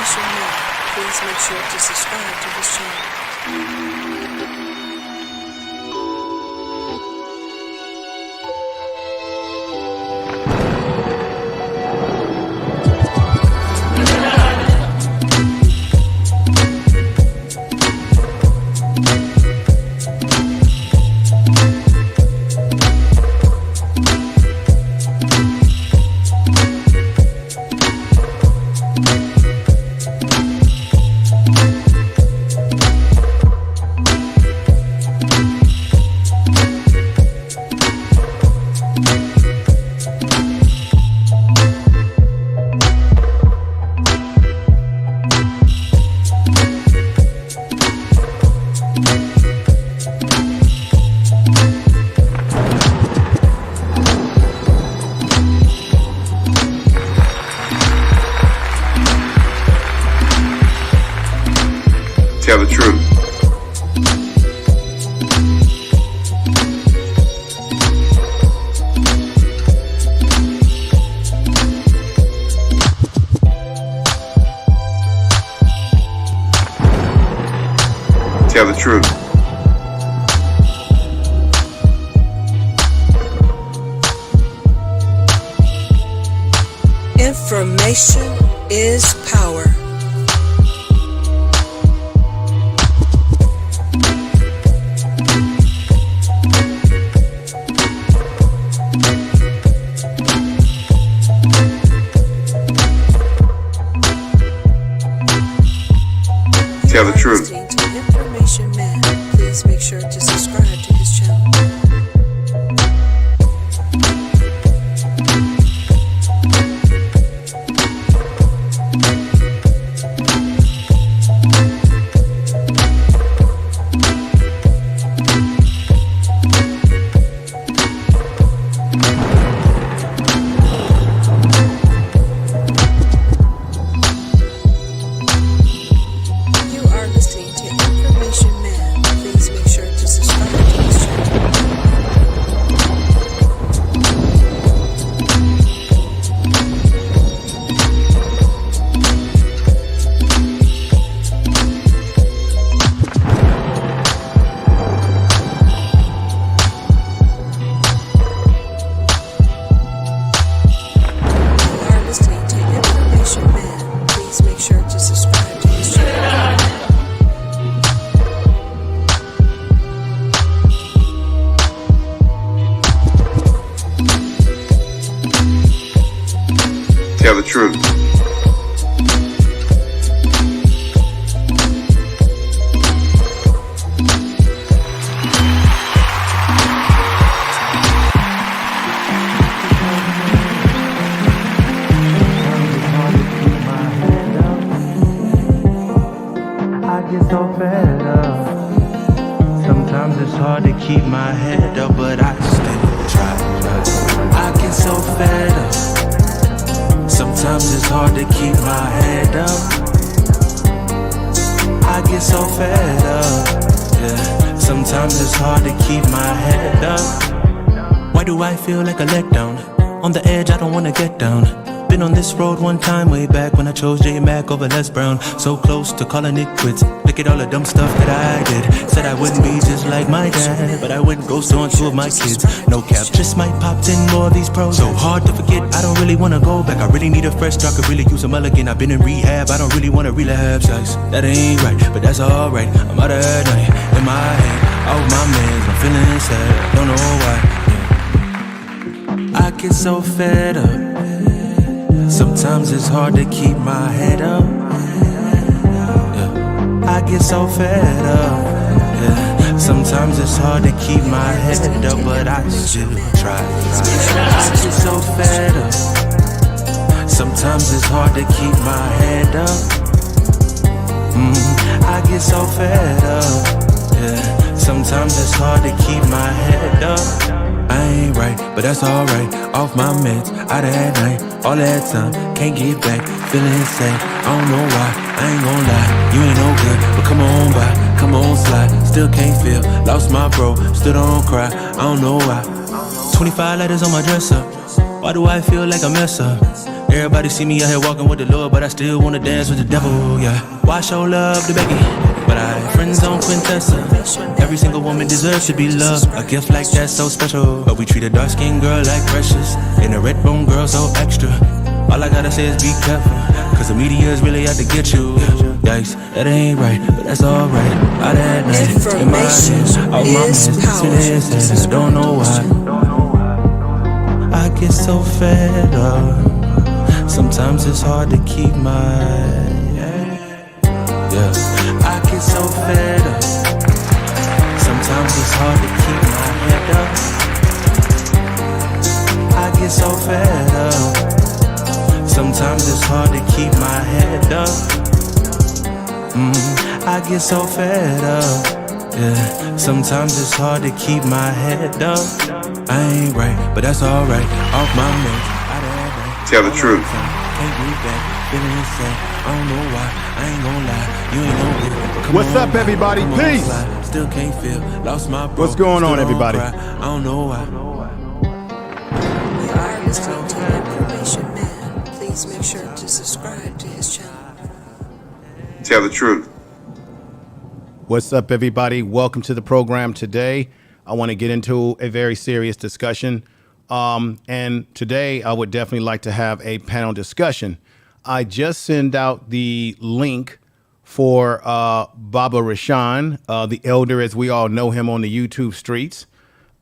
information now, please make sure to subscribe to this channel. Tell the truth. Tell the truth. Information is power. Tell the truth. Information Man, please make sure to subscribe to his channel. Tell the truth. I get so fed up. Sometimes it's hard to keep my head up, but I still try. I get so fed up. Sometimes it's hard to keep my head up. I get so fed up, yeah. Sometimes it's hard to keep my head up. Why do I feel like a letdown? On the edge, I don't wanna get down. Been on this road one time way back when I chose J Mac over Les Brown. So close to calling it quits. Look at all the dumb stuff that I did. Said I wouldn't be just like my dad, but I went ghost on two of my kids. No cap, just might pop 10 more of these pros. So hard to forget, I don't really wanna go back. I really need a fresh start, could really use a mulligan. I've been in rehab, I don't really wanna relapse. That ain't right, but that's alright. I'm out at night, in my head, all my mans, I'm feeling sad, don't know why. I get so fed up. Sometimes it's hard to keep my head up, yeah. I get so fed up, yeah. Sometimes it's hard to keep my head up, but I still try. I get so fed up. Sometimes it's hard to keep my head up. I get so fed up, yeah. Sometimes it's hard to keep my head up. I ain't right, but that's alright. Off my meds, out at night, all that time, can't get back, feeling sad. I don't know why, I ain't gon' lie. You ain't no good, but come on by, come on slide. Still can't feel, lost my bro, still don't cry. I don't know why. 25 letters on my dresser. Why do I feel like a mess up? Everybody see me out here walking with the Lord, but I still wanna dance with the devil, yeah. Why show love to Becky? But I have friends on Quintessa. Every single woman deserves to be loved. A gift like that's so special. But we treat a dark-skinned girl like precious, and a red-bone girl so extra. All I gotta say is be careful, cause the media is really out to get you. Yikes, that ain't right, but that's alright. Out at night, in my head, out my hands, and I don't know why. I get so fed up. Sometimes it's hard to keep my I get so fed up. Sometimes it's hard to keep my head up. I get so fed up. Sometimes it's hard to keep my head up. I get so fed up. Yeah, sometimes it's hard to keep my head up. I ain't right, but that's alright. Off my meds. Tell the truth. Can't move back, feeling insane. I don't know why, I ain't gon' lie. You ain't gon' get. What's up, everybody? Peace. Still can't feel, lost my bro. What's going on, everybody? I don't know why. You are listening to the Information Man. Please make sure to subscribe to his channel. Tell the truth. What's up, everybody? Welcome to the program today. I want to get into a very serious discussion. And today I would definitely like to have a panel discussion. I just sent out the link for Baba Rashan, the elder, as we all know him on the YouTube streets,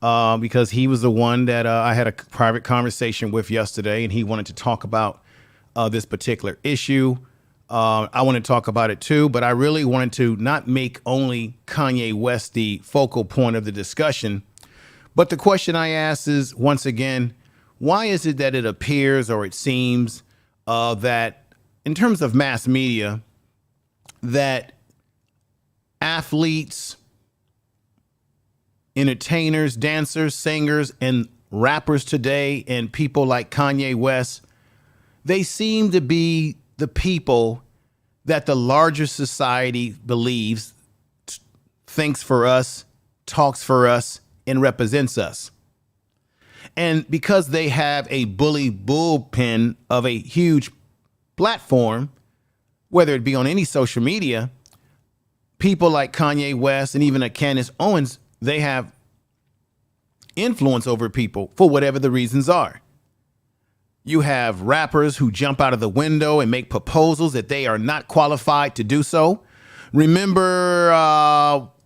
because he was the one that I had a private conversation with yesterday, and he wanted to talk about this particular issue. I want to talk about it too, but I really wanted to not make only Kanye West the focal point of the discussion. But the question I ask is, once again, why is it that it appears or it seems that in terms of mass media, that athletes, entertainers, dancers, singers, and rappers today, and people like Kanye West, they seem to be the people that the larger society believes thinks for us, talks for us, and represents us. And because they have a bully bullpen of a huge platform, whether it be on any social media, people like Kanye West and even a Candace Owens, they have influence over people for whatever the reasons are. You have rappers who jump out of the window and make proposals that they are not qualified to do so. Remember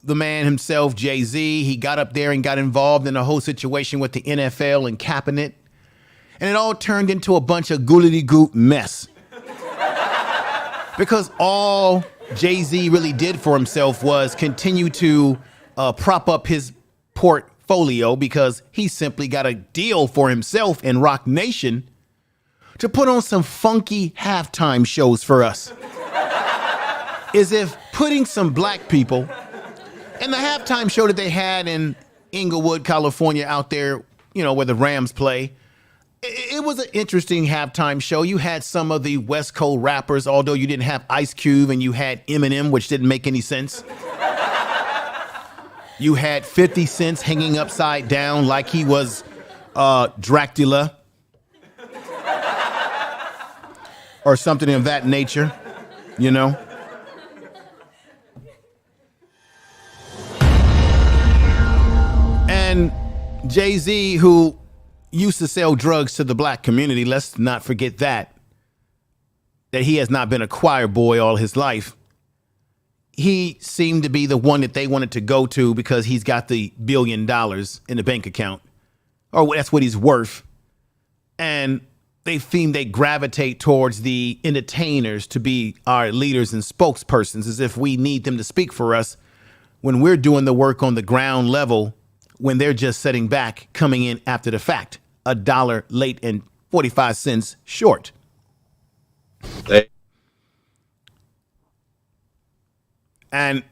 the man himself, Jay-Z, he got up there and got involved in a whole situation with the NFL and capping it. And it all turned into a bunch of goolity-goop mess. Because all Jay-Z really did for himself was continue to prop up his portfolio, because he simply got a deal for himself and Rock Nation to put on some funky halftime shows for us. As if putting some black people. And the halftime show that they had in Inglewood, California, out there, you know, where the Rams play, it was an interesting halftime show. You had some of the West Coast rappers, although you didn't have Ice Cube, and you had Eminem, which didn't make any sense. You had 50 Cent hanging upside down like he was Dracula or something of that nature, you know. And Jay-Z, who used to sell drugs to the black community, let's not forget that he has not been a choir boy all his life. He seemed to be the one that they wanted to go to because he's got the $1 billion in the bank account, or that's what he's worth. And they seem they gravitate towards the entertainers to be our leaders and spokespersons, as if we need them to speak for us when we're doing the work on the ground level, when they're just sitting back, coming in after the fact, $1 late and 45 cents short. And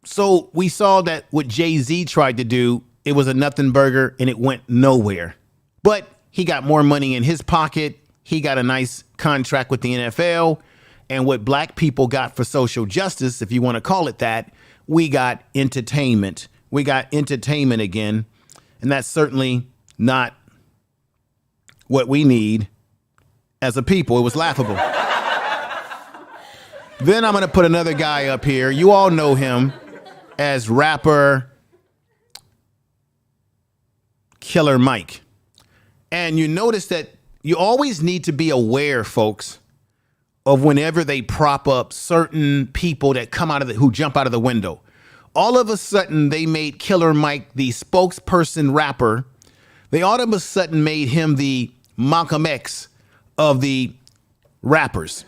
so we saw that what Jay-Z tried to do, it was a nothing burger and it went nowhere. But he got more money in his pocket. He got a nice contract with the NFL. And what black people got for social justice, if you want to call it that, we got entertainment. We got entertainment again. And that's certainly not what we need as a people. It was laughable. Then I'm going to put another guy up here. You all know him as rapper Killer Mike. And you notice that you always need to be aware, folks, of whenever they prop up certain people that come out of who jump out of the window. All of a sudden, they made Killer Mike the spokesperson rapper. They all of a sudden made him the Malcolm X of the rappers.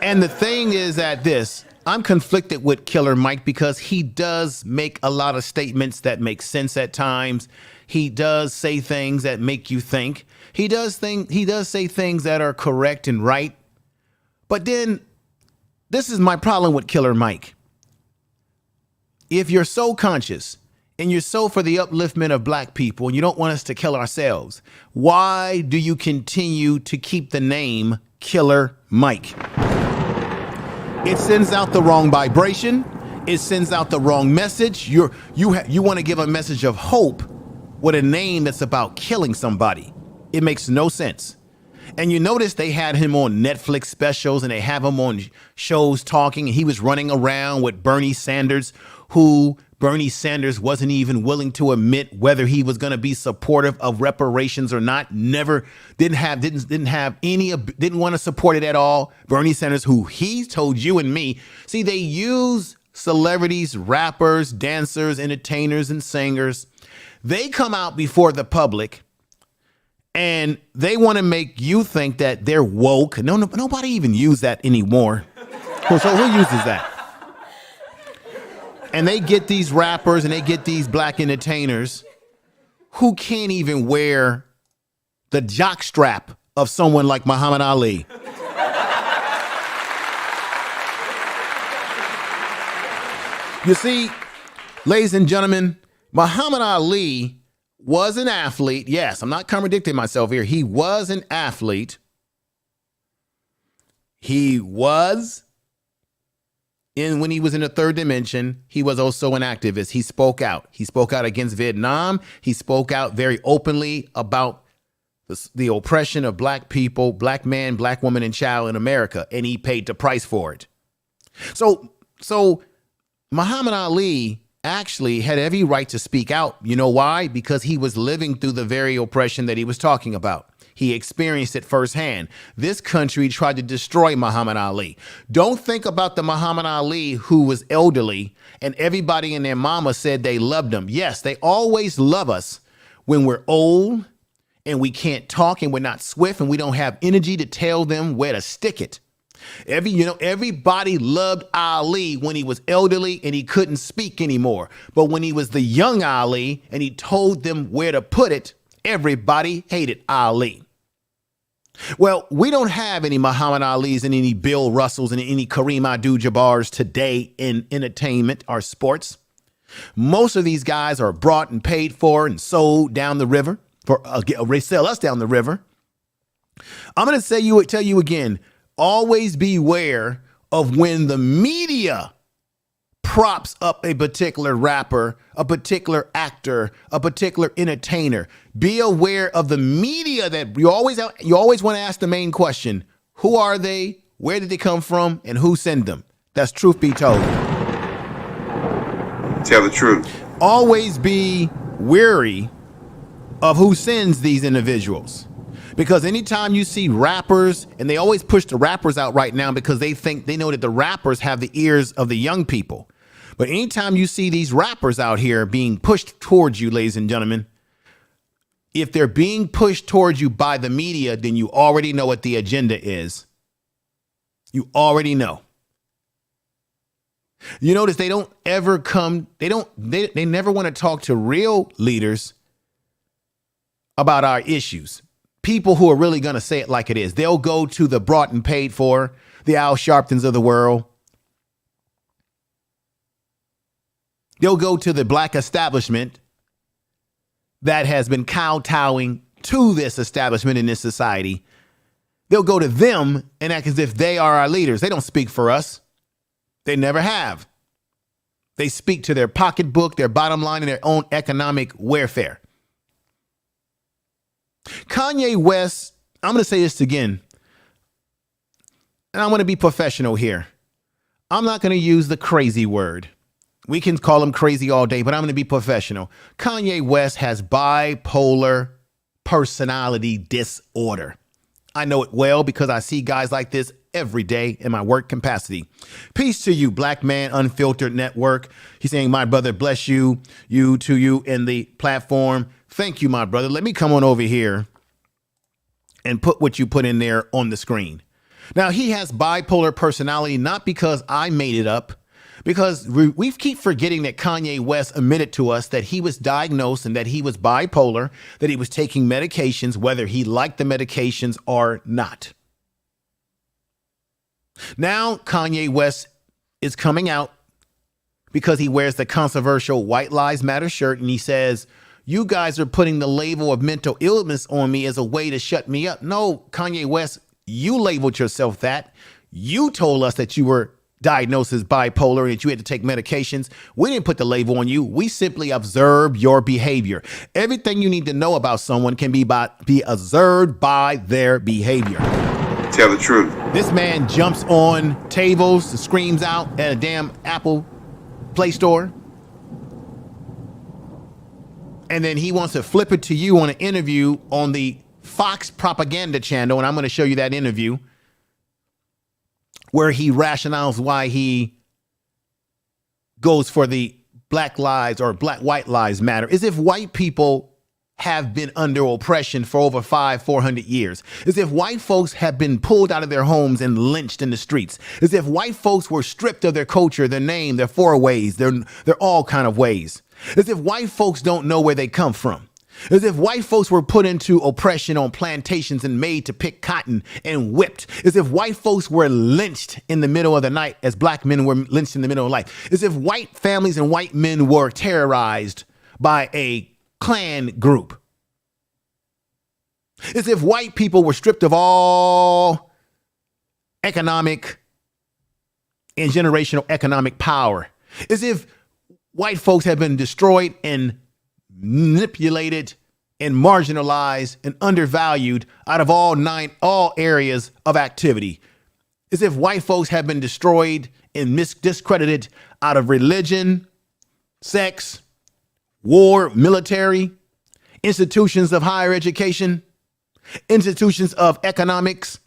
And the thing is I'm conflicted with Killer Mike because he does make a lot of statements that make sense at times. He does say things that make you think. He does say things that are correct and right. But then this is my problem with Killer Mike. If you're so conscious and you're so for the upliftment of black people and you don't want us to kill ourselves, why do you continue to keep the name Killer Mike? It sends out the wrong vibration. It sends out the wrong message. You want to give a message of hope with a name that's about killing somebody. It makes no sense. And you notice they had him on Netflix specials and they have him on shows talking. And he was running around with Bernie Sanders, who Bernie Sanders wasn't even willing to admit whether he was going to be supportive of reparations or not. Didn't want to support it at all. Bernie Sanders, who he told you and me, see, they use celebrities, rappers, dancers, entertainers, and singers. They come out before the public and they want to make you think that they're woke. No, nobody even uses that anymore. So who uses that? And they get these rappers and they get these black entertainers who can't even wear the jockstrap of someone like Muhammad Ali. You see, ladies and gentlemen, Muhammad Ali was an athlete. Yes, I'm not contradicting myself here. He was an athlete. When he was in the third dimension, he was also an activist. He spoke out. He spoke out against Vietnam. He spoke out very openly about the oppression of black people, black man, black woman, and child in America, and he paid the price for it. So Muhammad Ali actually had every right to speak out. You know why? Because he was living through the very oppression that he was talking about. He experienced it firsthand. This country tried to destroy Muhammad Ali. Don't think about the Muhammad Ali who was elderly and everybody and their mama said they loved him. Yes, they always love us when we're old and we can't talk and we're not swift and we don't have energy to tell them where to stick it. Everybody loved Ali when he was elderly and he couldn't speak anymore. But when he was the young Ali and he told them where to put it, everybody hated Ali. Well, we don't have any Muhammad Alis and any Bill Russells and any Kareem Abdul-Jabbars today in entertainment or sports. Most of these guys are brought and paid for and sold down the river they sell us down the river. I'm going to tell you again, always beware of when the media props up a particular rapper, a particular actor, a particular entertainer. Be aware of the media that you always want to ask the main question. Who are they? Where did they come from? And who sent them? That's truth be told. Tell the truth. Always be wary of who sends these individuals. Because anytime you see rappers, and they always push the rappers out right now because they know that the rappers have the ears of the young people. But anytime you see these rappers out here being pushed towards you, ladies and gentlemen, if they're being pushed towards you by the media, then you already know what the agenda is. You already know. You notice they don't ever they never want to talk to real leaders about our issues. People who are really going to say it like it is. They'll go to the brought and paid for, the Al Sharptons of the world. They'll go to the black establishment that has been kowtowing to this establishment in this society. They'll go to them and act as if they are our leaders. They don't speak for us. They never have. They speak to their pocketbook, their bottom line, and their own economic welfare. Kanye West, I'm going to say this again, and I want to be professional here. I'm not going to use the crazy word. We can call him crazy all day, but I'm going to be professional. Kanye West has bipolar personality disorder. I know it well because I see guys like this every day in my work capacity. Peace to you, Black Man Unfiltered Network. He's saying, my brother, bless you, you in the platform. Thank you, my brother. Let me come on over here and put what you put in there on the screen. Now, he has bipolar personality, not because I made it up, because we keep forgetting that Kanye West admitted to us that he was diagnosed and that he was bipolar, that he was taking medications, whether he liked the medications or not. Now, Kanye West is coming out because he wears the controversial White Lives Matter shirt, and he says, you guys are putting the label of mental illness on me as a way to shut me up. No, Kanye West, you labeled yourself that. You told us that you were diagnosed as bipolar and that you had to take medications. We didn't put the label on you. We simply observed your behavior. Everything you need to know about someone can be observed by their behavior. Tell the truth. This man jumps on tables and screams out at a damn Apple Play Store. And then he wants to flip it to you on an interview on the Fox propaganda channel. And I'm going to show you that interview where he rationales why he goes for the Black Lives or White Lives Matter, as if white people have been under oppression for over 400 years, as if white folks have been pulled out of their homes and lynched in the streets, as if white folks were stripped of their culture, their name, their four ways, their all kind of ways, as if white folks don't know where they come from, as if white folks were put into oppression on plantations and made to pick cotton and whipped, as if white folks were lynched in the middle of the night as black men were lynched in the middle of life, as if white families and white men were terrorized by a Klan group, as if white people were stripped of all economic and generational economic power, as if white folks have been destroyed and manipulated and marginalized and undervalued out of all areas of activity, as if white folks have been destroyed and discredited out of religion, sex, war, military, institutions of higher education, institutions of economics,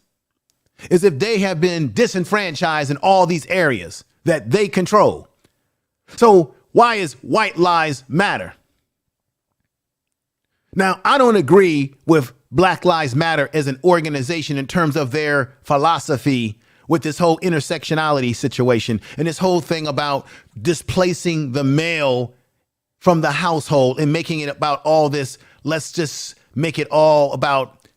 as if they have been disenfranchised in all these areas that they control. So why is White Lives Matter? Now, I don't agree with Black Lives Matter as an organization in terms of their philosophy with this whole intersectionality situation and this whole thing about displacing the male from the household and making it about all this. Let's just make it all about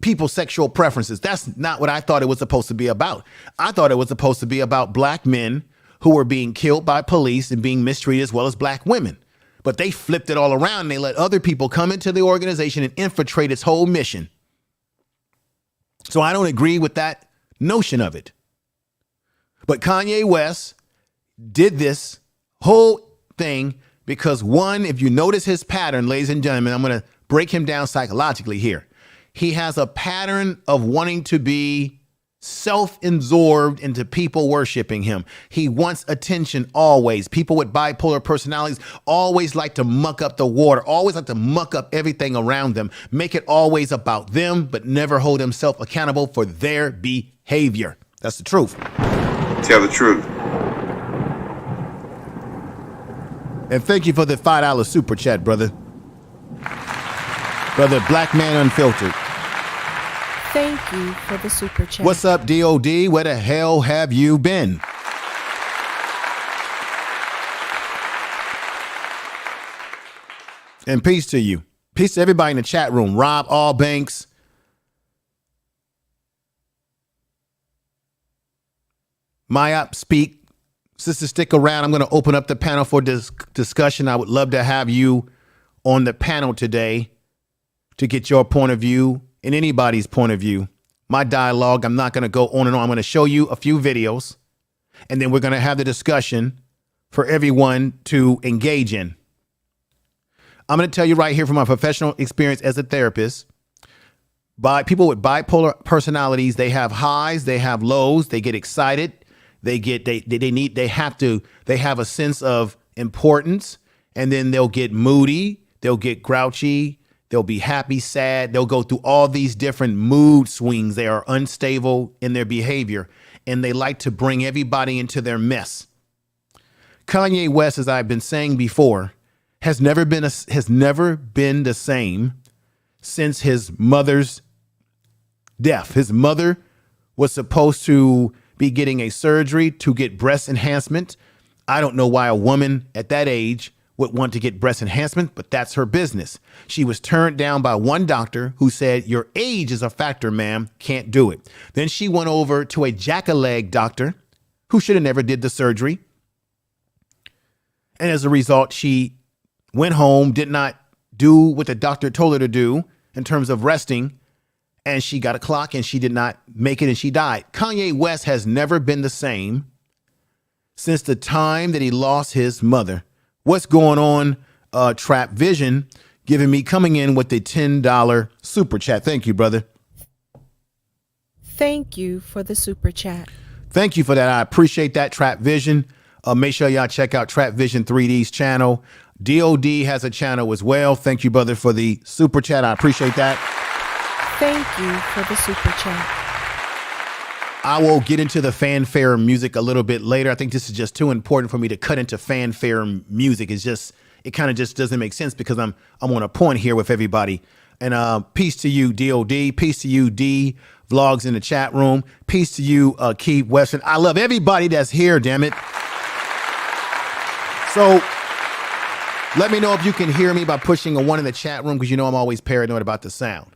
people's sexual preferences. That's not what I thought it was supposed to be about. I thought it was supposed to be about black men who were being killed by police and being mistreated, as well as black women. But they flipped it all around. And they let other people come into the organization and infiltrate its whole mission. So I don't agree with that notion of it. But Kanye West did this whole thing because, one, if you notice his pattern, ladies and gentlemen, I'm going to break him down psychologically here. He has a pattern of wanting to be self-absorbed into people worshiping him. He wants attention always. People with bipolar personalities always like to muck up the water, always like to muck up everything around them, make it always about them, but never hold himself accountable for their behavior. That's the truth. Tell the truth. And thank you for the $5 super chat, brother. Brother Black Man Unfiltered. Thank you for the super chat. What's up, DOD? Where the hell have you been? And peace to you. Peace to everybody in the chat room. Rob Allbanks. Mayop Speak. Sister, stick around. I'm going to open up the panel for discussion. I would love to have you on the panel today to get your point of view and anybody's point of view. My dialogue, I'm not going to go on and on. I'm going to show you a few videos, and then we're going to have the discussion for everyone to engage in. I'm going to tell you right here from my professional experience as a therapist. By people with bipolar personalities, they have highs, they have lows, they get excited, they have a sense of importance, and then they'll get moody, they'll get grouchy, they'll be happy, sad, they'll go through all these different mood swings. They are unstable in their behavior, and they like to bring everybody into their mess. Kanye West, as I've been saying before, has never been the same since his mother's death. His mother was supposed to be getting a surgery to get breast enhancement. I don't know why a woman at that age would want to get breast enhancement, but that's her business. She was turned down by one doctor who said, your age is a factor, ma'am, can't do it. Then she went over to a jack-a-leg doctor who should have never did the surgery. And as a result, she went home, did not do what the doctor told her to do in terms of resting, and she got a clock and she did not make it and she died. Kanye West has never been the same since the time that he lost his mother. What's going on, Trap Vision, coming in with the $10 super chat. Thank you, brother. Thank you for the super chat. Thank you for that. I appreciate that, Trap Vision. Make sure y'all check out Trap Vision 3D's channel. DOD has a channel as well. Thank you, brother, for the super chat. I appreciate that. Thank you for the super chat. I will get into the fanfare music a little bit later. I think this is just too important for me to cut into fanfare music. It kind of just doesn't make sense because I'm on a point here with everybody. And peace to you, DOD. Peace to you, D Vlogs in the chat room. Peace to you, Keith Weston. I love everybody that's here, damn it. So let me know if you can hear me by pushing a 1 in the chat room, because you know I'm always paranoid about the sound.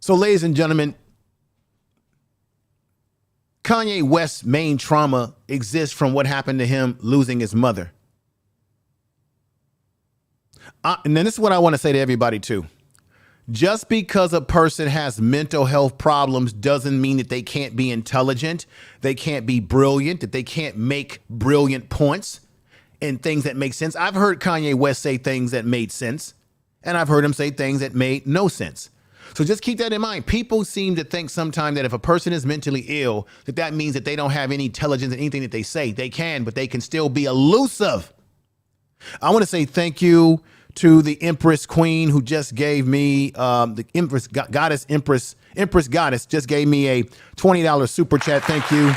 So, ladies and gentlemen, Kanye West's main trauma exists from what happened to him losing his mother. And then this is what I want to say to everybody, too. Just because a person has mental health problems doesn't mean that they can't be intelligent, they can't be brilliant, that they can't make brilliant points and things that make sense. I've heard Kanye West say things that made sense, and I've heard him say things that made no sense. So just keep that in mind. People seem to think sometimes that if a person is mentally ill, that means that they don't have any intelligence in anything that they say. They can, but they can still be elusive. I want to say thank you to the Empress Queen who just gave me, the Empress Goddess just gave me a $20 super chat. Thank you.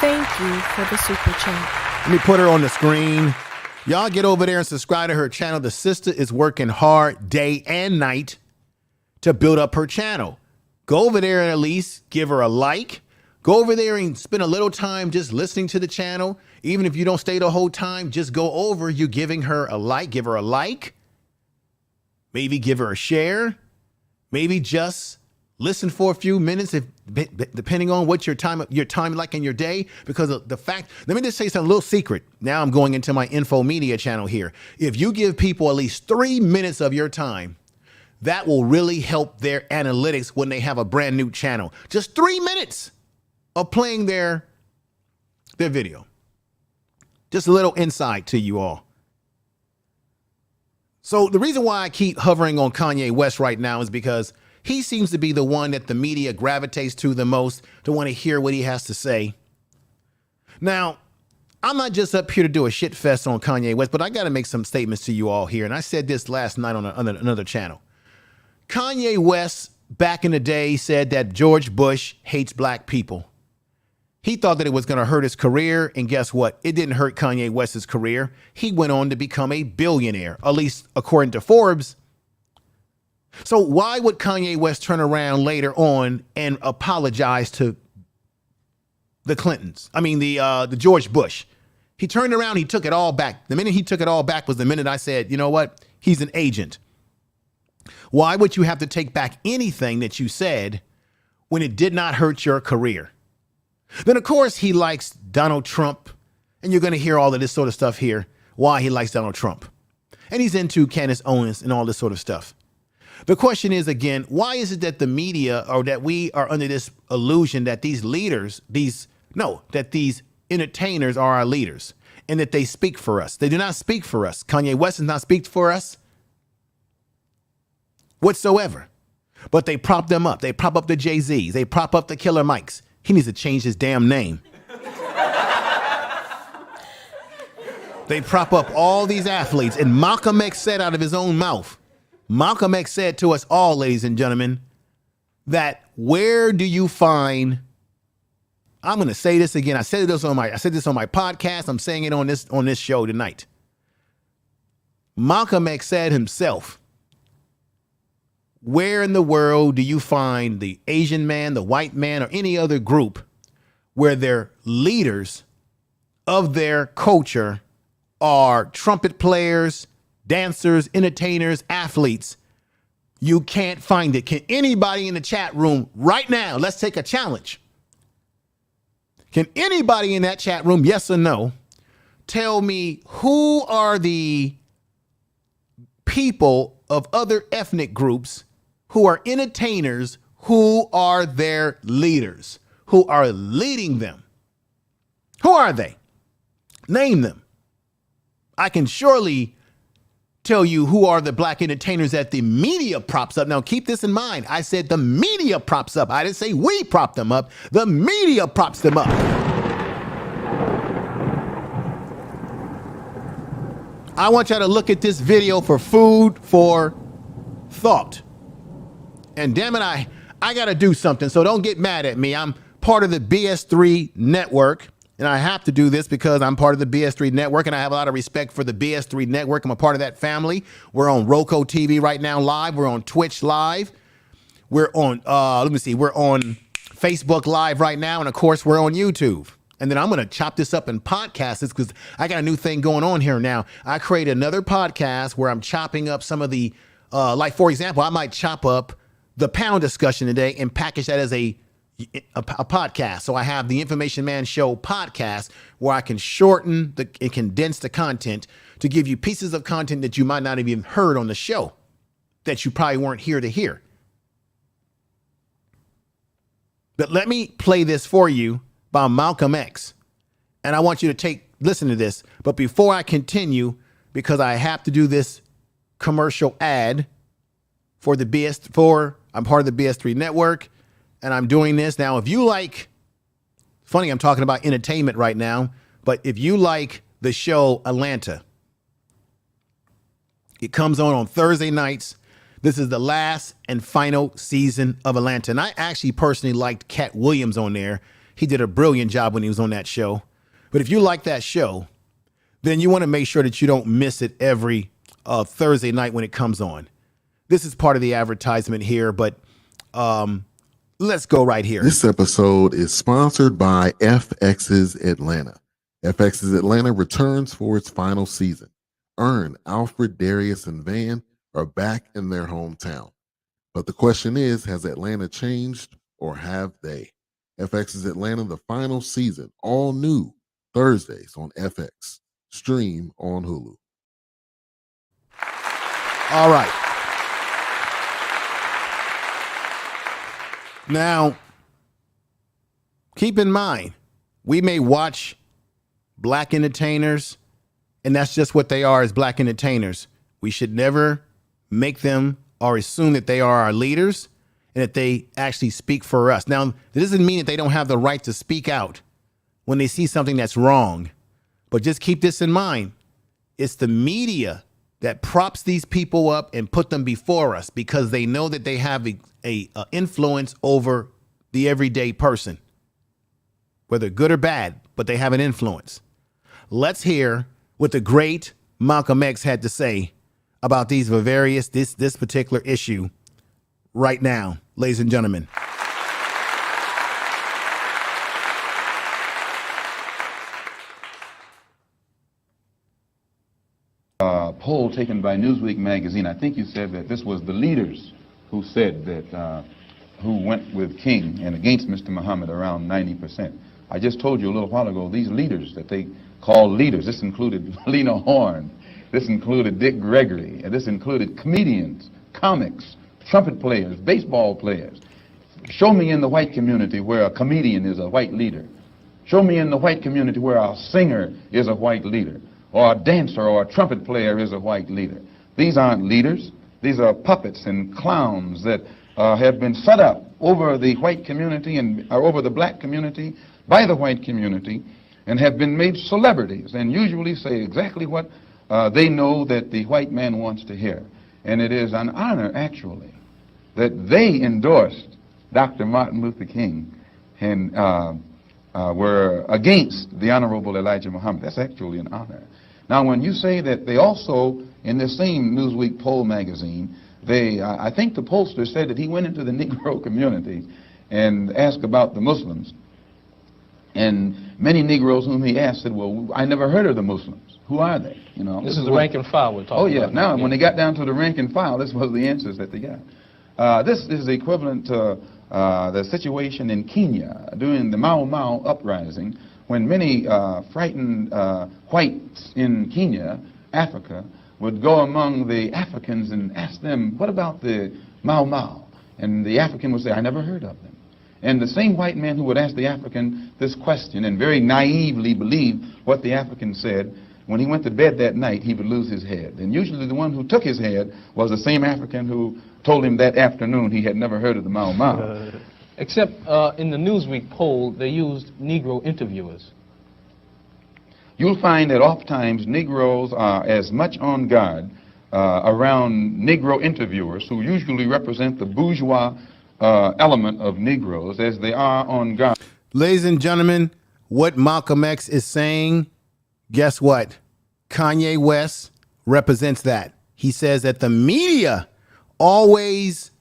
Thank you for the super chat. Let me put her on the screen. Y'all get over there and subscribe to her channel. The sister is working hard day and night to build up her channel. Go over there and at least give her a like. Go over there and spend a little time just listening to the channel. Even if you don't stay the whole time, just go over. You're giving her a like. Give her a like. Maybe give her a share. Maybe just listen for a few minutes, if depending on what your time like in your day. Because of the fact, let me just say something, a little secret. Now I'm going into my info media channel here. If you give people at least 3 minutes of your time, that will really help their analytics when they have a brand new channel. Just 3 minutes of playing their video. Just a little insight to you all. So the reason why I keep hovering on Kanye West right now is because he seems to be the one that the media gravitates to the most, to want to hear what he has to say. Now, I'm not just up here to do a shit fest on Kanye West, but I got to make some statements to you all here. And I said this last night on another channel. Kanye West, back in the day, said that George Bush hates black people. He thought that it was going to hurt his career, and guess what? It didn't hurt Kanye West's career. He went on to become a billionaire, at least according to Forbes. So why would Kanye West turn around later on and apologize to the Clintons? I mean, the George Bush. He turned around, he took it all back. The minute he took it all back was the minute I said, you know what? He's an agent. Why would you have to take back anything that you said when it did not hurt your career? Then, of course, he likes Donald Trump, and you're going to hear all of this sort of stuff here, why he likes Donald Trump. And he's into Candace Owens and all this sort of stuff. The question is, again, why is it that the media, or that we are under this illusion that these leaders, that these entertainers are our leaders, and that they speak for us? They do not speak for us. Kanye West does not speak for us. whatsoever. But they prop them up. They prop up the Jay-Z's. They prop up the Killer Mikes. He needs to change his damn name. They prop up all these athletes. And Malcolm X said out of his own mouth, Malcolm X said to us all, ladies and gentlemen, that where do you find, I'm going to say this again. I said this on my podcast. I'm saying it on this show tonight. Malcolm X said himself, where in the world do you find the Asian man, the white man, or any other group where their leaders of their culture are trumpet players, dancers, entertainers, athletes? You can't find it. Can anybody in the chat room right now, let's take a challenge. Can anybody in that chat room, yes or no, tell me who are the people of other ethnic groups who are entertainers, who are their leaders, who are leading them? Who are they? Name them. I can surely tell you who are the black entertainers that the media props up. Now, keep this in mind. I said the media props up. I didn't say we prop them up. The media props them up. I want y'all to look at this video for food for thought. And damn it, I got to do something. So don't get mad at me. I'm part of the BS3 network. And I have to do this because I'm part of the BS3 network, and I have a lot of respect for the BS3 network. I'm a part of that family. We're on Roku TV right now live. We're on Twitch live. We're on, we're on Facebook live right now. And of course, we're on YouTube. And then I'm going to chop this up and podcast this because I got a new thing going on here now. I create another podcast where I'm chopping up some of the, like, for example, I might chop up the panel discussion today and package that as a podcast. So I have the Information Man Show podcast where I can shorten and condense the content to give you pieces of content that you might not have even heard on the show, that you probably weren't here to hear. But let me play this for you by Malcolm X. And I want you to listen to this. But before I continue, because I have to do this commercial ad for I'm part of the BS3 network. And I'm doing this now. If you like, funny, I'm talking about entertainment right now, but if you like the show Atlanta, it comes on Thursday nights. This is the last and final season of Atlanta. And I actually personally liked Cat Williams on there. He did a brilliant job when he was on that show. But if you like that show, then you want to make sure that you don't miss it every Thursday night when it comes on. This is part of the advertisement here, but let's go right here. This episode is sponsored by FX's Atlanta. FX's Atlanta returns for its final season. Earn, Alfred, Darius, and Van are back in their hometown. But the question is, has Atlanta changed or have they? FX's Atlanta, the final season, all new, Thursdays on FX. Stream on Hulu. All right. Now, keep in mind, we may watch black entertainers, and that's just what they are, as black entertainers. We should never make them or assume that they are our leaders and that they actually speak for us. Now, that doesn't mean that they don't have the right to speak out when they see something that's wrong. But just keep this in mind. It's the media that props these people up and put them before us because they know that they have a influence over the everyday person, whether good or bad, but they have an influence. Let's hear what the great Malcolm X had to say about this particular issue right now, ladies and gentlemen. Poll taken by Newsweek magazine, I think you said that this was the leaders who said that, who went with King and against Mr. Muhammad, around 90%. I just told you a little while ago, these leaders that they call leaders, this included Lena Horne, this included Dick Gregory, and this included comedians, comics, trumpet players, baseball players. Show me in the white community where a comedian is a white leader. Show me in the white community where a singer is a white leader, or a dancer or a trumpet player is a white leader. These aren't leaders. These are puppets and clowns that have been set up over the white community and over the black community by the white community, and have been made celebrities, and usually say exactly what they know that the white man wants to hear. And it is an honor, actually, that they endorsed Dr. Martin Luther King and were against the Honorable Elijah Muhammad. That's actually an honor. Now, when you say that they also, in the same Newsweek poll magazine, I think the pollster said that he went into the Negro community and asked about the Muslims. And many Negroes whom he asked said, well, I never heard of the Muslims. Who are they? You know, this is the rank and file we're talking about. Oh, yeah. Now, when they got down to the rank and file, this was the answers that they got. This is equivalent to the situation in Kenya during the Mau Mau uprising, when many frightened whites in Kenya, Africa, would go among the Africans and ask them, what about the Mau Mau? And the African would say, I never heard of them. And the same white man who would ask the African this question and very naively believe what the African said, when he went to bed that night, he would lose his head. And usually the one who took his head was the same African who told him that afternoon he had never heard of the Mau Mau. Except in the Newsweek poll, they used Negro interviewers. You'll find that oftentimes Negroes are as much on guard around Negro interviewers, who usually represent the bourgeois element of Negroes, as they are on guard. Ladies and gentlemen, what Malcolm X is saying, guess what? Kanye West represents that. He says that the media always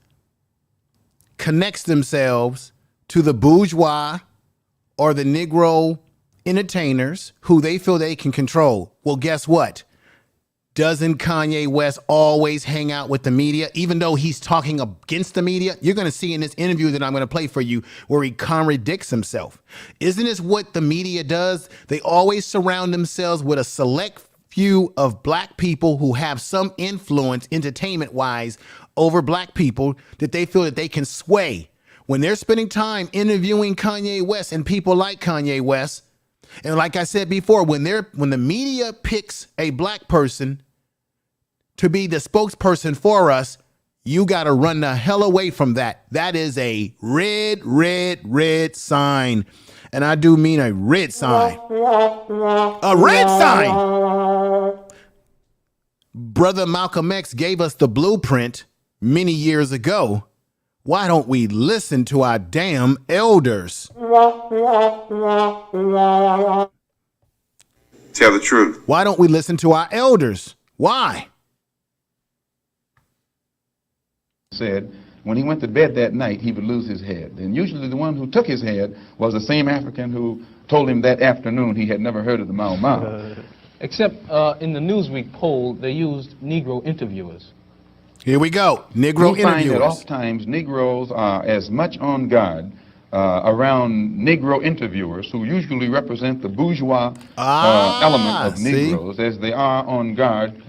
connects themselves to the bourgeois or the Negro entertainers who they feel they can control. Well, guess what? Doesn't Kanye West always hang out with the media, even though he's talking against the media? You're going to see in this interview that I'm going to play for you where he contradicts himself. Isn't this what the media does? They always surround themselves with a select few of black people who have some influence entertainment-wise over black people that they feel that they can sway. When they're spending time interviewing Kanye West and people like Kanye West, and like I said before, when the media picks a black person to be the spokesperson for us, you got to run the hell away from that. That is a red, red, red sign. And I do mean a red sign. A red sign. Brother Malcolm X gave us the blueprint many years ago. Why don't we listen to our damn elders? Tell the truth. Why don't we listen to our elders? Why? Said when he went to bed that night, he would lose his head. And usually the one who took his head was the same African who told him that afternoon he had never heard of the Mau Mau. Except in the Newsweek poll, they used Negro interviewers. Here we go. Negro you find that interviewers. oftentimes Negroes are as much on guard around Negro interviewers, who usually represent the bourgeois element of Negroes, as they are on guard.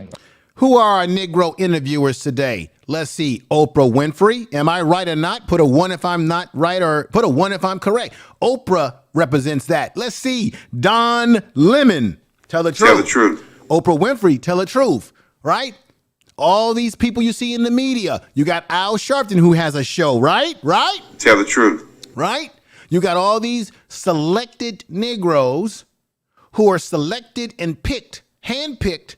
Who are our Negro interviewers today? Let's see. Oprah Winfrey. Am I right or not? Put a 1 if I'm not right, or put a 1 if I'm correct. Oprah represents that. Let's see. Don Lemon. Tell the truth. Tell the truth. Oprah Winfrey. Tell the truth. Right? All these people you see in the media. You got Al Sharpton, who has a show, right? Right? Tell the truth. Right? You got all these selected Negroes who are selected and picked, handpicked,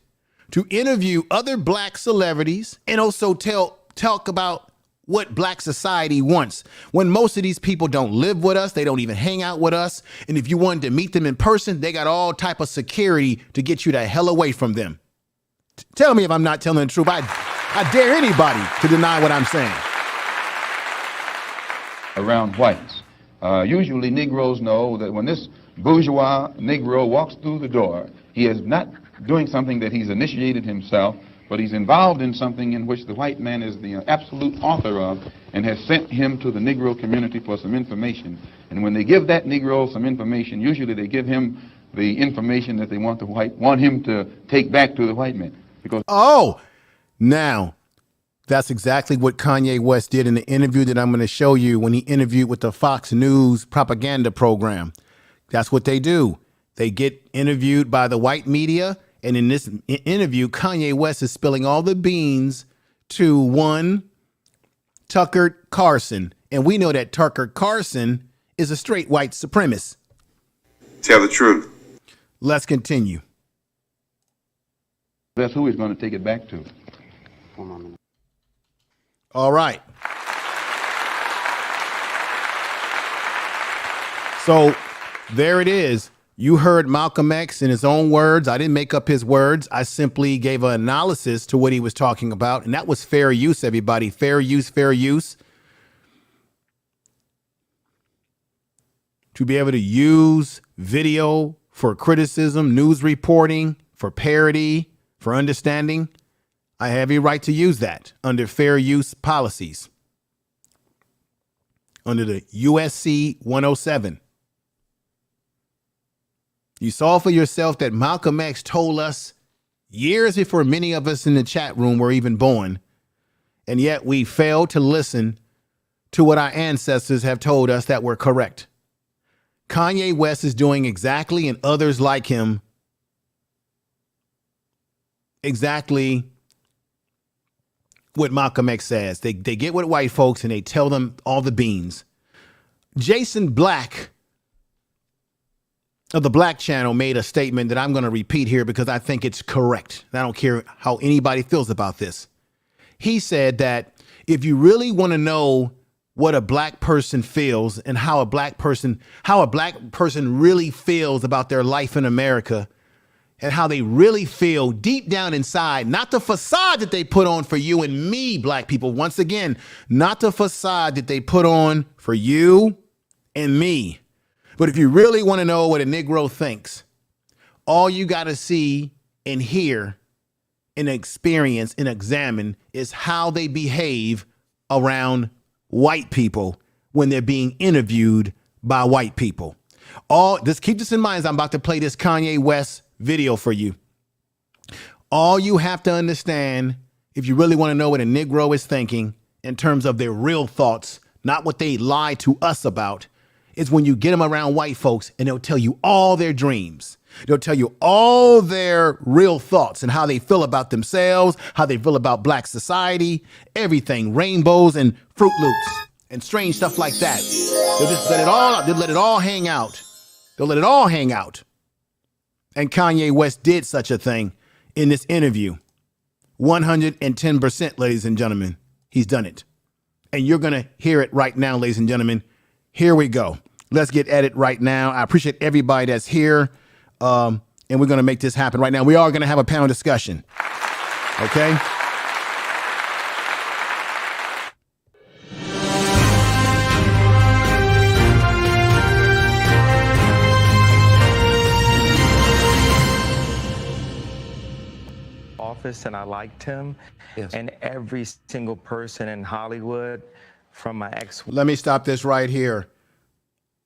to interview other black celebrities and also talk about what black society wants. When most of these people don't live with us, they don't even hang out with us. And if you wanted to meet them in person, they got all type of security to get you the hell away from them. Tell me if I'm not telling the truth. I dare anybody to deny what I'm saying. Around whites. Usually Negroes know that when this bourgeois Negro walks through the door, he is not doing something that he's initiated himself, but he's involved in something in which the white man is the absolute author of and has sent him to the Negro community for some information. And when they give that Negro some information, usually they give him the information that they want him to take back to the white man. Because now that's exactly what Kanye West did in the interview that I'm going to show you when he interviewed with the Fox News propaganda program. That's what they do. They get interviewed by the white media. And in this interview, Kanye West is spilling all the beans to one Tucker Carlson. And we know that Tucker Carlson is a straight white supremacist. Tell the truth. Let's continue. That's who he's going to take it back to. All right. So there it is. You heard Malcolm X in his own words. I didn't make up his words. I simply gave an analysis to what he was talking about. And that was fair use, everybody. Fair use, fair use. To be able to use video for criticism, news reporting, for parody, for understanding, I have a right to use that under fair use policies. Under the USC 107. You saw for yourself that Malcolm X told us years before many of us in the chat room were even born, and yet we failed to listen to what our ancestors have told us that were correct. Kanye West is doing exactly, and others like him, exactly what Malcolm X says. They get with white folks and they tell them all the beans. Jason Black of the Black Channel made a statement that I'm going to repeat here because I think it's correct. I don't care how anybody feels about this. He said that if you really want to know what a black person feels and how a black person really feels about their life in America and how they really feel deep down inside, not the facade that they put on for you and me, black people. Once again, not the facade that they put on for you and me. But if you really want to know what a Negro thinks, all you got to see and hear and experience and examine is how they behave around white people when they're being interviewed by white people. Just keep this in mind as I'm about to play this Kanye West video for you. All you have to understand, if you really want to know what a Negro is thinking in terms of their real thoughts, not what they lie to us about, is when you get them around white folks and they'll tell you all their dreams. They'll tell you all their real thoughts and how they feel about themselves, how they feel about black society, everything, rainbows and Fruit Loops and strange stuff like that. They'll just let it all out. They'll let it all hang out. They'll let it all hang out. And Kanye West did such a thing in this interview. 110%, ladies and gentlemen. He's done it. And you're going to hear it right now, ladies and gentlemen. Here we go. Let's get at it right now. I appreciate everybody that's here. And we're going to make this happen right now. We are going to have a panel discussion. Okay? Office, and I liked him. Yes. And every single person in Hollywood, from my ex. Let me stop this right here.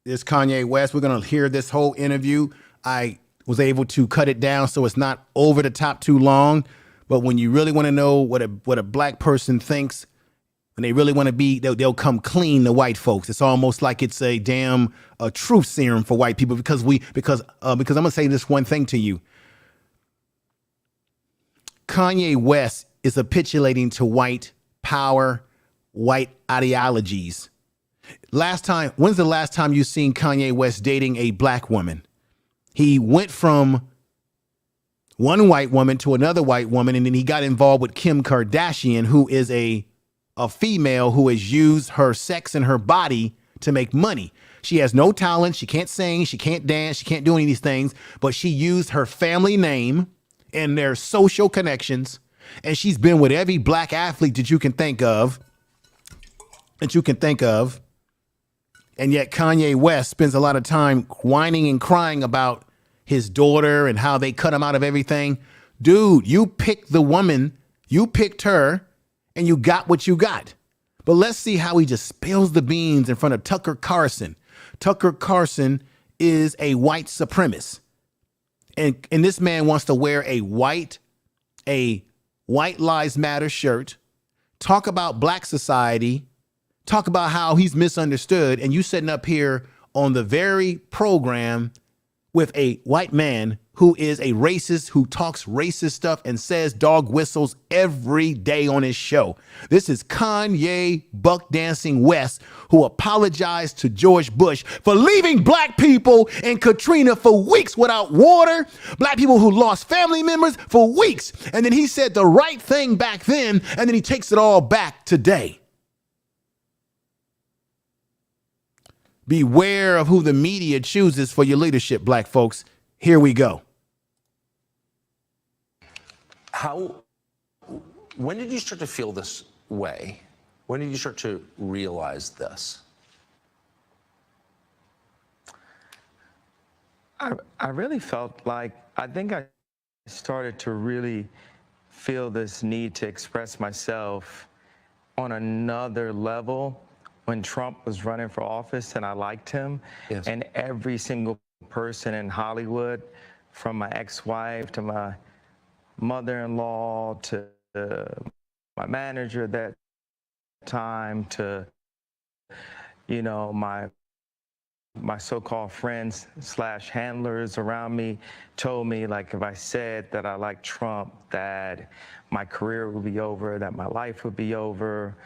This Kanye West. We're going to hear this whole interview. I was able to cut it down so it's not over the top too long. But when you really want to know what a black person thinks, when they really want to be, they'll come clean to white folks. It's almost like it's a truth serum for white people because I'm going to say this one thing to you. Kanye West is capitulating to white power, white ideologies. When's the last time you seen Kanye West dating a black woman? He went from one white woman to another white woman, and then he got involved with Kim Kardashian, who is a female who has used her sex and her body to make money. She has no talent. She can't sing. She can't dance. She can't do any of these things, but she used her family name and their social connections. And she's been with every black athlete that you can think of. And yet Kanye West spends a lot of time whining and crying about his daughter and how they cut him out of everything. Dude, you picked the woman, you picked her, and you got what you got. But let's see how he just spills the beans in front of Tucker Carlson. Tucker Carlson is a white supremacist. And this man wants to wear a white Lives Matter shirt, talk about black society, talk about how he's misunderstood, and you sitting up here on the very program with a white man who is a racist, who talks racist stuff and says dog whistles every day on his show. This is Kanye Buck Dancing West, who apologized to George Bush for leaving black people in Katrina for weeks without water, black people who lost family members for weeks. And then he said the right thing back then, and then he takes it all back today. Beware of who the media chooses for your leadership, black folks. Here we go. When did you start to feel this way? When did you start to realize this? I really felt like, I think I started to really feel this need to express myself on another level when Trump was running for office and I liked him. Yes. And every single person in Hollywood, from my ex-wife to my mother-in-law to my manager at that time to, you know, my so-called friends / handlers around me told me, like, if I said that I liked Trump, that my career would be over, that my life would be over.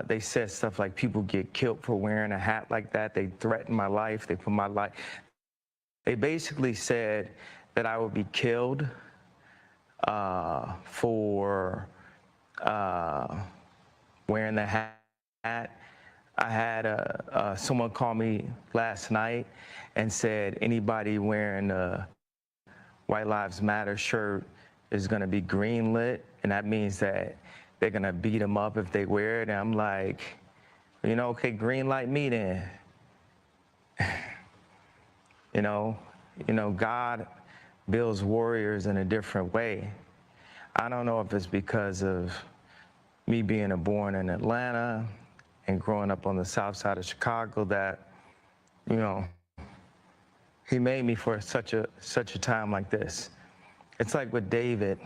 They said stuff like people get killed for wearing a hat like that. They threatened my life. They put my life. They basically said that I would be killed for wearing the hat. I had someone call me last night and said anybody wearing a White Lives Matter shirt is going to be greenlit, and that means that they're going to beat them up if they wear it. And I'm like, you know, okay, green light me then. You know, God builds warriors in a different way. I don't know if it's because of me being born in Atlanta and growing up on the south side of Chicago that, you know, he made me for such a time like this. It's like with David,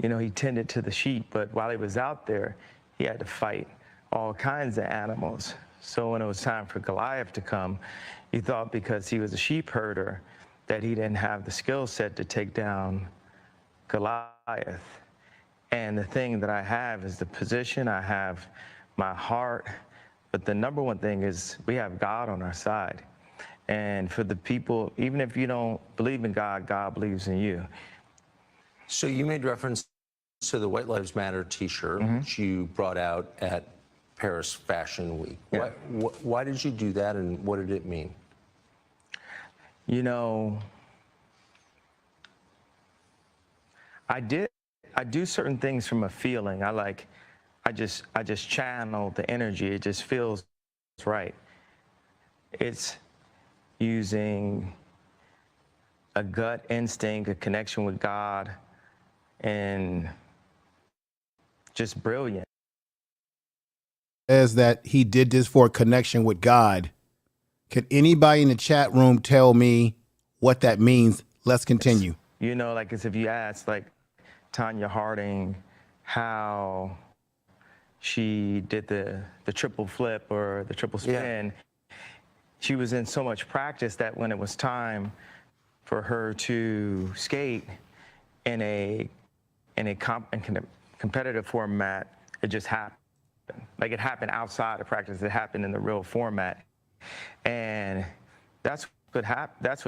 you know, he tended to the sheep, but while he was out there, he had to fight all kinds of animals. So when it was time for Goliath to come, he thought because he was a sheep herder that he didn't have the skill set to take down Goliath. And the thing that I have is the position, I have my heart, but the number one thing is we have God on our side. And for the people, even if you don't believe in God, God believes in you. So you made reference to the White Lives Matter T-shirt, which you brought out at Paris Fashion Week. Yeah. Why did you do that, and what did it mean? You know, I do certain things from a feeling. I just channel the energy. It just feels right. It's using a gut instinct, a connection with God, and just brilliant. Says that he did this for a connection with God. Can anybody in the chat room tell me what that means? Let's continue. You know, like as if you asked, like, Tanya Harding how she did the triple flip or the triple spin. She was in so much practice that when it was time for her to skate in a competitive format, it just happened. Like, it happened outside of practice. It happened in the real format. And that's what's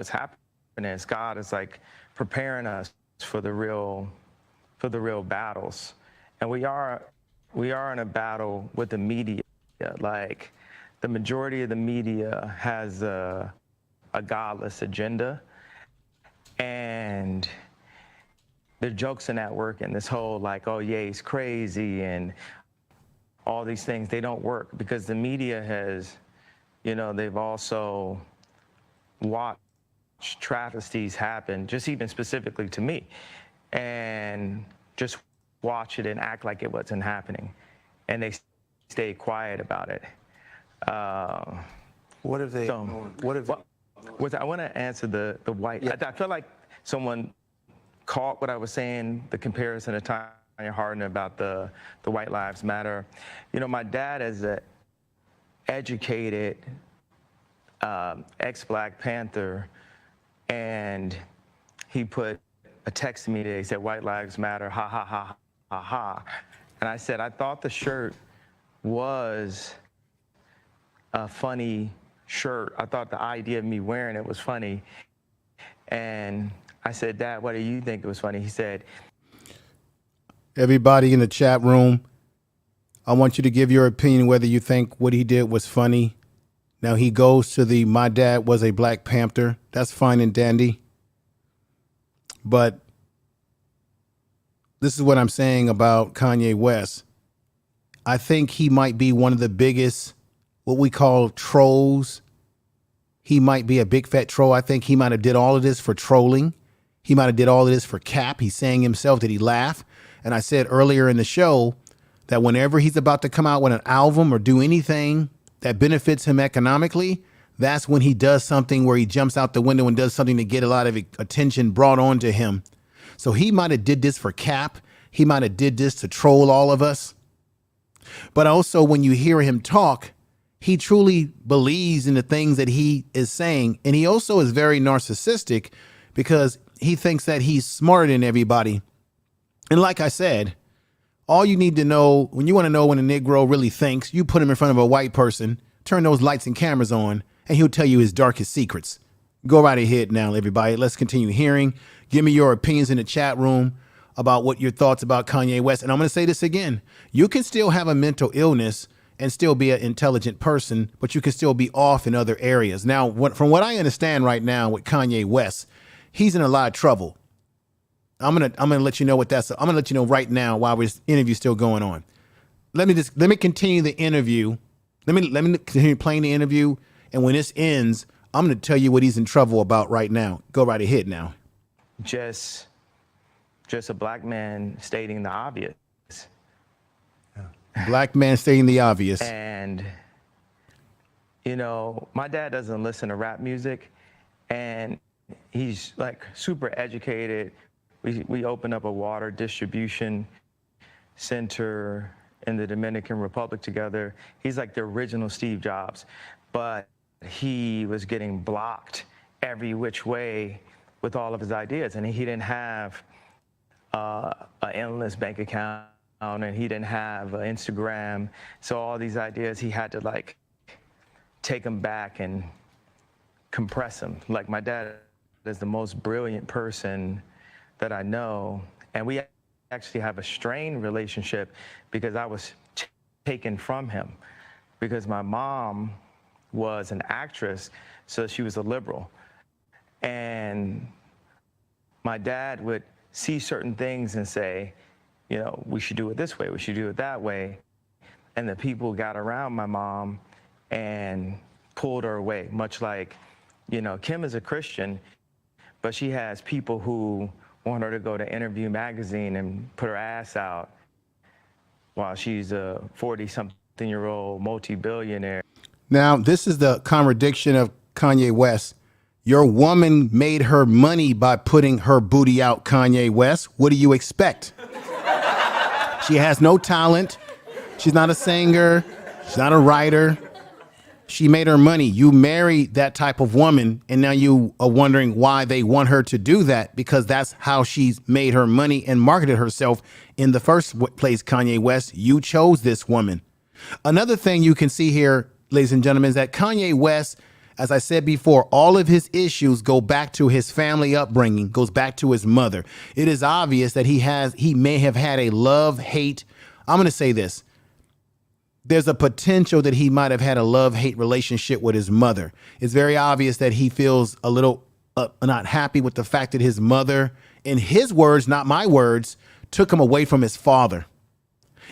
happening is God is like preparing us for the real battles. And we are in a battle with the media. Like, the majority of the media has a godless agenda, and the jokes in that work, and this whole like, oh yeah, he's crazy, and all these things, they don't work because the media has, you know, they've also watched travesties happen, just even specifically to me, and just watch it and act like it wasn't happening, and they stay quiet about it. What have they? I want to answer the white. Yeah. I feel like someone caught what I was saying, the comparison of Tanya Harding about the White Lives Matter. You know, my dad is an educated ex-Black Panther, and he put a text to me today. He said, "White lives matter, ha, ha, ha, ha, ha." And I said, I thought the shirt was a funny shirt. I thought the idea of me wearing it was funny. And I said, "Dad, what do you think it was funny?" He said, Everybody in the chat room, I want you to give your opinion whether you think what he did was funny. Now he goes to the "my dad was a Black Panther." That's fine and dandy. But this is what I'm saying about Kanye West. I think he might be one of the biggest, what we call trolls. He might be a big fat troll. I think he might have did all of this for trolling. He might have did all of this for cap. He's saying himself that he laughed. And I said earlier in the show that whenever he's about to come out with an album or do anything that benefits him economically, that's when he does something where he jumps out the window and does something to get a lot of attention brought on to him. So he might have did this for cap. He might have did this to troll all of us. But also when you hear him talk, he truly believes in the things that he is saying. And he also is very narcissistic because he thinks that he's smarter than everybody. And like I said, all you need to know, when you want to know when a Negro really thinks, you put him in front of a white person, turn those lights and cameras on, and he'll tell you his darkest secrets. Go right ahead now, everybody. Let's continue hearing. Give me your opinions in the chat room about what your thoughts about Kanye West. And I'm going to say this again. You can still have a mental illness and still be an intelligent person, but you can still be off in other areas. Now, from what I understand right now with Kanye West, he's in a lot of trouble. I'm gonna let you know what that's. I'm gonna let you know right now while this interview's still going on. Let me continue the interview. Let me continue playing the interview, and when this ends, I'm gonna tell you what he's in trouble about right now. Go right ahead now. Just a black man stating the obvious. Black man stating the obvious. And, you know, my dad doesn't listen to rap music, and he's like super educated. We opened up a water distribution center in the Dominican Republic together. He's like the original Steve Jobs, but he was getting blocked every which way with all of his ideas. And he didn't have an endless bank account, and he didn't have Instagram. So all these ideas, he had to like take them back and compress them. Like my dad is the most brilliant person that I know, and we actually have a strained relationship because I was taken from him because my mom was an actress, so she was a liberal. And my dad would see certain things and say, you know, we should do it this way, we should do it that way. And the people got around my mom and pulled her away, much like, you know, Kim is a Christian, but she has people who want her to go to Interview magazine and put her ass out while she's a 40-something-year-old multi-billionaire. Now, this is the contradiction of Kanye West. Your woman made her money by putting her booty out, Kanye West. What do you expect? She has no talent. She's not a singer. She's not a writer. She made her money. You married that type of woman, and now you are wondering why they want her to do that, because that's how she's made her money and marketed herself in the first place, Kanye West. You chose this woman. Another thing you can see here, ladies and gentlemen, is that Kanye West, as I said before, all of his issues go back to his family upbringing, goes back to his mother. It is obvious that he may have had a love-hate. I'm going to say this. There's a potential that he might have had a love-hate relationship with his mother. It's very obvious that he feels a little not happy with the fact that his mother, in his words, not my words, took him away from his father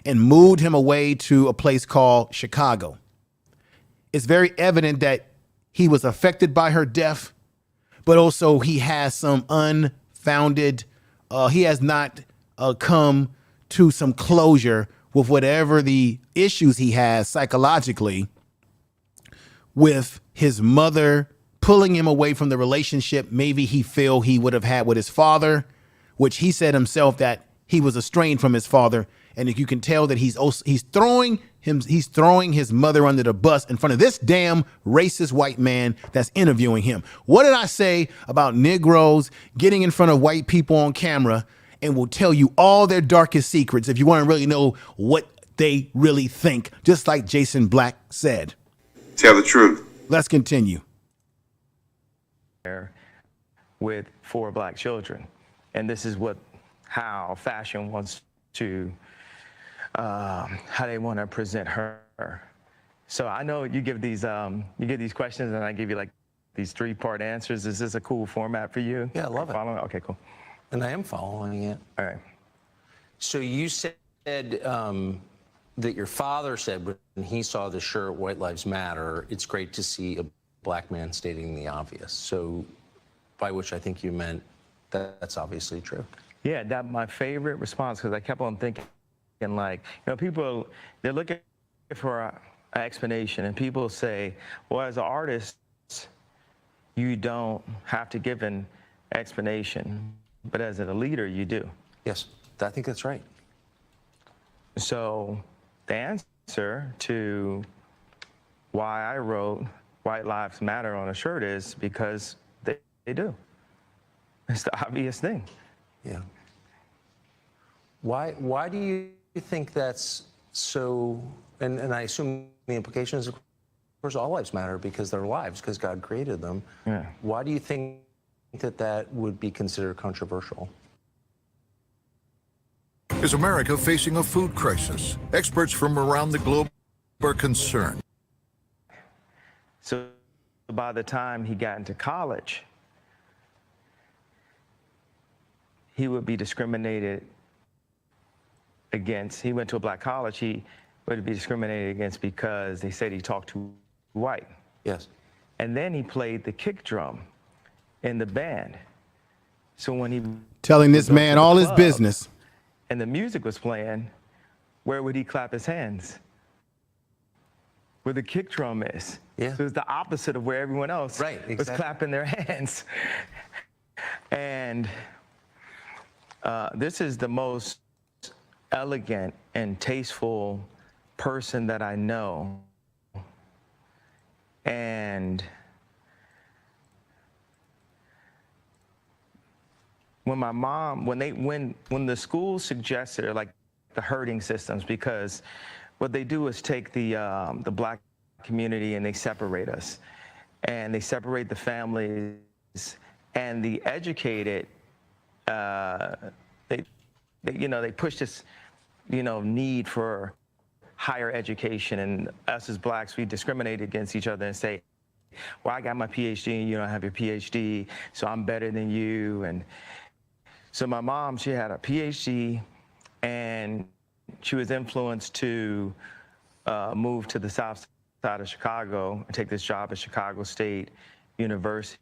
and moved him away to a place called Chicago. It's very evident that he was affected by her death, but also he has some unfounded, he has not come to some closure with whatever the issues he has psychologically with his mother pulling him away from the relationship maybe he feel he would have had with his father, which he said himself that he was estranged from his father. And you can tell that he's throwing he's throwing his mother under the bus in front of this damn racist white man that's interviewing him. What did I say about Negroes getting in front of white people on camera and will tell you all their darkest secrets if you want to really know what they really think, just like Jason Black said. Tell the truth. Let's continue. With 4 black children. And this is how fashion wants to, how they want to present her. So I know you give these questions and I give you like these 3-part answers. Is this a cool format for you? Yeah, I love it. Following? Okay, cool. And I am following it. All right. So you said that your father said when he saw the shirt, White Lives Matter, it's great to see a black man stating the obvious. So by which I think you meant that's obviously true. Yeah, that my favorite response, because I kept on thinking, like, people, they're looking for an explanation, and people say, well, as an artist, you don't have to give an explanation, but as a leader, you do. Yes, I think that's right. So the answer to why I wrote White Lives Matter on a shirt is because they do. It's the obvious thing. Yeah. Why do you think that's so, and I assume the implication is, of course, all lives matter because they're lives, because God created them. Yeah. Why do you think that would be considered controversial? Is America facing a food crisis? Experts from around the globe are concerned. So by the time he got into college, he would be discriminated against. He went to a black college. He would be discriminated against because they said he talked too white. Yes. And then he played the kick drum in the band. So when he Telling this man all his business. And the music was playing, where would he clap his hands? Where the kick drum is. Yeah. So it's the opposite of where everyone else was clapping their hands. And this is the most elegant and tasteful person that I know. And when my mom, when the school suggested, like, the herding systems, because what they do is take the black community and they separate us, and they separate the families, and the educated, they push this, need for higher education, and us as blacks, we discriminate against each other and say, well, I got my PhD and you don't have your PhD, so I'm better than you. And so my mom, she had a PhD, and she was influenced to move to the south side of Chicago and take this job at Chicago State University.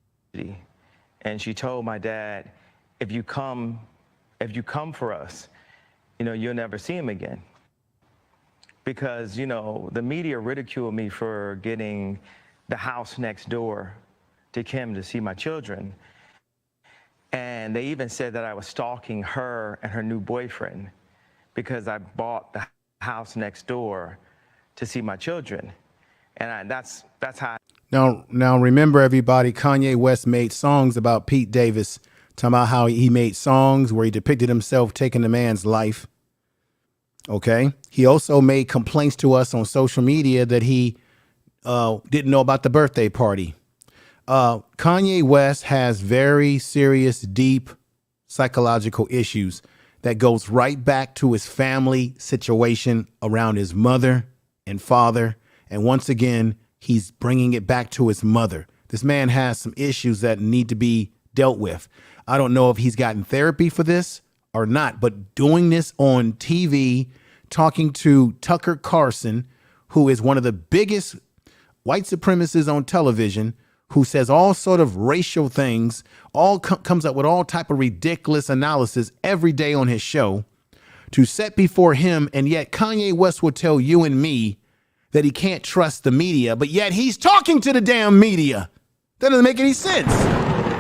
And she told my dad, if you come for us, you'll never see him again. Because, the media ridiculed me for getting the house next door to Kim to see my children. And they even said that I was stalking her and her new boyfriend because I bought the house next door to see my children. And that's how. Now remember, everybody, Kanye West made songs about Pete Davis, talking about how he made songs where he depicted himself taking the man's life. Okay. He also made complaints to us on social media that he didn't know about the birthday party. Kanye West has very serious, deep psychological issues that goes right back to his family situation around his mother and father. And once again, he's bringing it back to his mother. This man has some issues that need to be dealt with. I don't know if he's gotten therapy for this or not, but doing this on TV, talking to Tucker Carlson, who is one of the biggest white supremacists on television, who says all sort of racial things, comes up with all type of ridiculous analysis every day on his show, to set before him. And yet Kanye West will tell you and me that he can't trust the media, but yet he's talking to the damn media. That doesn't make any sense.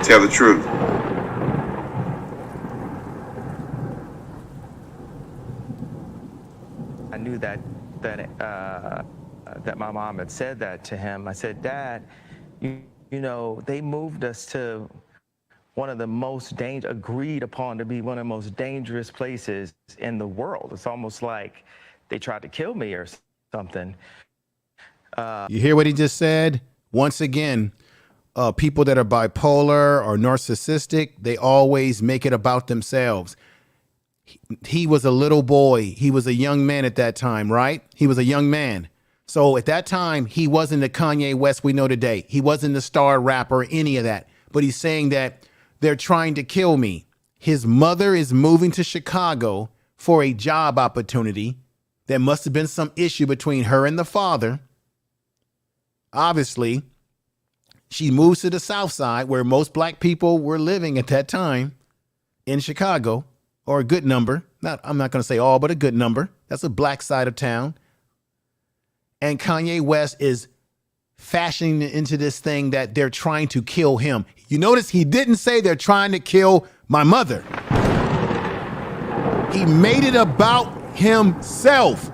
Tell the truth. I knew that that my mom had said that to him. I said, Dad, you know, they moved us to one of the most agreed upon to be one of the most dangerous places in the world. It's almost like they tried to kill me or something. You hear what he just said? Once again, people that are bipolar or narcissistic, they always make it about themselves. He was a little boy. He was a young man at that time, right? He was a young man. So at that time, he wasn't the Kanye West we know today. He wasn't the star rapper, any of that. But he's saying that they're trying to kill me. His mother is moving to Chicago for a job opportunity. There must have been some issue between her and the father. Obviously, she moves to the South Side where most black people were living at that time in Chicago, or a good number. I'm not going to say all, but a good number. That's a black side of town. And Kanye West is fashioning into this thing that they're trying to kill him. You notice he didn't say they're trying to kill my mother. He made it about himself.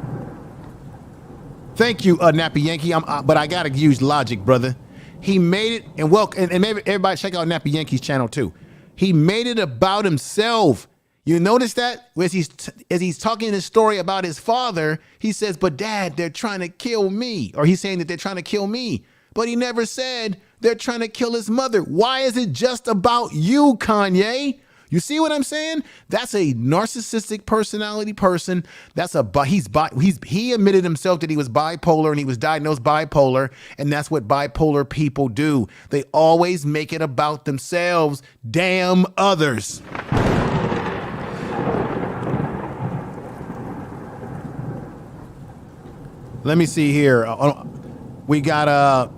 Thank you, Nappy Yankee. But I got to use logic, brother. He made it, and maybe everybody check out Nappy Yankee's channel too. He made it about himself. You notice that as he's talking his story about his father, he says, but Dad, they're trying to kill me. Or he's saying that they're trying to kill me. But he never said they're trying to kill his mother. Why is it just about you, Kanye? You see what I'm saying? That's a narcissistic personality person. He admitted himself that he was bipolar and he was diagnosed bipolar. And that's what bipolar people do. They always make it about themselves. Damn others. Let me see here. We got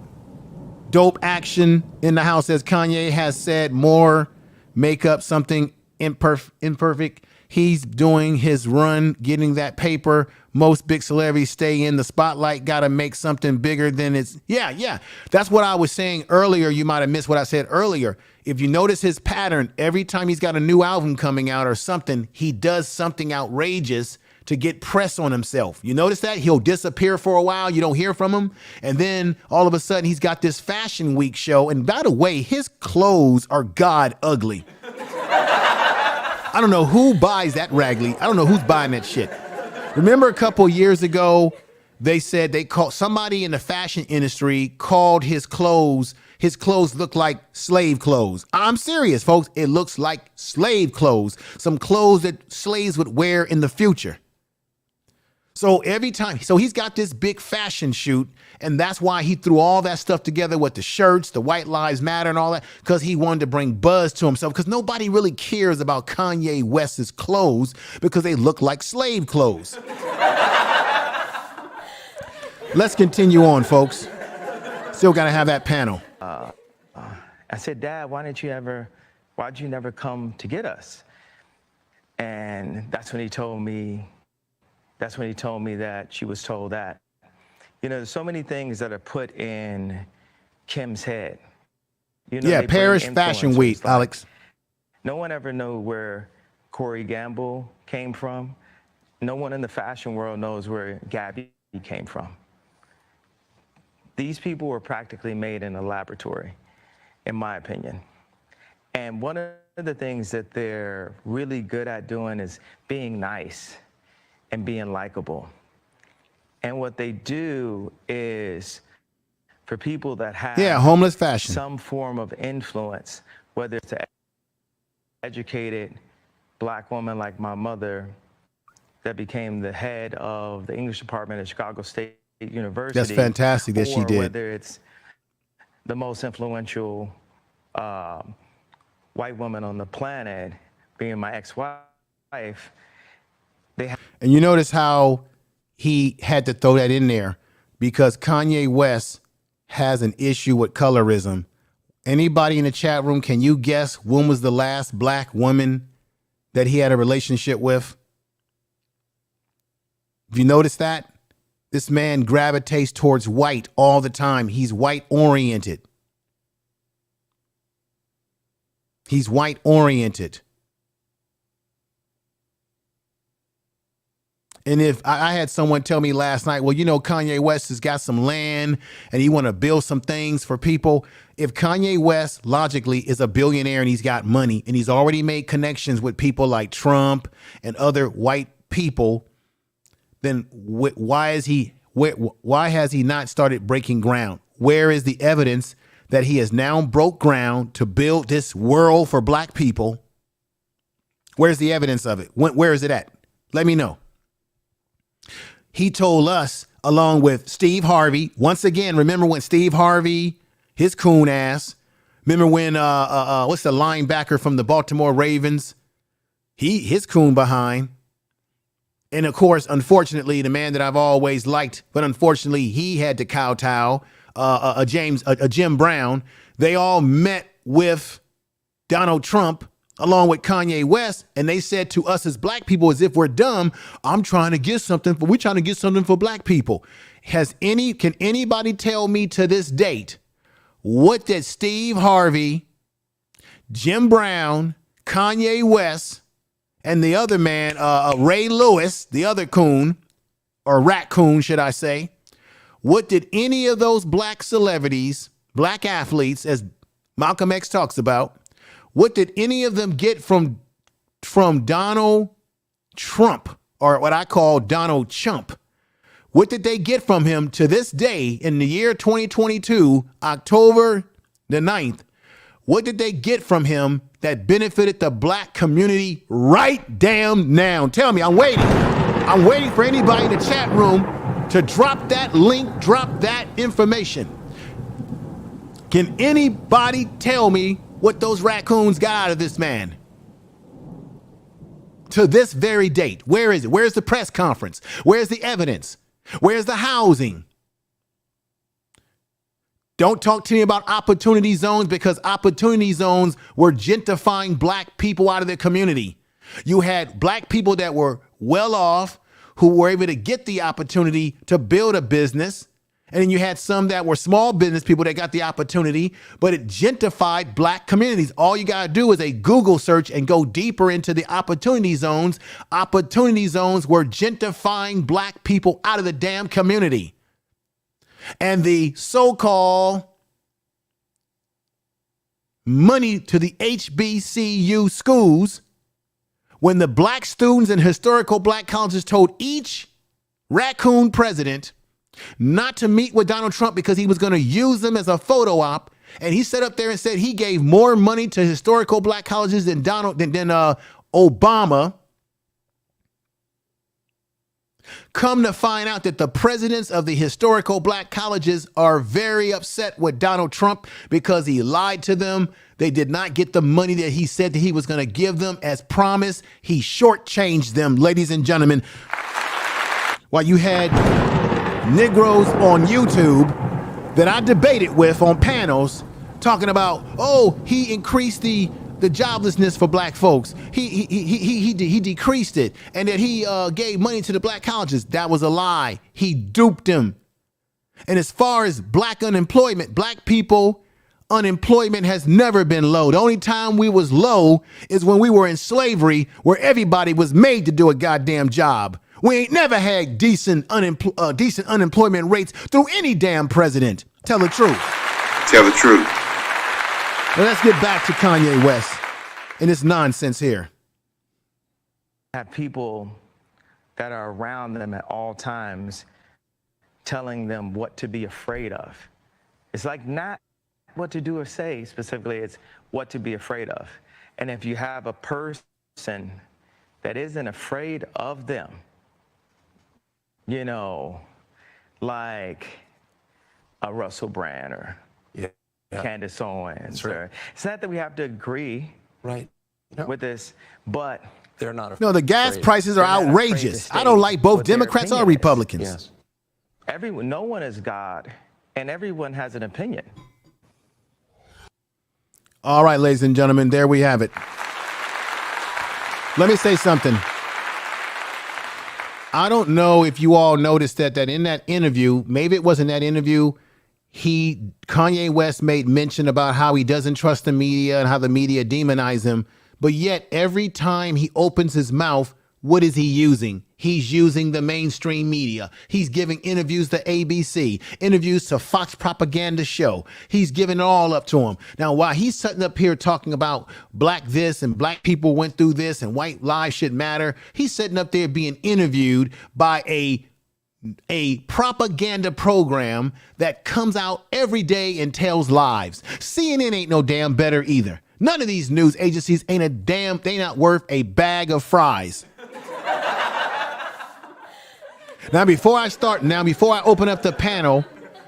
dope action in the house, as Kanye has said, more makeup, something imperfect. He's doing his run, getting that paper. Most big celebrities stay in the spotlight, got to make something bigger than it's. Yeah. That's what I was saying earlier. You might have missed what I said earlier. If you notice his pattern, every time he's got a new album coming out or something, he does something outrageous to get press on himself. You notice that? He'll disappear for a while. You don't hear from him. And then all of a sudden he's got this Fashion Week show. And by the way, his clothes are god ugly. I don't know who buys that raggedy. I don't know who's buying that shit. Remember a couple years ago, they said somebody in the fashion industry called his clothes look like slave clothes. I'm serious, folks. It looks like slave clothes. Some clothes that slaves would wear in the future. So he's got this big fashion shoot, and that's why he threw all that stuff together with the shirts, the White Lives Matter and all that, because he wanted to bring buzz to himself, because nobody really cares about Kanye West's clothes because they look like slave clothes. Let's continue on, folks. Still got to have that panel. I said, Dad, why'd you never come to get us? And that's when he told me that she was told that. You know, there's so many things that are put in Kim's head. You know, Paris Fashion Week, like, Alex. No one ever knew where Corey Gamble came from. No one in the fashion world knows where Gabby came from. These people were practically made in a laboratory, in my opinion. And one of the things that they're really good at doing is being nice and being likable. And what they do is, for people that have homeless fashion, some form of influence, whether it's an educated black woman like my mother that became the head of the English department at Chicago State University. That's fantastic that she did. Whether it's the most influential white woman on the planet, being my ex-wife. And you notice how he had to throw that in there because Kanye West has an issue with colorism. Anybody in the chat room, can you guess when was the last black woman that he had a relationship with? Have you noticed that? This man gravitates towards white all the time. He's white oriented. He's white oriented. And if I had someone tell me last night, well, Kanye West has got some land and he want to build some things for people. If Kanye West logically is a billionaire and he's got money and he's already made connections with people like Trump and other white people, then why has he not started breaking ground? Where is the evidence that he has now broke ground to build this world for black people? Where's the evidence of it? Where is it at? Let me know. He told us, along with Steve Harvey, once again, remember when Steve Harvey, his coon ass, remember when, what's the linebacker from the Baltimore Ravens? His coon behind. And of course, unfortunately, the man that I've always liked, but unfortunately, he had to kowtow, Jim Brown. They all met with Donald Trump along with Kanye West, and they said to us as black people, as if we're dumb, we're trying to get something for black people. Can anybody tell me to this date what did Steve Harvey, Jim Brown, Kanye West, and the other man, Ray Lewis, the other coon, or raccoon, should I say, what did any of those black celebrities, black athletes, as Malcolm X talks about, what did any of them get from Donald Trump, or what I call Donald Chump? What did they get from him to this day in the year 2022, October the 9th? What did they get from him that benefited the black community right damn now? Tell me, I'm waiting. I'm waiting for anybody in the chat room to drop that link, drop that information. Can anybody tell me what those raccoons got out of this man? To this very date. Where is it? Where's the press conference? Where's the evidence? Where's the housing? Don't talk to me about opportunity zones, because opportunity zones were gentrifying black people out of their community. You had black people that were well off who were able to get the opportunity to build a business. And then you had some that were small business people that got the opportunity, but it gentrified black communities. All you got to do is a Google search and go deeper into the opportunity zones. Opportunity zones were gentrifying black people out of the damn community. And the so-called money to the HBCU schools, when the black students in historical black colleges told each raccoon president not to meet with Donald Trump because he was going to use them as a photo op, and he sat up there and said he gave more money to historical black colleges than Obama. Come to find out that the presidents of the historical black colleges are very upset with Donald Trump because he lied to them. They did not get the money that he said that he was going to give them as promised. He shortchanged them, ladies and gentlemen. While you had Negroes on YouTube that I debated with on panels talking about, oh, he increased the joblessness for black folks. He decreased it, and that he gave money to the black colleges. That was a lie. He duped them. And as far as black unemployment, black people unemployment has never been low. The only time we was low is when we were in slavery, where everybody was made to do a goddamn job. We ain't never had decent unemployment rates through any damn president. Tell the truth. Tell the truth. Now let's get back to Kanye West and this nonsense here. Have people that are around them at all times telling them what to be afraid of. It's like not what to do or say specifically, it's what to be afraid of. And if you have a person that isn't afraid of them, you know, like a Russell Brand or Candace Owens. Right. Or, it's not that we have to agree with this, but they're not afraid. No, the gas prices are outrageous. I don't like both Democrats or Republicans. Yes. No one is God, and everyone has an opinion. All right, ladies and gentlemen, there we have it. Let me say something. I don't know if you all noticed that in that interview, maybe it wasn't that interview, Kanye West made mention about how he doesn't trust the media and how the media demonize him. But yet every time he opens his mouth, what is he using? He's using the mainstream media. He's giving interviews to ABC, interviews to Fox Propaganda Show. He's giving it all up to him. Now, while he's sitting up here talking about black this and black people went through this and white lives should matter, he's sitting up there being interviewed by a propaganda program that comes out every day and tells lies. CNN ain't no damn better either. None of these news agencies ain't a damn, they not worth a bag of fries. Now, before I open up the panel,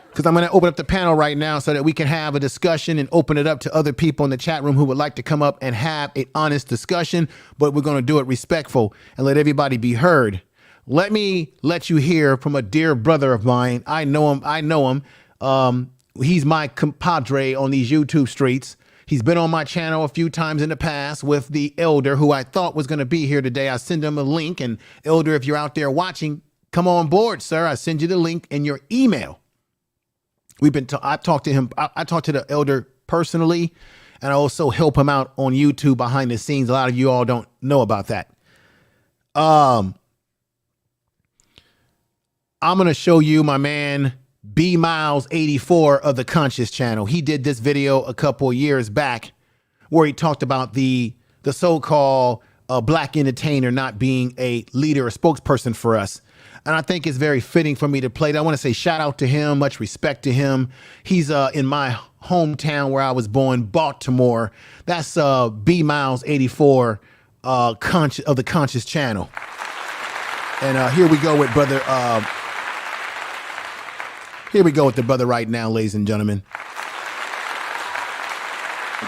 because I'm going to open up the panel right now so that we can have a discussion and open it up to other people in the chat room who would like to come up and have an honest discussion, but we're going to do it respectful and let everybody be heard. Let me let you hear from a dear brother of mine. I know him. He's my compadre on these YouTube streets. He's been on my channel a few times in the past with the elder who I thought was going to be here today. I send him a link, and elder, if you're out there watching, come on board, sir. I send you the link in your email. I've talked to him. I talked to the elder personally, and I also help him out on YouTube behind the scenes. A lot of you all don't know about that. I'm going to show you my man B Miles 84 of the Conscious channel. He did this video a couple of years back where he talked about the so-called black entertainer not being a leader or spokesperson for us. And I think it's very fitting for me to play that. I want to say shout out to him, much respect to him. He's in my hometown where I was born, Baltimore. That's B Miles 84 of the Conscious channel. And here we go with brother. Here we go with the brother right now, ladies and gentlemen.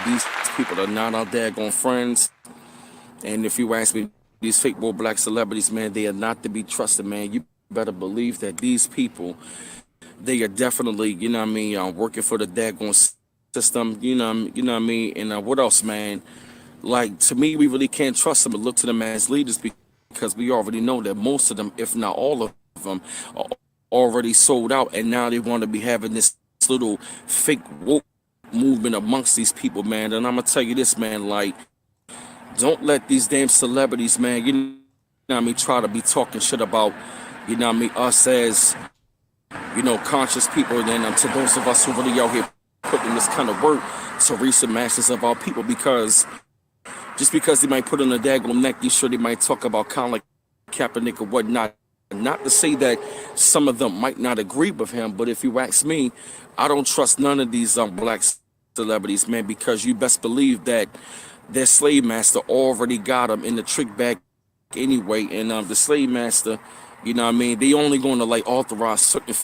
These people are not our daggone friends. And if you ask me, these fake boy black celebrities, man, they are not to be trusted, man. You better believe that these people, they are definitely, you know what I mean, working for the daggone system, you know what I mean? And what else, man? Like, to me, we really can't trust them and look to them as leaders because we already know that most of them, if not all of them, are already sold out, and now they want to be having this little fake woke movement amongst these people, man. And I'm gonna tell you this, man, like, don't let these damn celebrities, man, you know what I mean, try to be talking shit about, you know what I mean, us as, you know, conscious people. And then to those of us who really out here putting this kind of work to reach the masses of our people, because just because they might put on a daggone neck, you sure they might talk about kind of like Kaepernick or whatnot. Not to say that some of them might not agree with him, but if you ask me, I don't trust none of these black celebrities, man, because you best believe that their slave master already got them in the trick bag anyway. And the slave master, you know what I mean, they only going to like authorize certain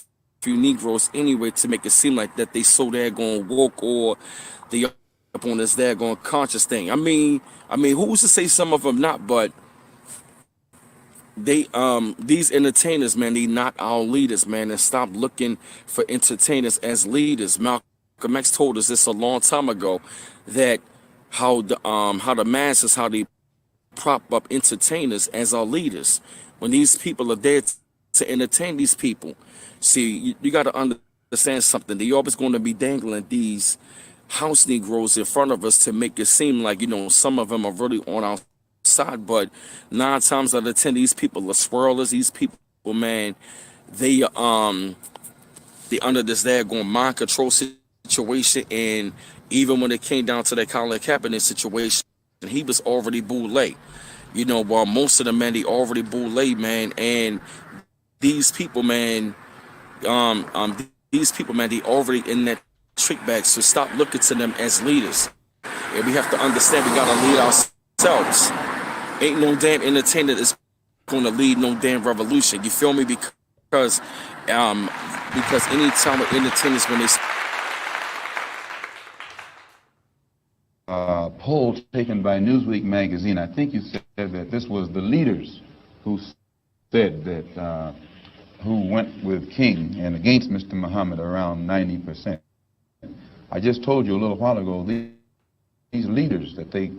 few Negroes anyway to make it seem like that they so daggone woke or they up on this daggone conscious thing. I mean, who's to say some of them not, but they these entertainers, man, they not our leaders, man, and stop looking for entertainers as leaders. Malcolm X told us this a long time ago, that how the masses, how they prop up entertainers as our leaders when these people are there to entertain these people. See, you got to understand something. They always going to be dangling these house Negroes in front of us to make it seem like, you know, some of them are really on our side, but 9 times out of 10 these people are swirlers. These people, man, they under this daggone mind control situation. And even when it came down to that Colin Kaepernick situation, he was already boule, you know, while most of them, man, they already boule, man. And these people, man, they already in that trick bag. So stop looking to them as leaders. And we have to understand we gotta lead ourselves. Ain't no damn entertainer that's gonna lead no damn revolution. You feel me? Because any time with entertainers, when they poll taken by Newsweek magazine, I think you said that this was the leaders who said that who went with King and against Mr. Muhammad, around 90%. I just told you a little while ago, these leaders that they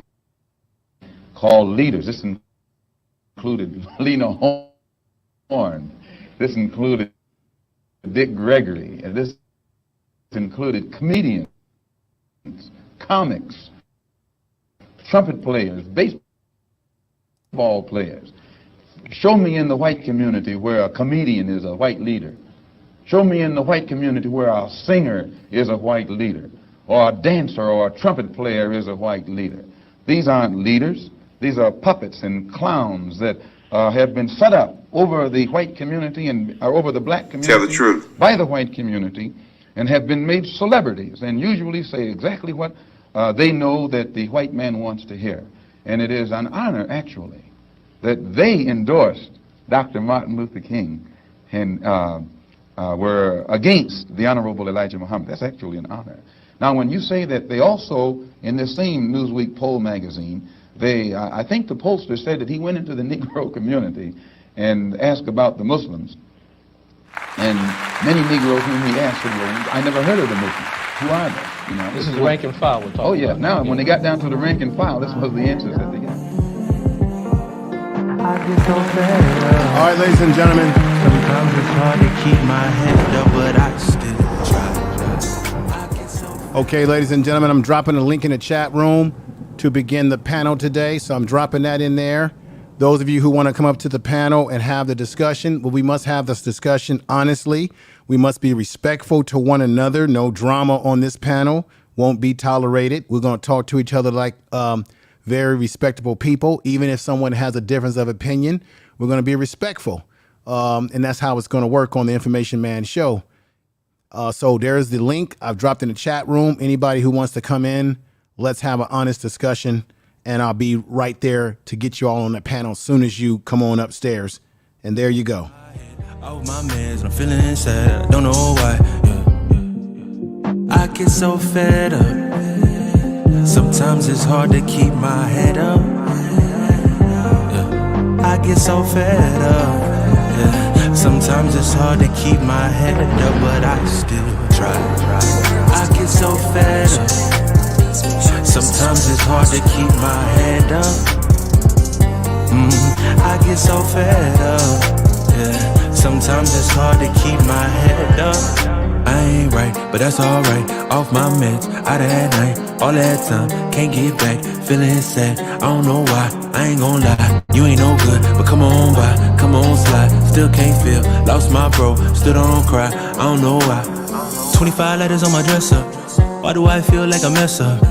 call leaders, this included Lena Horne, this included Dick Gregory, and this included comedians, comics, trumpet players, baseball players, Show me in the white community where a comedian is a white leader. Show me in the white community where a singer is a white leader, or a dancer or a trumpet player is a white leader. These aren't leaders. These are puppets and clowns that have been set up over the white community and over the black community. Tell the truth. By the white community, and have been made celebrities and usually say exactly what they know that the white man wants to hear. And it is an honor, actually, that they endorsed Dr. Martin Luther King and were against the Honorable Elijah Muhammad. That's actually an honor. Now, when you say that they also, in this same Newsweek poll magazine, I think the pollster said that he went into the Negro community and asked about the Muslims. And many Negroes whom he asked said, well, I never heard of the Muslims. Who are they? You know, This is the rank and file we're talking about. Oh, yeah. Now, when they got down to the rank and file, this was the answers that they got. All right, ladies and gentlemen. Sometimes it's hard to keep my head up, but I still try. Okay, ladies and gentlemen, I'm dropping a link in the chat room to begin the panel today. So I'm dropping that in there. Those of you who want to come up to the panel and have the discussion, well, we must have this discussion honestly. We must be respectful to one another. No drama on this panel won't be tolerated. We're going to talk to each other like very respectable people. Even if someone has a difference of opinion, we're going to be respectful. And that's how it's going to work on the Information Man show. So there's the link I've dropped in the chat room. Anybody who wants to come in, let's have an honest discussion. And I'll be right there to get you all on the panel as soon as you come on upstairs. And there you go. Oh, my mans, I'm feeling sad. I don't know why. I get so fed up. Sometimes it's hard to keep my head up. I get so fed up. Sometimes it's hard to keep my head up, but I still try. I get so fed up. Sometimes it's hard to keep my head up. I get so fed up. Sometimes it's hard to keep my head up. I ain't right, but that's alright. Off my meds, out of that night, all that time, can't get back, feeling sad. I don't know why, I ain't gon' lie. You ain't no good, but come on by, come on slide. Still can't feel, lost my bro, still don't cry. I don't know why. 25 letters on my dresser. Why do I feel like a mess up?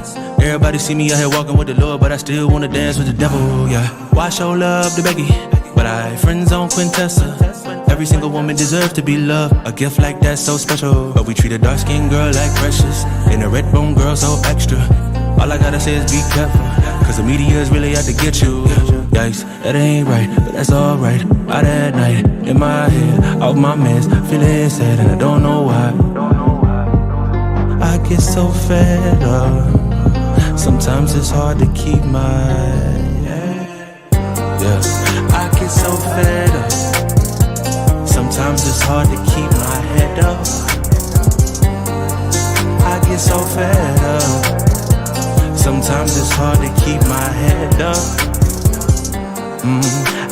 Everybody see me out here walking with the Lord, but I still wanna dance with the devil, yeah. Why show love to Becky, but I friends on Quintessa? Every single woman deserves to be loved. A gift like that's so special. But we treat a dark-skinned girl like precious, and a red-bone girl so extra. All I gotta say is be careful, cause the media is really out to get you. Yikes, that ain't right, but that's alright. Out at night, in my head, off my meds, feeling sad, and I don't know why. I get so fed up. Sometimes it's hard to keep my I get so fed up. Sometimes it's hard to keep my head up. I get so fed up. Sometimes it's hard to keep my head up.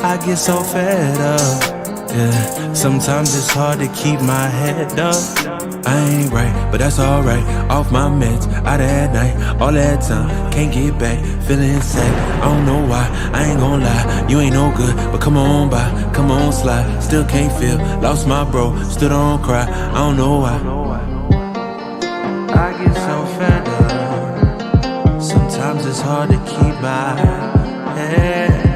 I get so fed up. Sometimes it's hard to keep my head up. I ain't right, but that's alright. Off my meds, out of that night, all that time, can't get back, feeling sad. I don't know why, I ain't gon' lie. You ain't no good, but come on by, come on slide. Still can't feel, lost my bro, still don't cry. I don't know why. I get so fed up. Sometimes it's hard to keep my head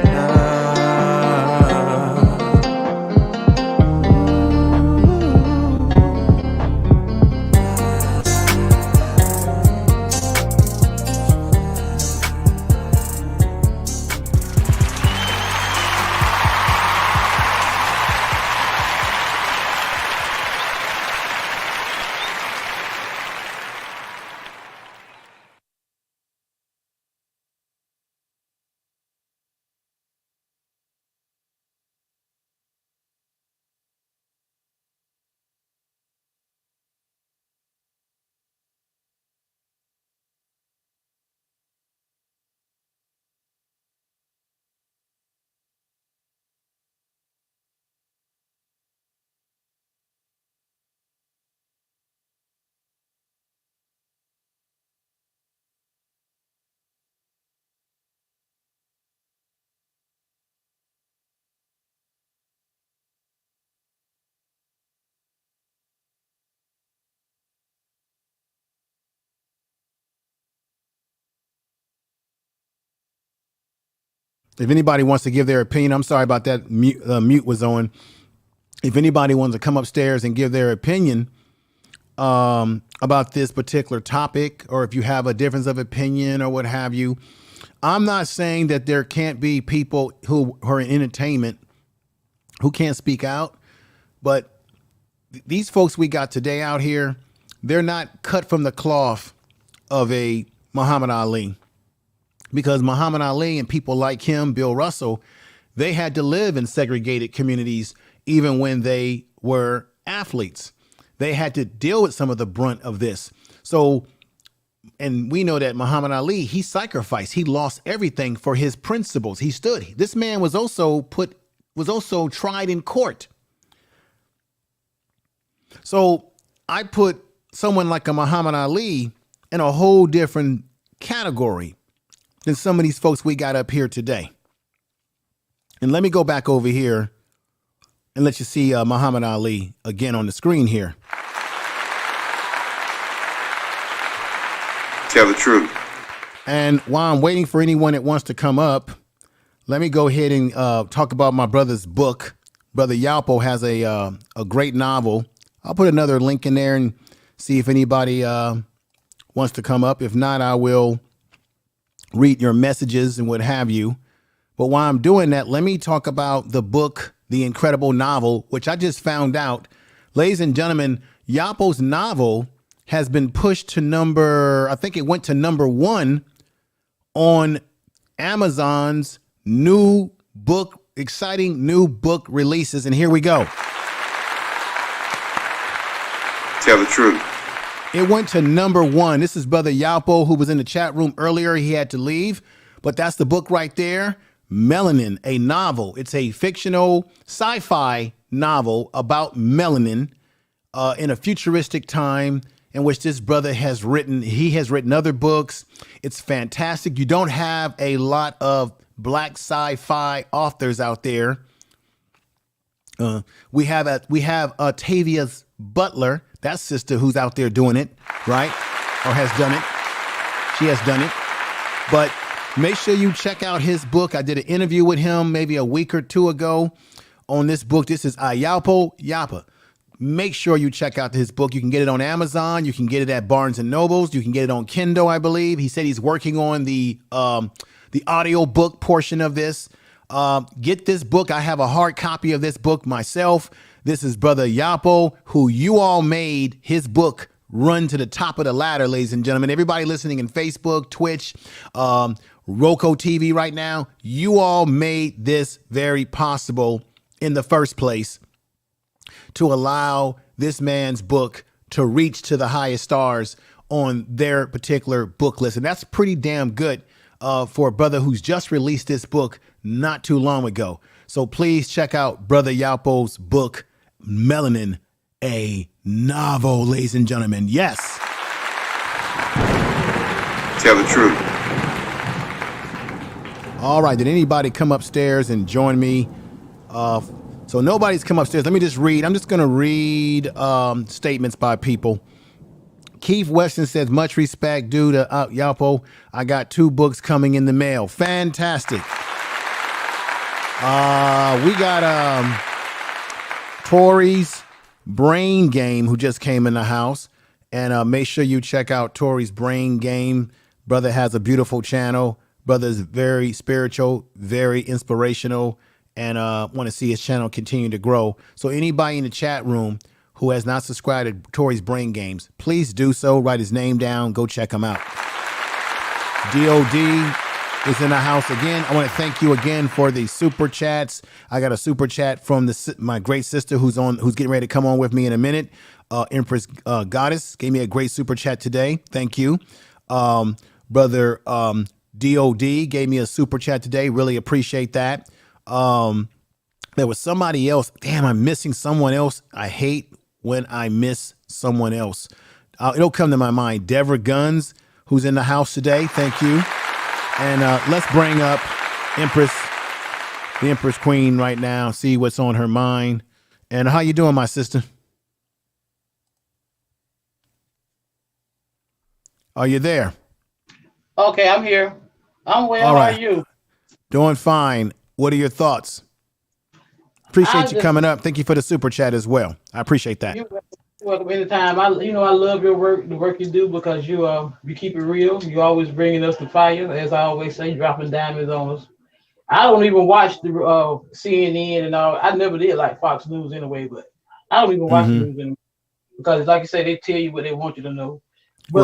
if anybody wants to give their opinion, I'm sorry about that. Mute was on. If anybody wants to come upstairs and give their opinion about this particular topic, or if you have a difference of opinion or what have you, I'm not saying that there can't be people who are in entertainment who can't speak out, but these folks we got today out here, they're not cut from the cloth of a Muhammad Ali, because Muhammad Ali and people like him, Bill Russell, they had to live in segregated communities even when they were athletes. They had to deal with some of the brunt of this. So, and we know that Muhammad Ali, he sacrificed, he lost everything for his principles. He stood. This man was also tried in court. So I put someone like a Muhammad Ali in a whole different category than some of these folks we got up here today. And let me go back over here and let you see Muhammad Ali again on the screen here. Tell the truth. And while I'm waiting for anyone that wants to come up, let me go ahead and talk about my brother's book. Brother Yalpo has a great novel. I'll put another link in there and see if anybody wants to come up. If not, I will read your messages and what have you. But while I'm doing that, let me talk about the book, the incredible novel, which I just found out. Ladies and gentlemen, Yalpo's novel has been pushed to I think it went to number 1 on Amazon's new book, exciting new book releases. And here we go. Tell the truth. It went to number 1. This is Brother Yalpo, who was in the chat room earlier. He had to leave, but that's the book right there. Melanin, a novel. It's a fictional sci-fi novel about melanin in a futuristic time in which this brother has written. He has written other books. It's fantastic. You don't have a lot of black sci-fi authors out there. We have Tavia's Butler, that sister who's out there doing it, right? Or has done it. She has done it. But make sure you check out his book. I did an interview with him maybe a week or two ago on this book. This is Yalpo Yapa. Make sure you check out his book. You can get it on Amazon. You can get it at Barnes and Nobles. You can get it on Kindle, I believe. He said he's working on the audio book portion of this. Get this book. I have a hard copy of this book myself. This is Brother Yalpo, who you all made his book run to the top of the ladder, ladies and gentlemen. Everybody listening in Facebook, Twitch, Roku TV right now, you all made this very possible in the first place to allow this man's book to reach to the highest stars on their particular book list. And that's pretty damn good for a brother who's just released this book not too long ago. So please check out Brother Yalpo's book, Melanin, a novel, ladies and gentlemen. Yes. Tell the truth. All right. Did anybody come upstairs and join me? So nobody's come upstairs. Let me just read. I'm just going to read statements by people. Keith Weston says, much respect due to Yalpo. I got 2 books coming in the mail. Fantastic. We got Tori's Brain Game, who just came in the house. And make sure you check out Tori's Brain Game. Brother has a beautiful channel. Brother's very spiritual, very inspirational, and want to see his channel continue to grow. So anybody in the chat room who has not subscribed to Tori's Brain Games, please do so. Write his name down. Go check him out. DOD is in the house again. I want to thank you again for the super chats. I got a super chat from my great sister who's getting ready to come on with me in a minute. Empress Goddess gave me a great super chat today. Thank you. Brother DOD gave me a super chat today. Really appreciate that. There was somebody else. Damn, I'm missing someone else. I hate when I miss someone else. It'll come to my mind. Deborah Guns, who's in the house today. Thank you. And let's bring up the Empress Queen right now. See what's on her mind. And how you doing, my sister? Are you there? Okay, I'm here. I'm well. All right. How are you? Doing fine. What are your thoughts? I Appreciate you just coming up. Thank you for the super chat as well. I appreciate that. you welcome anytime. I love your work, the work you do because you keep it real. You always bringing us the fire, as I always say, dropping diamonds on us. I don't even watch the CNN and all. I never did like Fox News anyway, but I don't even watch the Hmm. news anymore because, like you say, they tell you what they want you to know. But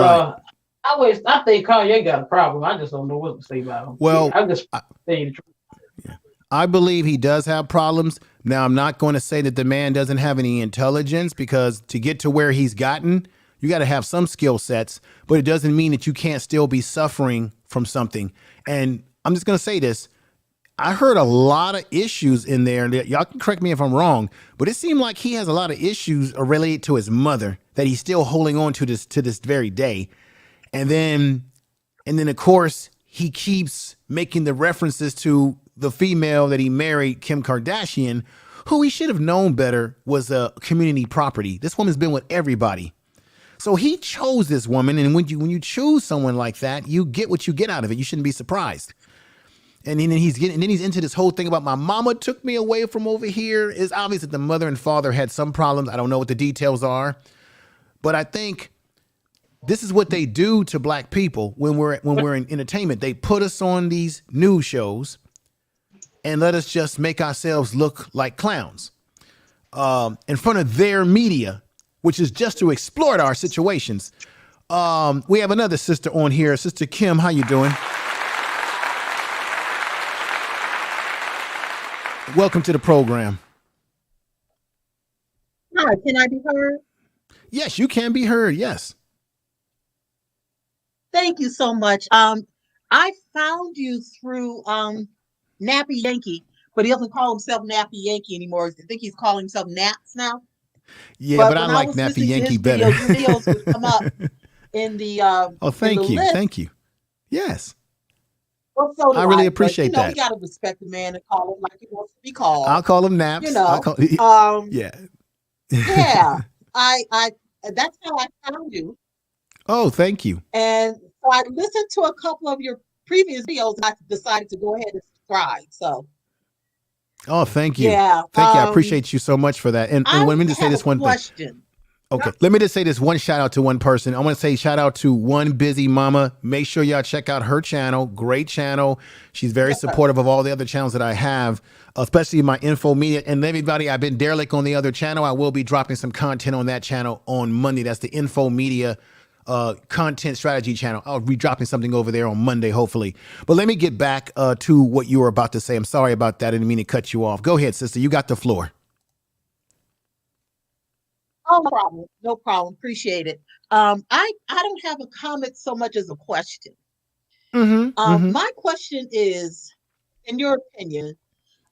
Right. I think Kanye got a problem. I just don't know what to say about him. Well, I just saying the truth. I believe he does have problems. Now, I'm not going to say that the man doesn't have any intelligence, because to get to where he's gotten, you got to have some skill sets, but it doesn't mean that you can't still be suffering from something. And I'm just going to say this. I heard a lot of issues in there, and y'all can correct me if I'm wrong, but it seemed like he has a lot of issues related to his mother that he's still holding on to this very day. And then of course he keeps making the references to the female that he married, Kim Kardashian, who he should have known better was a community property. This woman's been with everybody. So he chose this woman, and when you choose someone like that, you get what you get out of it. You shouldn't be surprised. And then he's into this whole thing about my mama took me away from over here. It's obvious that the mother and father had some problems. I don't know what the details are, but I think this is what they do to black people when we're in entertainment. They put us on these news shows and let us just make ourselves look like clowns in front of their media, which is just to exploit our situations. We have another sister on here, Sister Kim. How you doing? Welcome to the program. Hi, can I be heard? Yes, you can be heard. Yes. Thank you so much. I found you through Nappy Yankee, but he doesn't call himself Nappy Yankee anymore. I think he's calling himself Naps now. Yeah, but I when like was Nappy listening to Yankey his better. videos would come up in the Oh, in the thank you. list. Thank you. Yes. Well, so do I really But appreciate we that. gotta respect the man and call him like he wants to be I'll called. call him Naps. You know. Yeah. Yeah. I that's how I found you. Oh, thank you. And so I listened to a couple of your previous videos and I decided to go ahead and subscribe. So Oh, thank you. yeah. Thank you. I appreciate you so much for that. And I let me just say have a this one thing. question. Okay, let me just say this one shout out to one person. I want to say shout out to One Busy Mama. Make sure y'all check out her channel. Great channel. She's very supportive of all the other channels that I have, especially my info media. And everybody, I've been derelict on the other channel. I will be dropping some content on that channel on Monday. That's the info media content strategy channel. I'll be dropping something over there on Monday, hopefully. But let me get back to what you were about to say. I'm sorry about that. I didn't mean to cut you off. Go ahead, sister. You got the floor. Oh, no problem. No problem. Appreciate it. I don't have a comment so much as a question. My question is, in your opinion,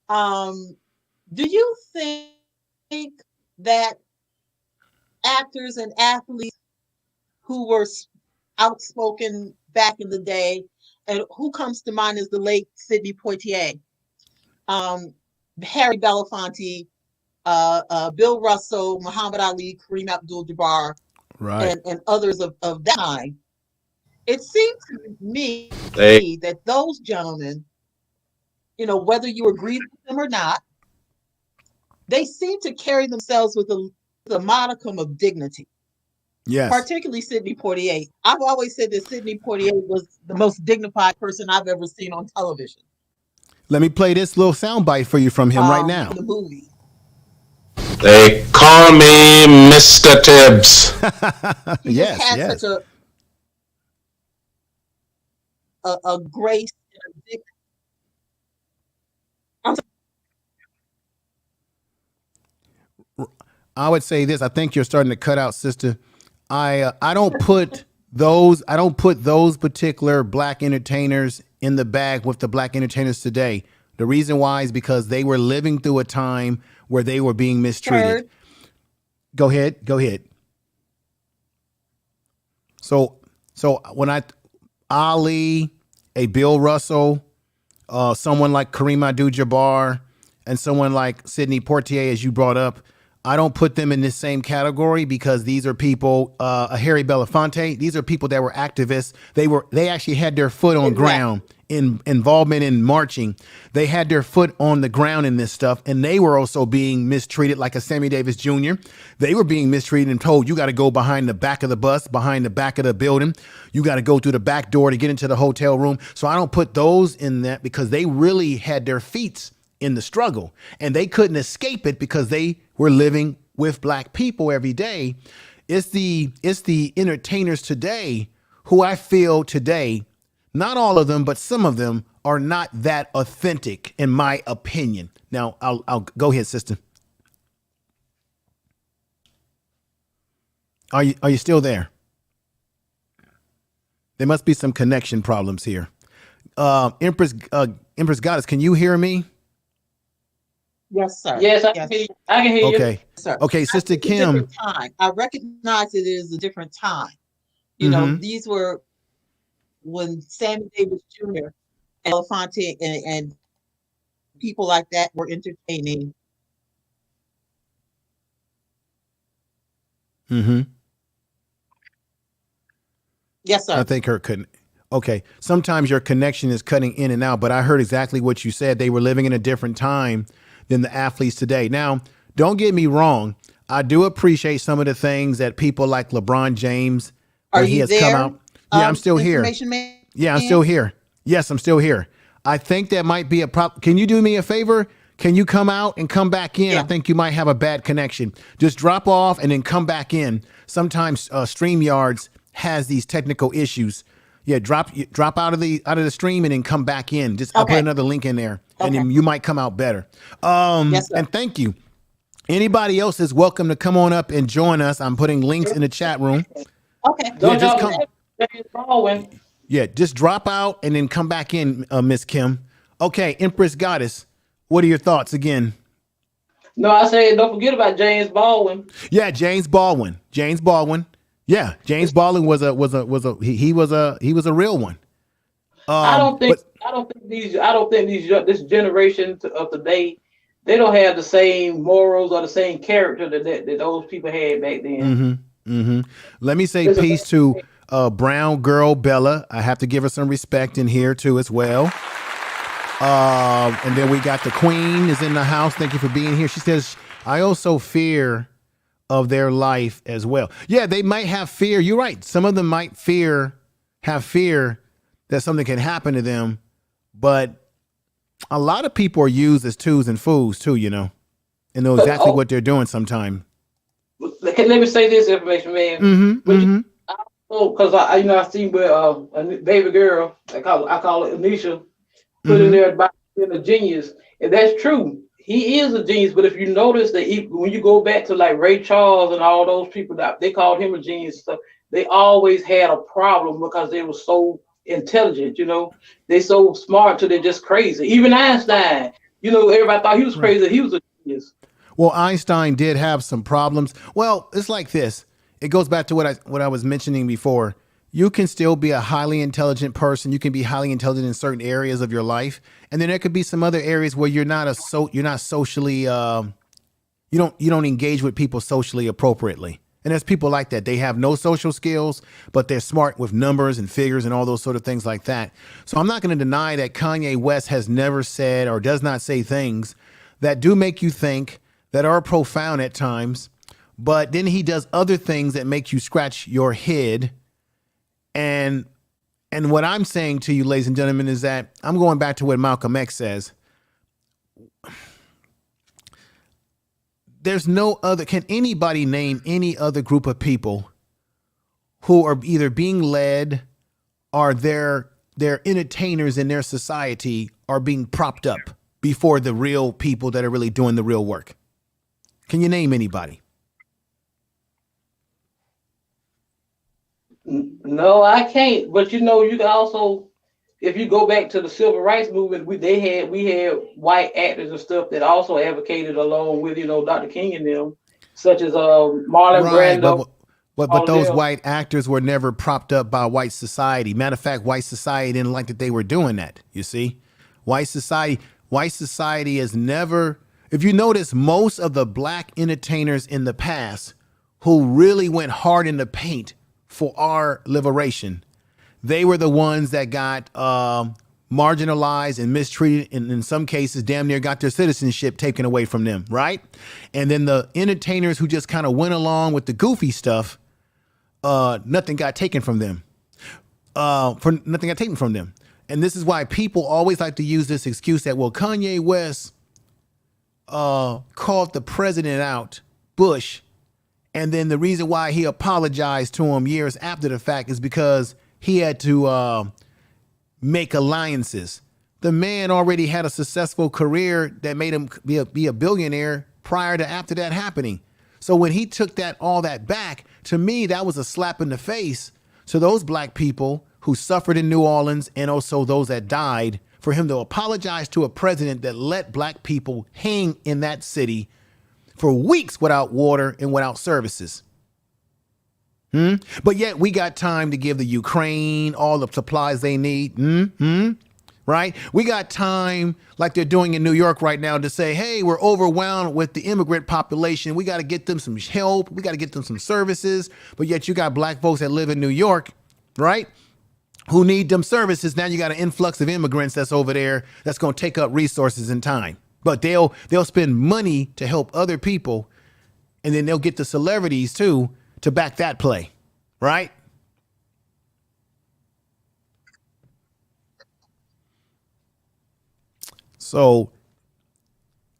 do you think that actors and athletes who were outspoken back in the day, and who comes to mind is the late Sidney Poitier, Harry Belafonte, Bill Russell, Muhammad Ali, Kareem Abdul-Jabbar, Right. and others of that kind. It seems to me that those gentlemen, whether you agree with them or not, they seem to carry themselves with a modicum of dignity. Yes. Particularly Sidney Poitier. I've always said that Sidney Poitier was the most dignified person I've ever seen on television. Let me play this little soundbite for you from him right now. In the movie. They call me Mr. Tibbs. He Yes, just had yes. such a grace and a dignity. I would say this. I think you're starting to cut out, sister. I don't put those particular black entertainers in the bag with the black entertainers today. The reason why is because they were living through a time where they were being mistreated. Heard. Go ahead. So when Ali, a Bill Russell, someone like Kareem Abdul-Jabbar, and someone like Sidney Poitier, as you brought up, I don't put them in this same category because these are people, Harry Belafonte, these are people that were activists. They actually had their foot on ground in involvement in marching. They had their foot on the ground in this stuff, and they were also being mistreated like a Sammy Davis Jr. They were being mistreated and told, you got to go behind the back of the bus, behind the back of the building. You got to go through the back door to get into the hotel room. So I don't put those in that because they really had their feet in the struggle and they couldn't escape it because they were living with black people every day. It's the entertainers today who I feel today, not all of them, but some of them are not that authentic in my opinion. Now I'll go ahead, sister. Are you still there? There must be some connection problems here. Empress Goddess, can you hear me? Yes, sir. Yes, I can hear you. I can hear you. Okay. Sir. Okay, Sister Kim. Time. I recognize it is a different time. You know, these were when Sammy Davis Jr. and Belafonte and people like that were entertaining. Yes, sir. I think her couldn't. Okay. Sometimes your connection is cutting in and out, but I heard exactly what you said. They were living in a different time than the athletes today. Now, don't get me wrong. I do appreciate some of the things that people like LeBron James, he has come out. Yeah, I'm still here. Yeah, I'm still here. Yes, I'm still here. I think that might be a problem. Can you do me a favor? Can you come out and come back in? Yeah. I think you might have a bad connection. Just drop off and then come back in. Sometimes StreamYards has these technical issues. Yeah, drop out of the stream and then come back in. Just I'll put another link in there, and then you might come out better. Yes, sir. And thank you. Anybody else is welcome to come on up and join us. I'm putting links in the chat room. Okay. Yeah, just come. Yeah, just drop out and then come back in, Miss Kim. Okay, Empress Goddess, what are your thoughts again? No, I say don't forget about James Baldwin. Yeah, James Baldwin. Yeah, James Baldwin was a real one. I don't think this generation of today, they don't have the same morals or the same character that those people had back then. Let me say peace to Brown Girl Bella. I have to give her some respect in here too as well. And then we got the Queen is in the house. Thank you for being here. She says, I also fear of their life as well. Yeah, they might have fear. You're right. Some of them might have fear that something can happen to them, but a lot of people are used as twos and fools too, you know, and know exactly what they're doing sometimes. Let me say this information, man. Because I seen where a baby girl, I call it Anisha, put in there about being a genius, and that's true. He is a genius, but if you notice that when you go back to like Ray Charles and all those people that they called him a genius, stuff, they always had a problem because they were so intelligent, you know, they so smart till they're just crazy. Even Einstein, you know, everybody thought he was crazy. He was a genius. Well, Einstein did have some problems. Well, it's like this. It goes back to what I was mentioning before. You can still be a highly intelligent person. You can be highly intelligent in certain areas of your life, and then there could be some other areas where you're not socially you don't engage with people socially appropriately. And there's people like that. They have no social skills, but they're smart with numbers and figures and all those sort of things like that. So I'm not going to deny that Kanye West has never said or does not say things that do make you think, that are profound at times, but then he does other things that make you scratch your head. And what I'm saying to you, ladies and gentlemen, is that I'm going back to what Malcolm X says. There's no other, can anybody name any other group of people who are either being led or their entertainers in their society are being propped up before the real people that are really doing the real work? Can you name anybody? No, I can't. But you know, you can also, if you go back to the civil rights movement, we had white actors and stuff that also advocated along with, you know, Dr. King and them, such as Marlon Brando. But those white actors were never propped up by white society. Matter of fact, white society didn't like that they were doing that. You see, white society has never. If you notice, most of the black entertainers in the past who really went hard in the paint for our liberation, they were the ones that got marginalized and mistreated, and in some cases damn near got their citizenship taken away from them, right? And then the entertainers who just kind of went along with the goofy stuff, nothing got taken from them. Nothing got taken from them. And this is why people always like to use this excuse that, well, Kanye West called the president out, Bush, and then the reason why he apologized to him years after the fact is because he had to make alliances. The man already had a successful career that made him be a billionaire prior to after that happening. So when he took all that back, to me, that was a slap in the face to those black people who suffered in New Orleans and also those that died, for him to apologize to a president that let black people hang in that city for weeks without water and without services. But yet we got time to give the Ukraine all the supplies they need. Right? We got time, like they're doing in New York right now, to say, hey, we're overwhelmed with the immigrant population. We got to get them some help. We got to get them some services. But yet you got black folks that live in New York, right, who need them services. Now you got an influx of immigrants that's over there that's going to take up resources and time. But they'll spend money to help other people, and then they'll get the celebrities too to back that play, right? So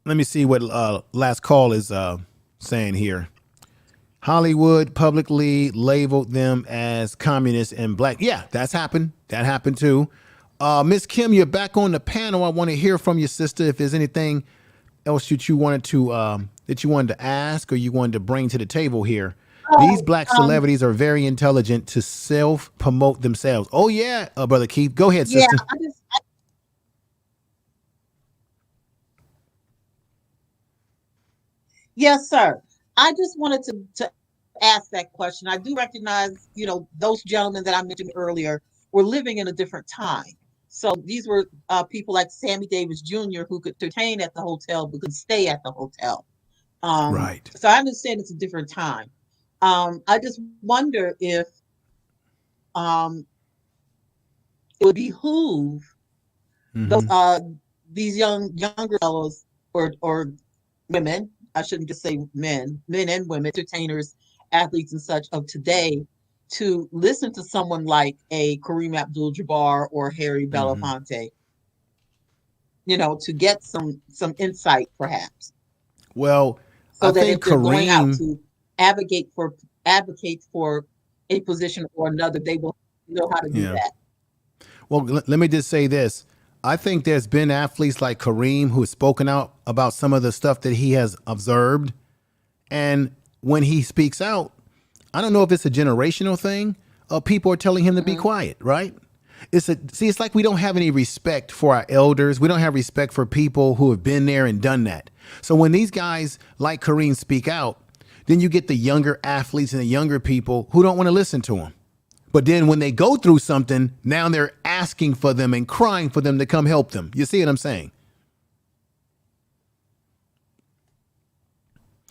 let me see what last call is saying here. Hollywood publicly labeled them as communists and black. Yeah, that's happened. That happened too. Miss Kim, you're back on the panel. I want to hear from your sister if there's anything else that you wanted to ask or you wanted to bring to the table here. These black celebrities are very intelligent to self-promote themselves. Oh yeah, Brother Keith. Go ahead, sister. Yes, sir. I just wanted to ask that question. I do recognize, those gentlemen that I mentioned earlier were living in a different time. So these were people like Sammy Davis Jr. who could entertain at the hotel but could stay at the hotel. Right. So I understand it's a different time. I just wonder if it would behoove these younger fellows or women. I shouldn't just say men and women, entertainers, athletes and such of today, to listen to someone like a Kareem Abdul-Jabbar or Harry Belafonte, to get some insight perhaps. Well, so I that think if they're going out Kareem to advocate for a position or another, they will know how to do that. Well, let me just say this. I think there's been athletes like Kareem who have spoken out about some of the stuff that he has observed. And when he speaks out, I don't know if it's a generational thing or people are telling him to be quiet, right? It's like we don't have any respect for our elders. We don't have respect for people who have been there and done that. So when these guys like Kareem speak out, then you get the younger athletes and the younger people who don't want to listen to him. But then when they go through something, now they're asking for them and crying for them to come help them. You see what I'm saying?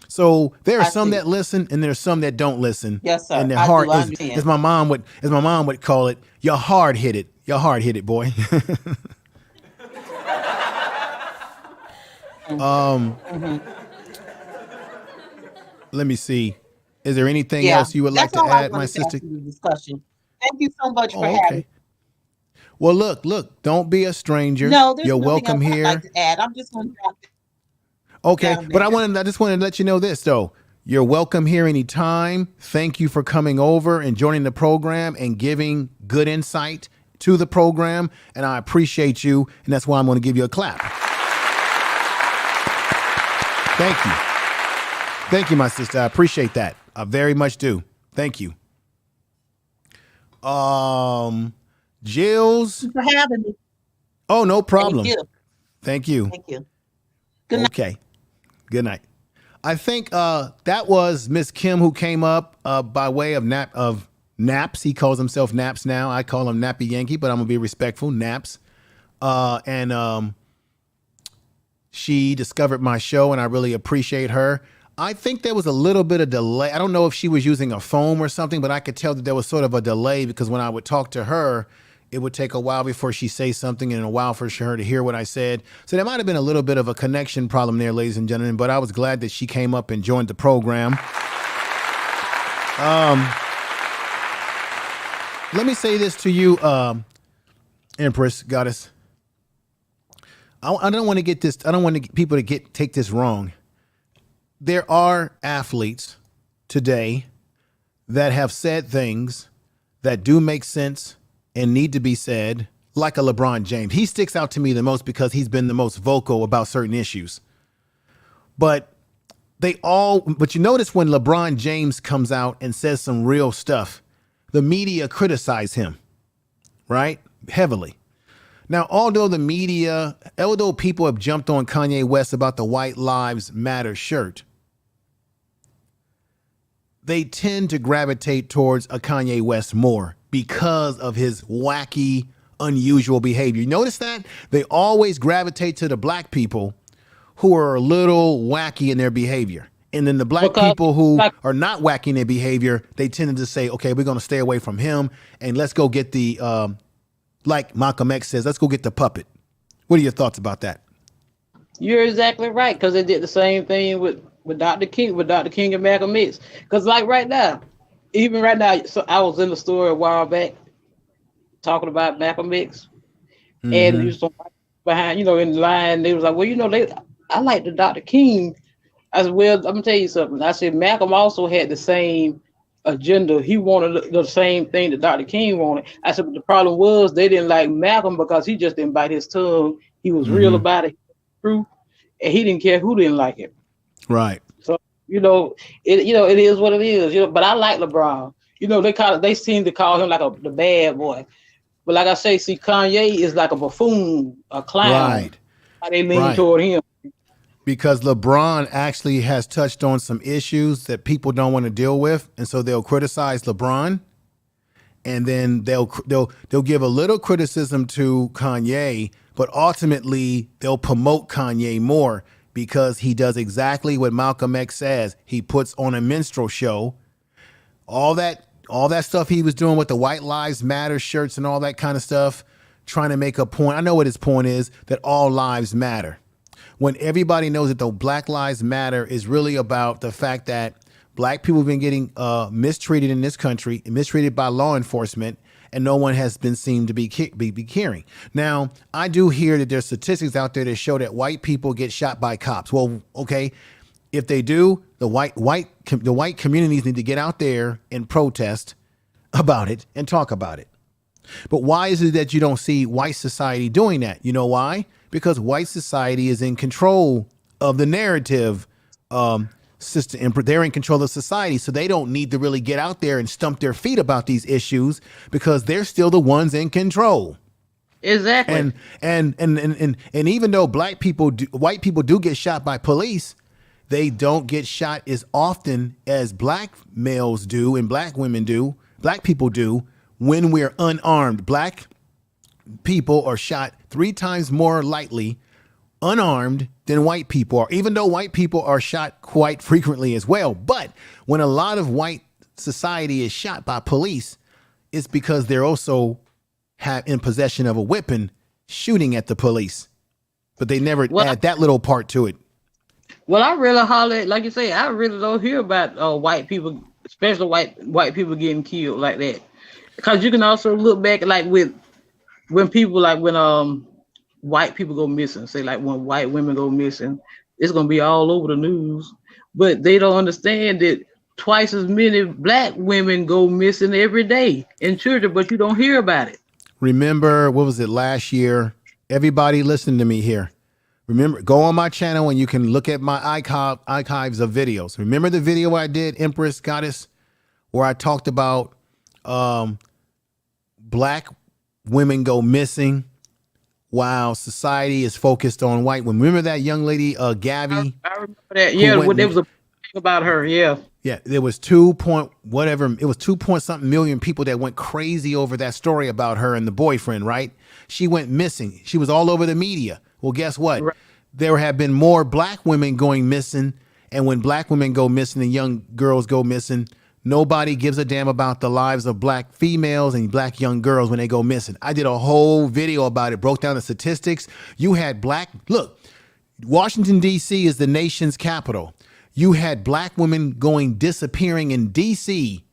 So there are some that listen and there's some that don't listen. Yes, sir. And their heart is, as my mom would call it, you're hard hit it, boy. Let me see. Is there anything else you would like to add, my sister? Discussion. Thank you so much for having me. Well, look, don't be a stranger. No, there's You're nothing welcome else here. I'd like to add. I'm just going to drop it. Okay, but I just wanted to let you know this though. You're welcome here anytime. Thank you for coming over and joining the program and giving good insight to the program. And I appreciate you. And that's why I'm going to give you a clap. Thank you. Thank you, my sister. I appreciate that. I very much do. Thank you. Jills. Thank you for having me. Oh, no problem. Thank you. Thank you. Thank you. Good night. Okay. Good night. I think that was Miss Kim who came up by way of Naps. He calls himself Naps now. I call him Nappy Yankee, but I'm gonna be respectful. Naps. And She discovered my show, and I really appreciate her. I think there was a little bit of delay. I don't know if she was using a phone or something, but I could tell that there was sort of a delay because when I would talk to her, it would take a while before she say something and a while for her to hear what I said. So there might have been a little bit of a connection problem there, ladies and gentlemen, but I was glad that she came up and joined the program. Let me say this to you, Empress, Goddess. I don't want to get this. I don't want people to take this wrong. There are athletes today that have said things that do make sense and need to be said, like a LeBron James. He sticks out to me the most because he's been the most vocal about certain issues. But you notice when LeBron James comes out and says some real stuff, the media criticize him, right? Heavily. Now, although people have jumped on Kanye West about the White Lives Matter shirt, they tend to gravitate towards a Kanye West more because of his wacky, unusual behavior. You notice that? They always gravitate to the black people who are a little wacky in their behavior. And then the black people who are not wacky in their behavior, they tend to say, okay, we're going to stay away from him and let's go get the, like Malcolm X says, let's go get the puppet. What are your thoughts about that? You're exactly right, because they did the same thing with Dr. King, and Malcolm X. Because like even right now, so I was in the store a while back talking about Malcolm X, and you was behind, in the line, they was like, well, I like the Dr. King. I said, well, I'm gonna tell you something. I said Malcolm also had the same agenda. He wanted the same thing that Dr. King wanted. I said, but the problem was they didn't like Malcolm because he just didn't bite his tongue. He was real about it, true, and he didn't care who didn't like it. Right. So it is what it is. But I like LeBron. They seem to call him like the bad boy. But like I say, see, Kanye is like a buffoon, a clown. Right. They lean toward him. Because LeBron actually has touched on some issues that people don't want to deal with, and so they'll criticize LeBron, and then they'll give a little criticism to Kanye, but ultimately they'll promote Kanye more because he does exactly what Malcolm X says. He puts on a minstrel show. All that stuff he was doing with the White Lives Matter shirts and all that kind of stuff, trying to make a point. I know what his point is, that all lives matter. When everybody knows that the Black Lives Matter is really about the fact that black people have been getting mistreated in this country, mistreated by law enforcement, and no one has been seen to be caring. Now, I do hear that there's statistics out there that show that white people get shot by cops. Well, okay, if they do, the white communities need to get out there and protest about it and talk about it. But why is it that you don't see white society doing that? You know why? Because white society is in control of the narrative system. They're in control of society, so they don't need to really get out there and stump their feet about these issues because they're still the ones in control. Exactly. And even though white people do get shot by police, they don't get shot as often as black males do and black women do. Black people do when we're unarmed. Black people are shot 3 times more lightly unarmed than white people are, even though white people are shot quite frequently as well. But when a lot of white society is shot by police, it's because they're also in possession of a weapon shooting at the police. But they never add that little part to it. Well, I really holler, like you say, I really don't hear about white people, especially white people getting killed like that. Because you can also look back like when white people go missing, say like when white women go missing, it's going to be all over the news. But they don't understand that twice as many black women go missing every day in children, but you don't hear about it. Remember, what was it last year? Everybody listening to me here. Remember, go on my channel and you can look at my archives of videos. Remember the video I did, Empress Goddess, where I talked about black women go missing while society is focused on white women. Remember that young lady, Gabby? I remember that. Yeah, there was a thing about her. Yeah. Yeah, there was 2 point something million people that went crazy over that story about her and the boyfriend, right? She went missing. She was all over the media. Well, guess what? Right. there have been more black women going missing. And when black women go missing and young girls go missing, nobody gives a damn about the lives of black females and black young girls when they go missing. I did a whole video about it, broke down the statistics. You had look, Washington, D.C. is the nation's capital. You had black women disappearing in D.C.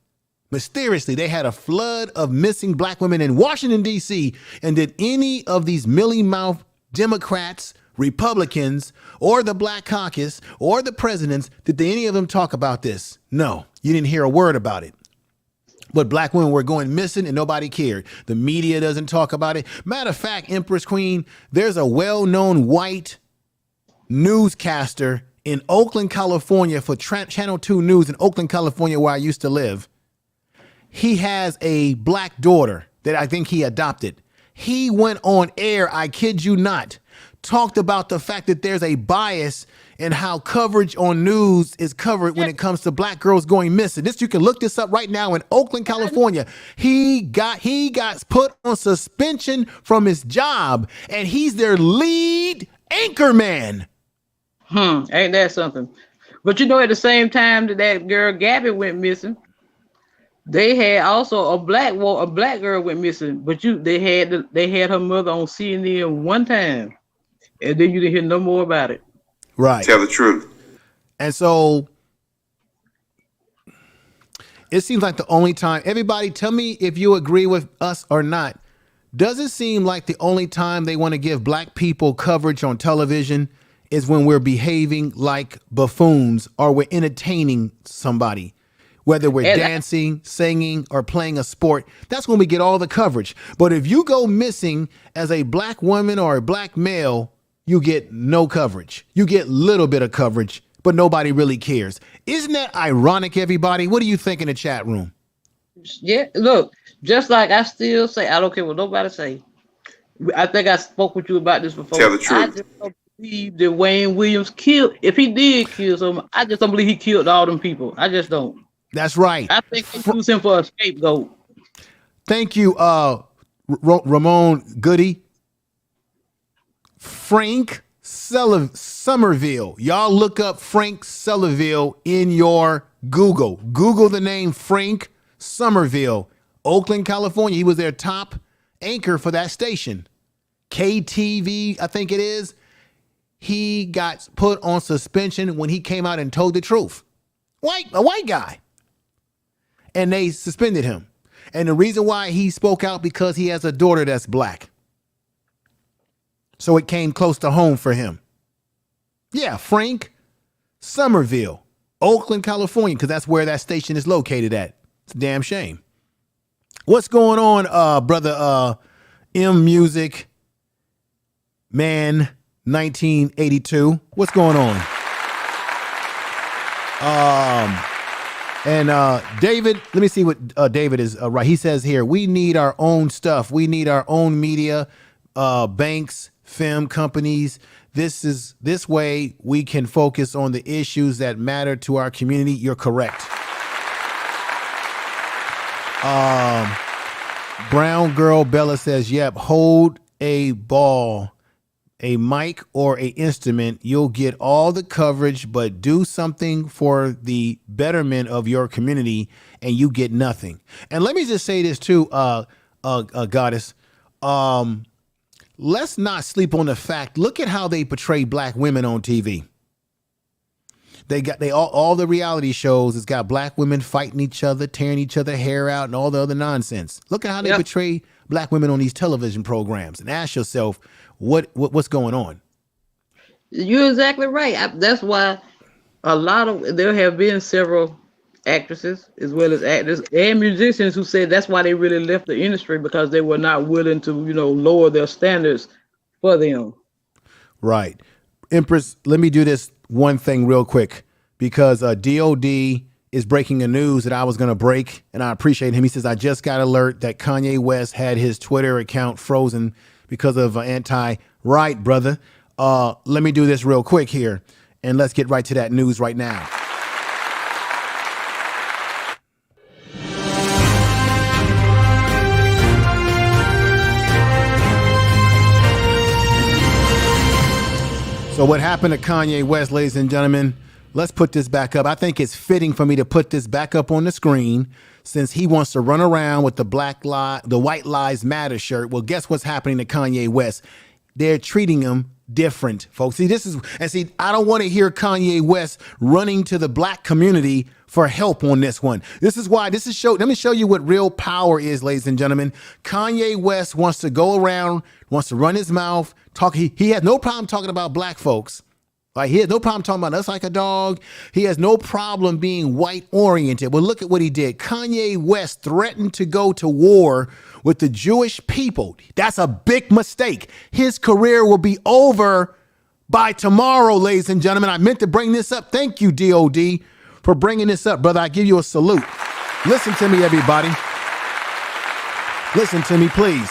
mysteriously. They had a flood of missing black women in Washington, D.C. And did any of these mealy-mouthed Democrats, Republicans, or the Black Caucus, or the presidents, did any of them talk about this? No, you didn't hear a word about it. But black women were going missing and nobody cared. The media doesn't talk about it. Matter of fact, Empress Queen, there's a well-known white newscaster in Oakland, California for Channel 2 News in Oakland, California, where I used to live. He has a black daughter that I think he adopted. He went on air, I kid you not, talked about the fact that there's a bias in how coverage on news is covered when it comes to black girls going missing. You can look this up right now in Oakland, California. He got put on suspension from his job, and he's their lead anchor man. Ain't that something? But at the same time that girl Gabby went missing, they had also a black girl went missing. But they had her mother on CNN one time, and then you didn't hear no more about it. Right. Tell the truth. And so it seems like the only time, everybody tell me if you agree with us or not. Does it seem like the only time they want to give black people coverage on television is when we're behaving like buffoons or we're entertaining somebody? Whether we're dancing, singing, or playing a sport, that's when we get all the coverage. But if you go missing as a black woman or a black male, you get no coverage. You get a little bit of coverage, but nobody really cares. Isn't that ironic, everybody? What do you think in the chat room? Yeah, look, just like I still say, I don't care what nobody say. I think I spoke with you about this before. Tell the truth. I just don't believe that Wayne Williams killed, if he did kill someone, I just don't believe he killed all them people. I just don't. That's right. I think they use him for a scapegoat. Thank you, Ramon Goody. Frank Somerville. Y'all look up Frank Somerville in your Google. Google the name Frank Somerville. Oakland, California. He was their top anchor for that station. KTV, I think it is. He got put on suspension when he came out and told the truth. A white guy. And they suspended him. And the reason why he spoke out because he has a daughter that's black. So it came close to home for him. Yeah, Frank Somerville, Oakland, California, because that's where that station is located at. It's a damn shame. What's going on, brother M Music Man 1982? What's going on? And David, let me see what David is right. He says here, we need our own stuff. We need our own media, banks, film companies. This way we can focus on the issues that matter to our community. You're correct. Brown Girl Bella says, yep, hold a ball, a mic, or a instrument. You'll get all the coverage, but do something for the betterment of your community and you get nothing. And let me just say this too, Goddess. Let's not sleep on the fact. Look at how they portray black women on TV. All the reality shows, it's got black women fighting each other, tearing each other hair out, and all the other nonsense. Look at how they portray black women on these television programs, and ask yourself, what's going on? You're exactly right. That's why there have been several actresses as well as actors and musicians who said that's why they really left the industry, because they were not willing to, lower their standards for them. Right. Empress, let me do this one thing real quick, because DOD is breaking the news that I was going to break, and I appreciate him. He says, I just got alert that Kanye West had his Twitter account frozen because of right, brother. Let me do this real quick here, and let's get right to that news right now. So what happened to Kanye West, ladies and gentlemen? Let's put this back up. I think it's fitting for me to put this back up on the screen since he wants to run around with the White Lives Matter shirt. Well, guess what's happening to Kanye West? They're treating him different, folks. See, I don't want to hear Kanye West running to the black community for help on this one. This is why let me show you what real power is, ladies and gentlemen. Kanye West wants to go around, wants to run his mouth, talk. He has no problem talking about black folks. Like, he has no problem talking about us like a dog. He has no problem being white oriented. Well, look at what he did. Kanye West threatened to go to war with the Jewish people. That's a big mistake. His career will be over by tomorrow, ladies and gentlemen. I meant to bring this up. Thank you, DOD, for bringing this up, brother. I give you a salute. Listen to me, everybody. Listen to me, please.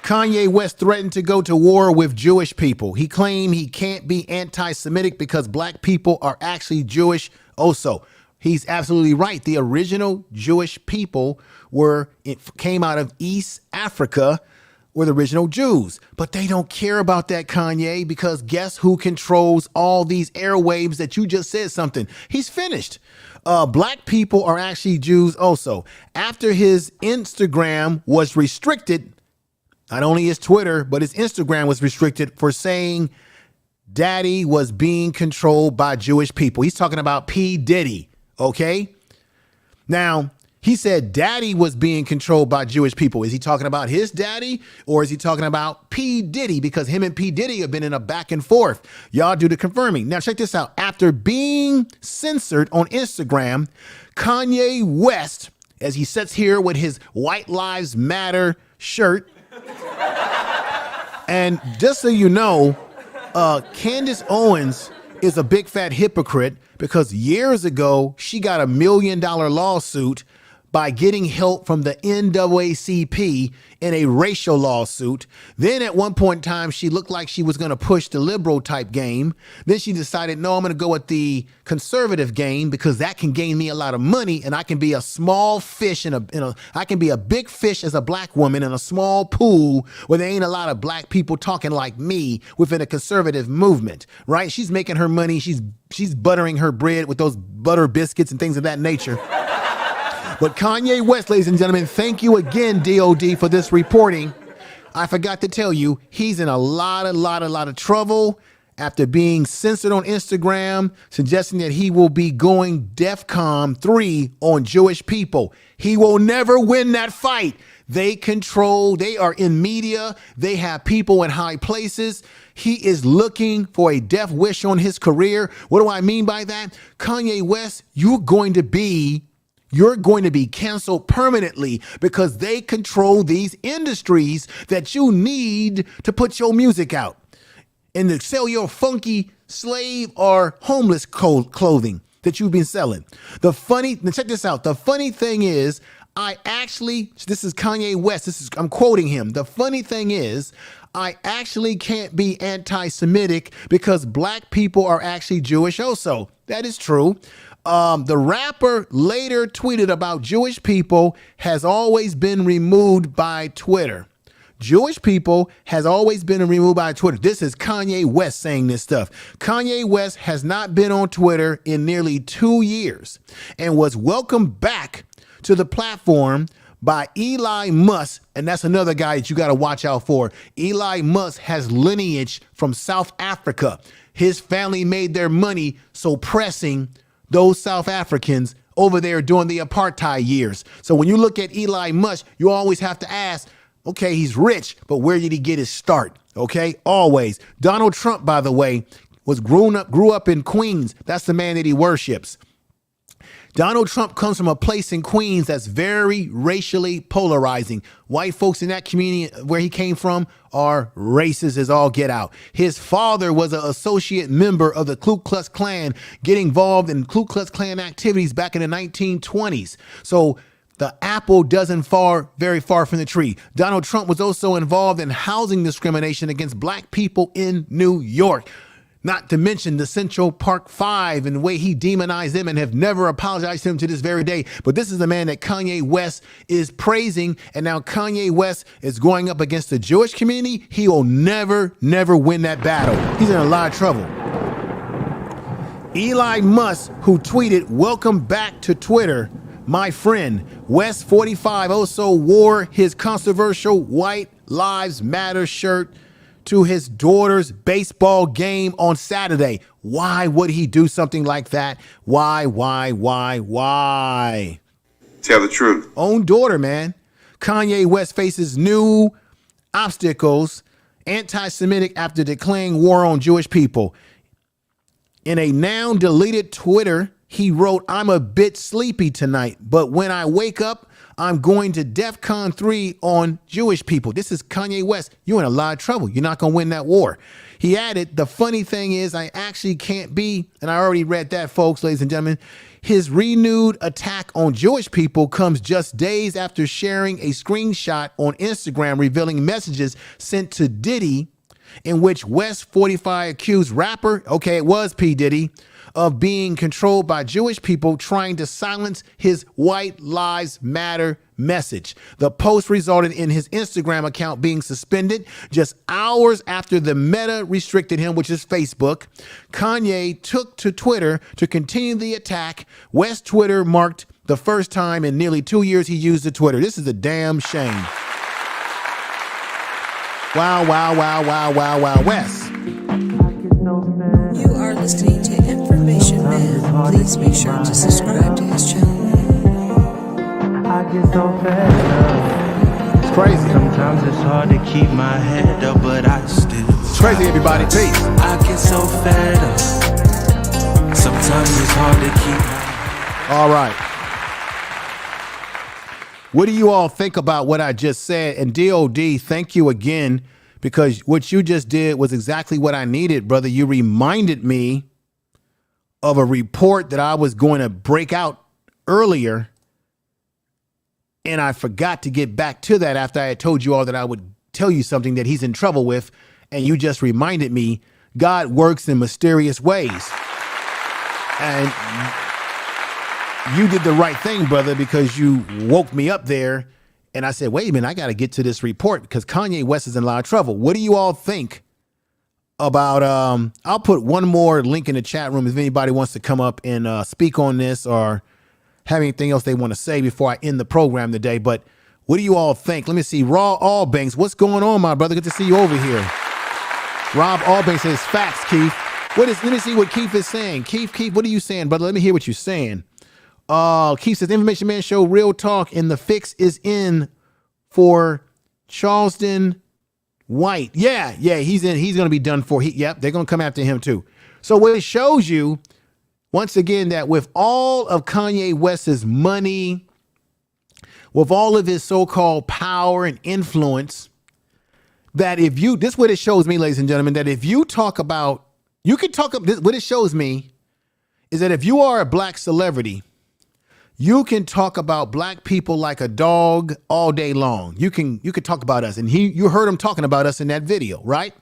Kanye West threatened to go to war with Jewish people. He claimed he can't be anti-Semitic because black people are actually Jewish also. He's absolutely right. The original Jewish people came out of East Africa, were the original Jews. But they don't care about that, Kanye, because guess who controls all these airwaves that you just said something? He's finished. Black people are actually Jews also. After his Instagram was restricted, not only his Twitter, but his Instagram was restricted for saying daddy was being controlled by Jewish people. He's talking about P. Diddy, okay? Now, he said daddy was being controlled by Jewish people. Is he talking about his daddy or is he talking about P. Diddy? Because him and P. Diddy have been in a back and forth. Y'all do the confirming. Now, check this out. After being censored on Instagram, Kanye West, as he sits here with his White Lives Matter shirt, and just so you know, Candace Owens is a big fat hypocrite because years ago, she got $1 million lawsuit by getting help from the NAACP in a racial lawsuit. Then at one point in time, she looked like she was going to push the liberal type game. Then she decided, no, I'm going to go with the conservative game because that can gain me a lot of money and I can be a small fish I can be a big fish as a black woman in a small pool where there ain't a lot of black people talking like me within a conservative movement, right? She's making her money. She's buttering her bread with those butter biscuits and things of that nature. But Kanye West, ladies and gentlemen, thank you again, DOD, for this reporting. I forgot to tell you, he's in a lot of trouble after being censored on Instagram, suggesting that he will be going DEFCON 3 on Jewish people. He will never win that fight. They are in media. They have people in high places. He is looking for a death wish on his career. What do I mean by that? Kanye West, you're going to be canceled permanently because they control these industries that you need to put your music out and to sell your funky slave or homeless clothing that you've been selling. Check this out. The funny thing is, this is Kanye West. I'm quoting him. The funny thing is, I actually can't be anti-Semitic because black people are actually Jewish also. That is true. The rapper later tweeted about Jewish people has always been removed by Twitter. Jewish people has always been removed by Twitter. This is Kanye West saying this stuff. Kanye West has not been on Twitter in nearly 2 years and was welcomed back to the platform by Elon Musk. And that's another guy that you got to watch out for. Elon Musk has lineage from South Africa. His family made their money suppressing those South Africans over there during the apartheid years. So when you look at Elon Musk, you always have to ask, okay, he's rich, but where did he get his start? Okay, always. Donald Trump, by the way, grew up in Queens. That's the man that he worships. Donald Trump comes from a place in Queens that's very racially polarizing. White folks in that community where he came from are racist as all get out. His father was an associate member of the Ku Klux Klan, getting involved in Ku Klux Klan activities back in the 1920s. So the apple doesn't fall very far from the tree. Donald Trump was also involved in housing discrimination against black people in New York. Not to mention the Central Park Five and the way he demonized them and have never apologized to him to this very day. But this is the man that Kanye West is praising. And now Kanye West is going up against the Jewish community. He will never, never win that battle. He's in a lot of trouble. Elon Musk, who tweeted, "Welcome back to Twitter, my friend." West 45 also wore his controversial White Lives Matter shirt to his daughter's baseball game on Saturday. Why would he do something like that? Why? Tell the truth. Own daughter, man. Kanye West faces new obstacles, anti-Semitic, after declaring war on Jewish people. In a now deleted Twitter, he wrote, "I'm a bit sleepy tonight, but when I wake up, I'm going to DEFCON 3 on Jewish people." This is Kanye West. You're in a lot of trouble. You're not going to win that war. He added, "The funny thing is I actually can't be," and I already read that, folks, ladies and gentlemen. His renewed attack on Jewish people comes just days after sharing a screenshot on Instagram revealing messages sent to Diddy in which West 45 accused rapper, okay, it was P. Diddy, of being controlled by Jewish people trying to silence his White Lives Matter message. The post resulted in his Instagram account being suspended just hours after the Meta restricted him, which is Facebook. Kanye took to Twitter to continue the attack. West Twitter marked the first time in nearly 2 years he used the Twitter. This is a damn shame. Wow, West. You are listening to Information Man. Please make sure to subscribe to his channel. It's crazy. Sometimes it's hard to keep my head up, but I still. It's crazy, everybody. Peace. I get so fed up. Sometimes it's hard to keep. All right. What do you all think about what I just said? And DOD, thank you again, because what you just did was exactly what I needed, brother. You reminded me of a report that I was going to break out earlier, and I forgot to get back to that after I had told you all that I would tell you something that he's in trouble with, and you just reminded me. God works in mysterious ways. And you did the right thing, brother, because you woke me up there. And I said, wait a minute, I got to get to this report because Kanye West is in a lot of trouble. What do you all think about, I'll put one more link in the chat room if anybody wants to come up and speak on this or have anything else they want to say before I end the program today. But what do you all think? Let me see. Raw Allbanks, what's going on, my brother? Good to see you over here. Rob Allbanks says, facts, Keith. Let me see what Keith is saying. Keith, what are you saying, brother? Let me hear what you're saying. Keith says, Information Man Show, real talk, and the fix is in for Charleston White. Yeah, he's in. He's going to be done for. Yep, they're going to come after him too. So what it shows you, once again, that with all of Kanye West's money, with all of his so-called power and influence, that this is what it shows me, ladies and gentlemen, that if you talk about, you can talk about, what it shows me is that if you are a black celebrity, you can talk about black people like a dog all day long. You can talk about us. And you heard him talking about us in that video, right?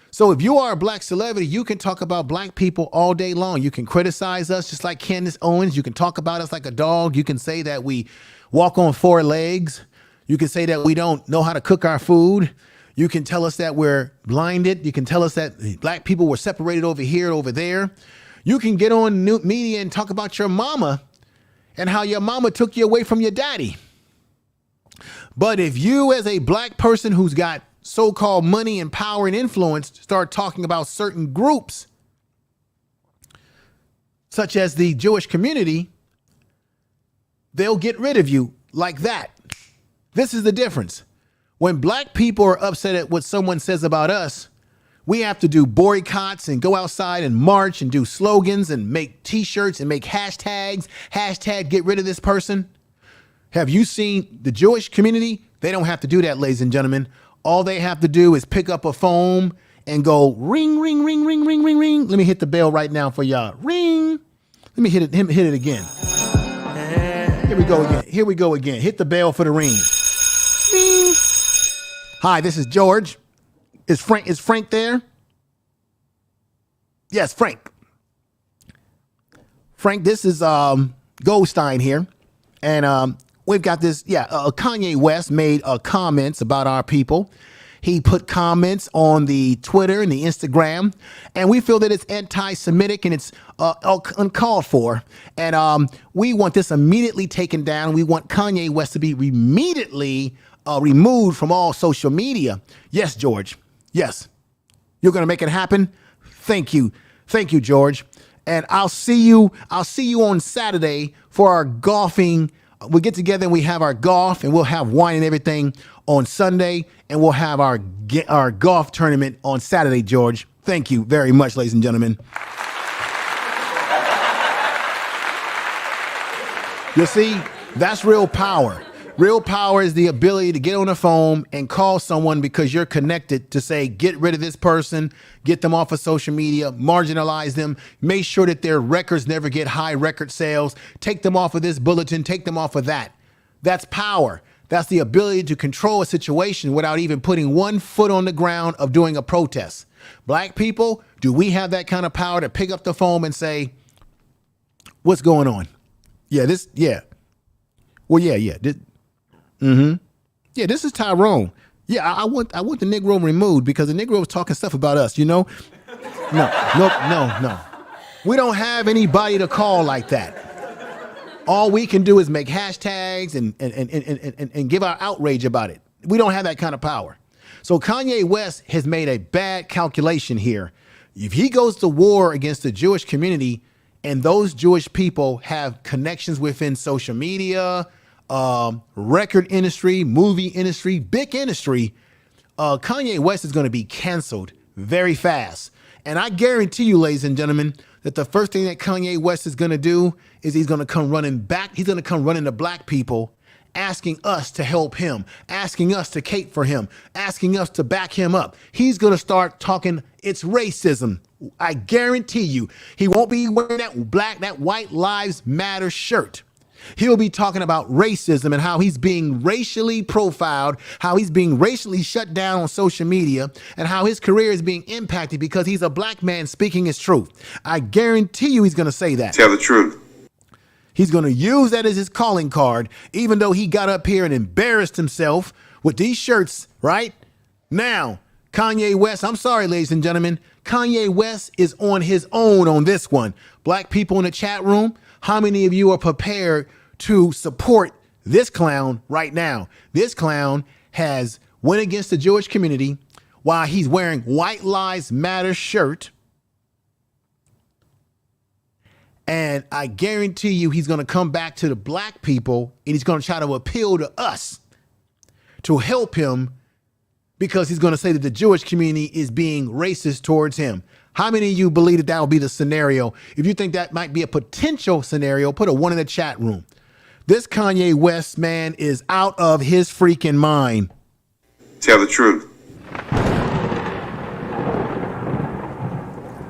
So if you are a black celebrity, you can talk about black people all day long. You can criticize us just like Candace Owens. You can talk about us like a dog. You can say that we walk on 4 legs. You can say that we don't know how to cook our food. You can tell us that we're blinded. You can tell us that black people were separated over here, over there. You can get on new media and talk about your mama and how your mama took you away from your daddy. But if you, as a black person who's got so-called money and power and influence, start talking about certain groups, such as the Jewish community, they'll get rid of you like that. This is the difference. When black people are upset at what someone says about us, we have to do boycotts and go outside and march and do slogans and make T-shirts and make hashtags. Hashtag get rid of this person. Have you seen the Jewish community? They don't have to do that, ladies and gentlemen. All they have to do is pick up a phone and go ring, ring, ring, ring, ring, ring, ring. Let me hit the bell right now for y'all. Ring. Let me hit it again. Here we go again. Hit the bell for the ring. Ring. Hi, this is George. Is Frank there? Yes, Frank. Frank, this is Goldstein here. And we've got this. Kanye West made comments about our people. He put comments on the Twitter and the Instagram, and we feel that it's anti-Semitic and it's uncalled for. And we want this immediately taken down. We want Kanye West to be immediately removed from all social media. Yes, George. Yes. You're going to make it happen? Thank you. Thank you, George. And I'll see you on Saturday for our golfing. We'll get together and we have our golf, and we'll have wine and everything on Sunday, and we'll have our golf tournament on Saturday, George. Thank you very much, ladies and gentlemen. You see, that's real power. Real power is the ability to get on the phone and call someone because you're connected to say, get rid of this person, get them off of social media, marginalize them, make sure that their records never get high record sales, take them off of this bulletin, take them off of that. That's power. That's the ability to control a situation without even putting one foot on the ground of doing a protest. Black people, do we have that kind of power to pick up the phone and say, what's going on? Yeah. Well, yeah. Yeah, this is Tyrone. Yeah, I want the Negro removed because the Negro was talking stuff about us, you know? No. We don't have anybody to call like that. All we can do is make hashtags and give our outrage about it. We don't have that kind of power. So Kanye West has made a bad calculation here. If he goes to war against the Jewish community and those Jewish people have connections within social media, record industry, movie industry, big industry, Kanye West is going to be canceled very fast. And I guarantee you, ladies and gentlemen, that the first thing that Kanye West is going to do is he's going to come running back. He's going to come running to black people, asking us to help him, asking us to cape for him, asking us to back him up. He's going to start talking, it's racism. I guarantee you, he won't be wearing that white lives matter shirt. He'll be talking about racism and how he's being racially profiled, how he's being racially shut down on social media, and how his career is being impacted because he's a black man speaking his truth. I guarantee you he's going to say that. Tell the truth. He's going to use that as his calling card, even though he got up here and embarrassed himself with these shirts, right? Now, Kanye West, I'm sorry, ladies and gentlemen, Kanye West is on his own on this one. Black people in the chat room, how many of you are prepared to support this clown right now? This clown has went against the Jewish community while he's wearing White Lives Matter shirt. And I guarantee you he's going to come back to the black people and he's going to try to appeal to us to help him because he's going to say that the Jewish community is being racist towards him. How many of you believe that will be the scenario? If you think that might be a potential scenario, put a 1 in the chat room. This Kanye West man is out of his freaking mind. Tell the truth.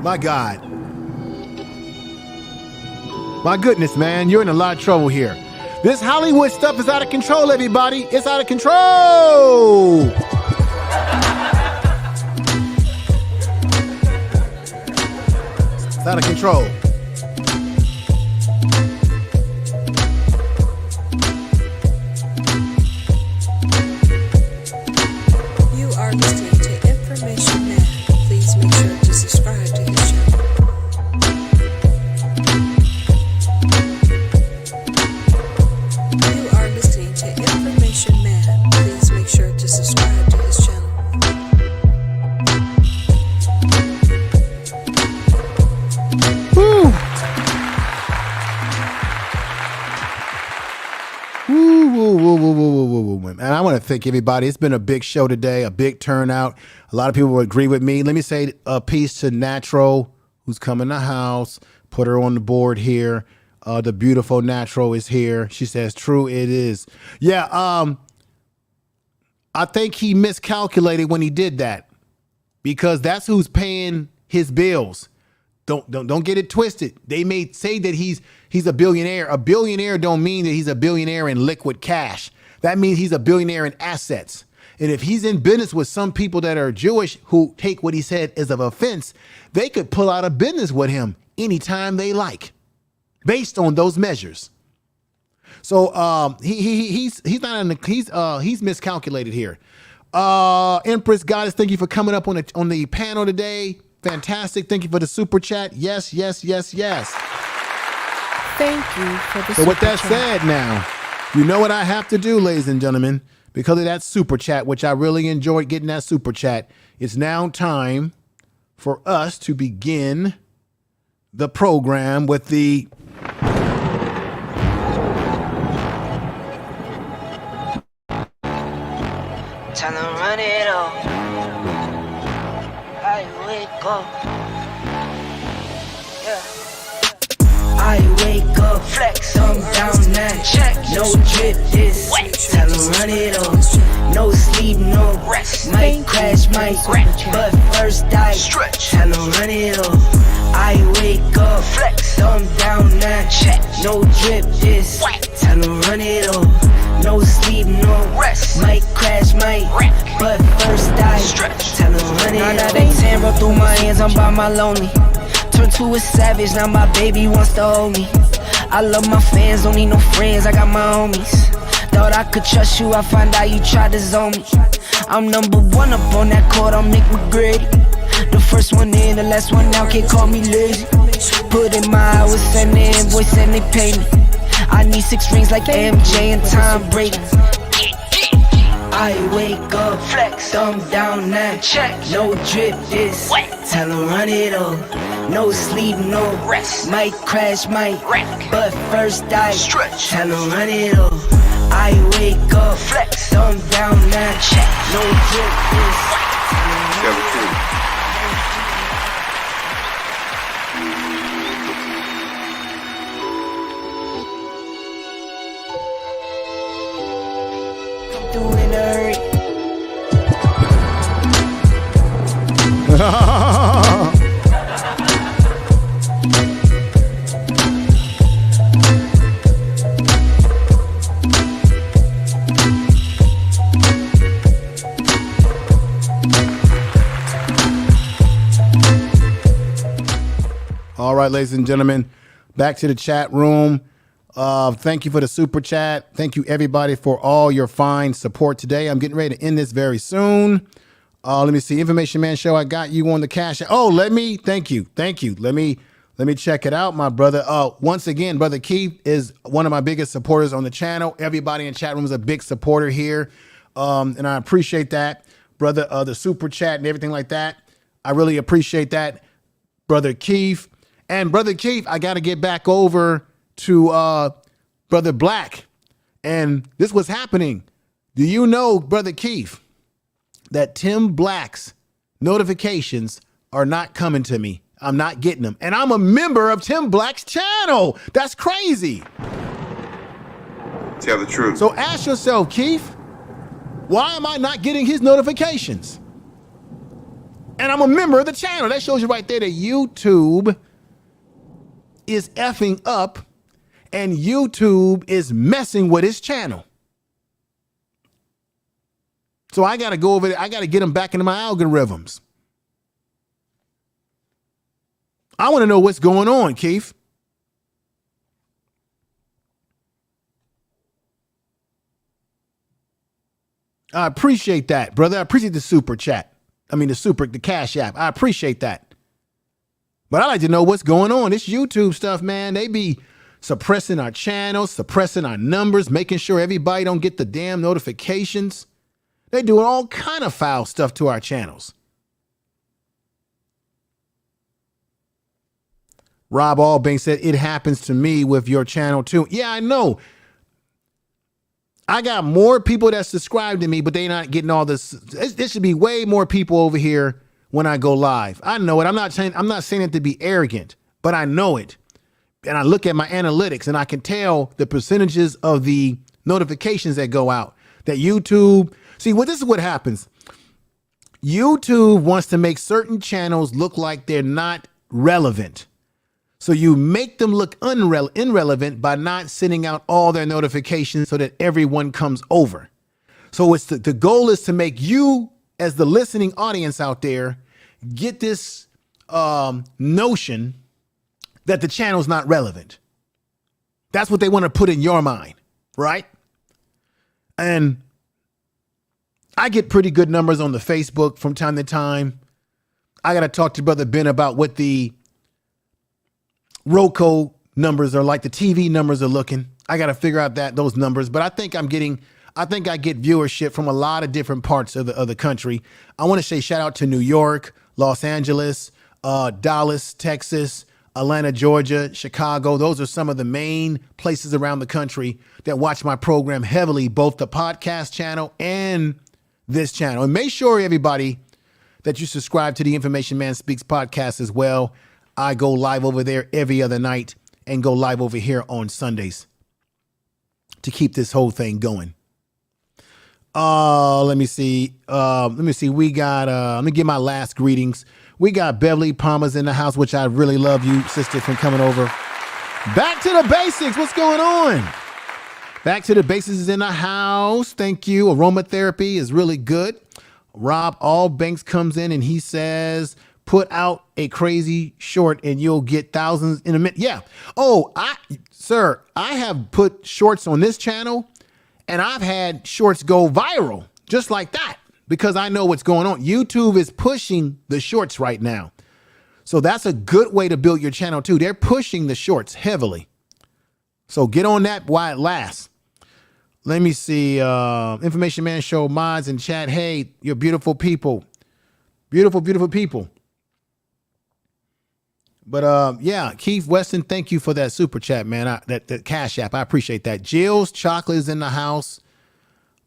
My God. My goodness, man, you're in a lot of trouble here. This Hollywood stuff is out of control, everybody. It's out of control. It's out of control. You are listening to Information Man. Please make sure to subscribe to his channel. You are listening to Information Man. Please make sure to subscribe to his channel. And I want to thank everybody. It's been a big show today, a big turnout. A lot of people will agree with me. Let me say a piece to Natural, who's come in the house. Put her on the board here. The beautiful Natural is here. She says, true, it is. Yeah, I think he miscalculated when he did that because that's who's paying his bills. Don't get it twisted. They may say that he's a billionaire. A billionaire don't mean that he's a billionaire in liquid cash. That means he's a billionaire in assets. And if he's in business with some people that are Jewish who take what he said as of offense, they could pull out of business with him anytime they like, based on those measures. So he's not in the he's miscalculated here. Empress Goddess, thank you for coming up on the panel today. Fantastic. Thank you for the super chat. Yes, yes, yes, yes. Thank you for the So with that super chat. said, now you know what I have to do, ladies and gentlemen, because of that super chat, which I really enjoyed getting that super chat. It's now time for us to begin the program with the Tell them run it up. I wake up. Yeah. I wake up. Flex. Thumb down now. Check. No drip this. Wet. Tell them run it up. No sleep, no rest. Might crash, might wreck. But first I stretch. Tell them run it up. I wake up. Flex. Thumb down now. Check. No drip this. Wet. Tell them run it up. No sleep, no rest. Might crash, might wreck. But first I stretch. Tell them run it. Now they tan roll through my hands, I'm by my lonely. Turn to a savage, now my baby wants to hold me. I love my fans, don't need no friends, I got my homies. Thought I could trust you, I find out you tried to zone me. I'm number one up on that court, I'm Nick McGrady. The first one in, the last one out, can't call me lazy. Put in my hours, send the invoice and they pay me. I need 6 rings like MJ and Tom Brady. I wake up, flex, thumb down now, check. No drip this, wet. Tell them run it up. No sleep, no rest. Might crash, might wreck. But first I stretch. Tell them run it up. I wake up, flex, thumb down now, check. No drip this, wet. Tell the truth. Do in a hurry. All right, ladies and gentlemen, back to the chat room. Thank you for the super chat. Thank you, everybody, for all your fine support today. I'm getting ready to end this very soon. Let me see. Information Man Show, I got you on the cash. Oh, thank you. Let me check it out, my brother. Once again, Brother Keith is one of my biggest supporters on the channel. Everybody in the chat room is a big supporter here. And I appreciate that. Brother, the super chat and everything like that. I really appreciate that, Brother Keith. And Brother Keith, I got to get back over to Brother Black. And this was happening. Do you know, Brother Keith, that Tim Black's notifications are not coming to me? I'm not getting them. And I'm a member of Tim Black's channel. That's crazy. Tell the truth. So ask yourself, Keith, why am I not getting his notifications? And I'm a member of the channel. That shows you right there that YouTube is effing up and YouTube is messing with his channel. So I got to go over there. I got to get him back into my algorithms. I want to know what's going on, Keith. I appreciate that, brother. I appreciate the super chat. The Cash App. I appreciate that. But I like to know what's going on. This YouTube stuff, man, they be suppressing our channels, suppressing our numbers, making sure everybody don't get the damn notifications. They do all kind of foul stuff to our channels. Rob Allbank said, it happens to me with your channel too. Yeah, I know. I got more people that subscribe to me, but they're not getting all this. There should be way more people over here when I go live. I know it. I'm not saying it to be arrogant, but I know it. And I look at my analytics and I can tell the percentages of the notifications that go out. That YouTube, this is what happens. YouTube wants to make certain channels look like they're not relevant. So you make them look irrelevant by not sending out all their notifications so that everyone comes over. So it's the goal is to make you, as the listening audience out there, get this notion that the channel's not relevant. That's what they want to put in your mind, right? And I get pretty good numbers on the Facebook from time to time. I got to talk to Brother Ben about what the Roku numbers are like, the TV numbers are looking. I got to figure out those numbers, but I think I get viewership from a lot of different parts of the country. I want to say shout out to New York, Los Angeles, Dallas, Texas, Atlanta, Georgia, Chicago. Those are some of the main places around the country that watch my program heavily, both the podcast channel and this channel. And make sure, everybody, that you subscribe to the Information Man Speaks podcast as well. I go live over there every other night and go live over here on Sundays to keep this whole thing going. Let me see. We got, let me give my last greetings. We got Beverly Palmer's in the house, which I really love you, sister, from coming over. Back to the basics. What's going on? Back to the basics is in the house. Thank you. Aromatherapy is really good. Rob Allbanks comes in and he says, put out a crazy short and you'll get thousands in a minute. Yeah. Oh, sir, I have put shorts on this channel and I've had shorts go viral just like that because I know what's going on. YouTube is pushing the shorts right now. So that's a good way to build your channel too. They're pushing the shorts heavily. So get on that while it lasts. Let me see. Information Man Show mods in chat. Hey, you're beautiful people. Beautiful, beautiful people. But yeah, Keith Weston, thank you for that super chat, man. That Cash App. I appreciate that. Jill's Chocolate is in the house.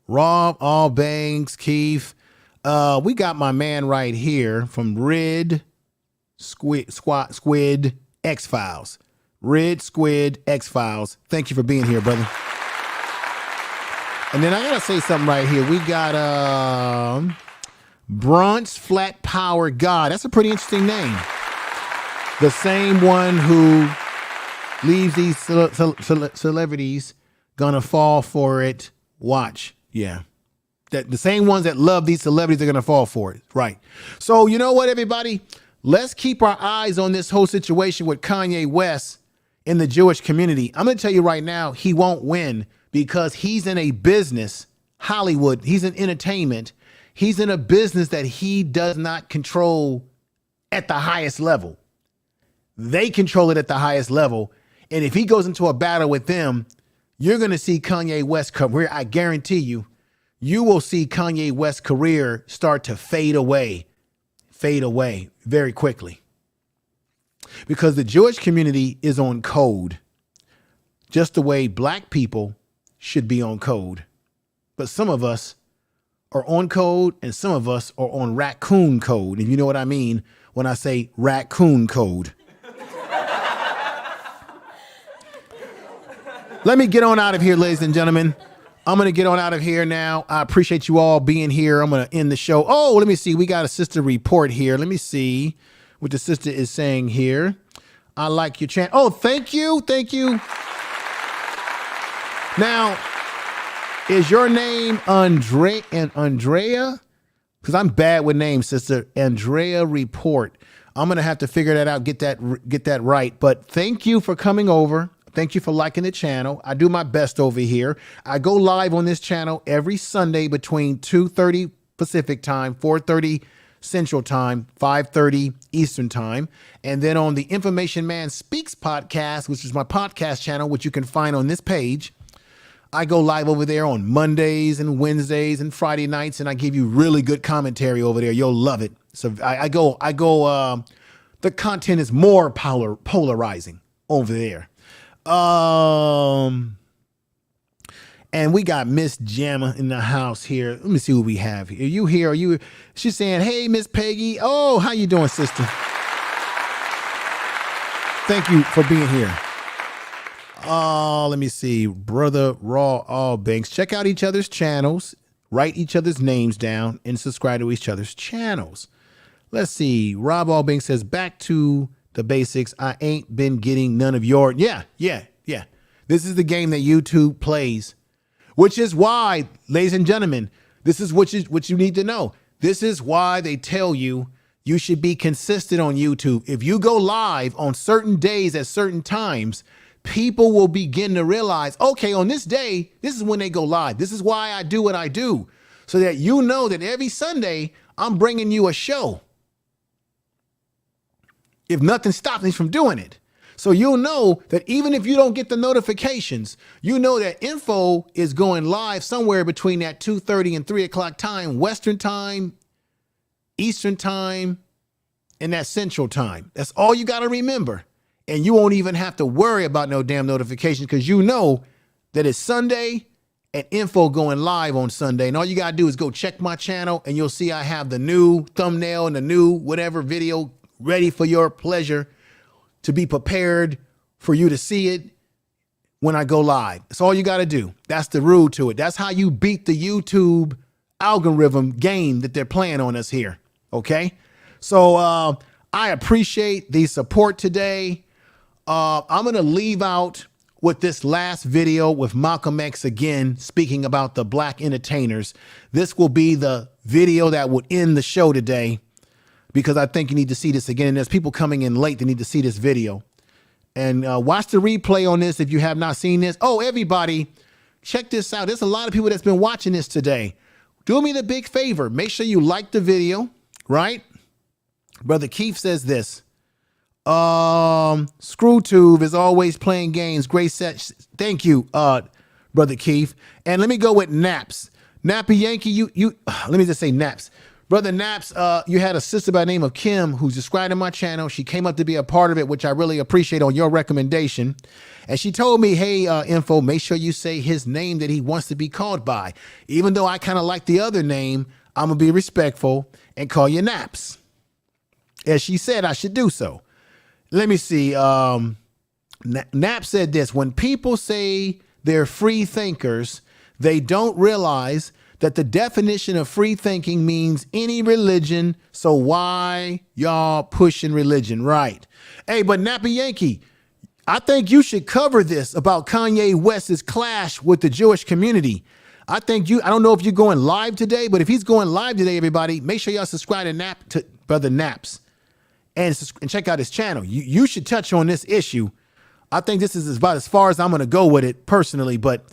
Rob Allbanks, Keith. We got my man right here from Red Squid X-Files. Red Squid X-Files. Thank you for being here, brother. And then I gotta say something right here. We got Bronx Flat Power God. That's a pretty interesting name. The same one who leaves these celebrities gonna fall for it. Watch. Yeah. The same ones that love these celebrities are gonna fall for it. Right. So you know what, everybody? Let's keep our eyes on this whole situation with Kanye West in the Jewish community. I'm gonna tell you right now, he won't win because he's in a business, Hollywood. He's in entertainment. He's in a business that he does not control at the highest level. They control it at the highest level. And if he goes into a battle with them, you're going to see Kanye West's career. I guarantee you will see Kanye West's career start to fade away very quickly. Because the Jewish community is on code, just the way black people should be on code. But some of us are on code and some of us are on raccoon code. And you know what I mean when I say raccoon code. Let me get on out of here, ladies and gentlemen. I'm going to get on out of here now. I appreciate you all being here. I'm going to end the show. Oh, let me see. We got a sister report here. Let me see what the sister is saying here. I like your chant. Oh, thank you. Thank you. Now, is your name Andrea? Because I'm bad with names, sister. Andrea Report. I'm going to have to figure that out, get that right. But thank you for coming over. Thank you for liking the channel. I do my best over here. I go live on this channel every Sunday between 2:30 Pacific time, 4:30 Central time, 5:30 Eastern time. And then on the Information Man Speaks podcast, which is my podcast channel, which you can find on this page, I go live over there on Mondays and Wednesdays and Friday nights, and I give you really good commentary over there. You'll love it. So I go, the content is more polarizing over there. And we got Miss Jamma in the house here. Let me see what we have here. Are you here? Are you? She's saying, hey, Miss Peggy. Oh, how you doing, sister? Thank you for being here. Let me see. Brother Raw Allbanks. Check out each other's channels. Write each other's names down and subscribe to each other's channels. Let's see. Rob Allbanks says, back to the basics. I ain't been getting none of your. Yeah. This is the game that YouTube plays which is why, ladies and gentlemen, this is what you need to know. This is why they tell you you should be consistent on YouTube. If you go live on certain days at certain times, people will begin to realize, okay, on this day, this is when they go live. This is why I do what I do, so that you know that every Sunday I'm bringing you a show. If nothing stops me from doing it. So you'll know that even if you don't get the notifications, you know that info is going live somewhere between that 2:30 and 3 o'clock time, Western time, Eastern time, and that Central time. That's all you got to remember. And you won't even have to worry about no damn notifications, because you know that it's Sunday and info going live on Sunday. And all you got to do is go check my channel and you'll see I have the new thumbnail and the new whatever video ready for your pleasure, to be prepared for you to see it when I go live. That's all you got to do. That's the rule to it. That's how you beat the YouTube algorithm game that they're playing on us here. Okay. So I appreciate the support today. I'm going to leave out with this last video with Malcolm X again, speaking about the black entertainers. This will be the video that would end the show today, because I think you need to see this again. And there's people coming in late that need to see this video. And watch the replay on this if you have not seen this. Oh, everybody, check this out. There's a lot of people that's been watching this today. Do me the big favor. Make sure you like the video, right? Brother Keith says this. Screwtube is always playing games. Great set. Thank you, Brother Keith. And let me go with Naps. Nappy Yankee, let me just say Naps. Brother Naps, you had a sister by the name of Kim who's subscribed to my channel. She came up to be a part of it, which I really appreciate on your recommendation. And she told me, hey, Info, make sure you say his name that he wants to be called by. Even though I kind of like the other name, I'm going to be respectful and call you Naps. As she said, I should do so. Let me see. Naps said this: when people say they're free thinkers, they don't realize that the definition of free thinking means any religion. So why y'all pushing religion? Right. Hey, but Nappy Yankee, I think you should cover this about Kanye West's clash with the Jewish community. I don't know if you're going live today, but if he's going live today, everybody, make sure y'all subscribe to Brother Naps and check out his channel. You should touch on this issue. I think this is about as far as I'm going to go with it personally, but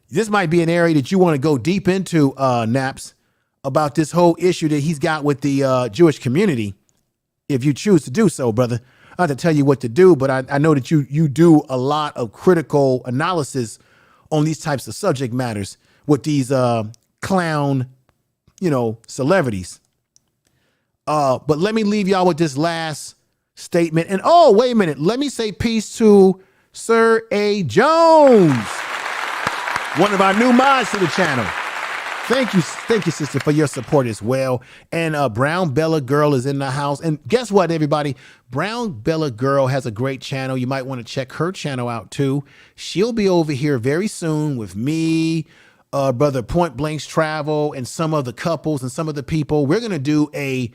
this might be an area that you want to go deep into, Naps, about this whole issue that he's got with the Jewish community, if you choose to do so, brother. I have to tell you what to do, but I know that you do a lot of critical analysis on these types of subject matters with these clown, celebrities. But let me leave y'all with this last statement. And oh, wait a minute. Let me say peace to Sir A. Jones, one of our new mods to the channel. Thank you, sister, for your support as well. And Brown Bella Girl is in the house. And guess what, everybody? Brown Bella Girl has a great channel. You might want to check her channel out too. She'll be over here very soon with me, Brother Point Blank's Travel, and some of the couples and some of the people. We're going to do a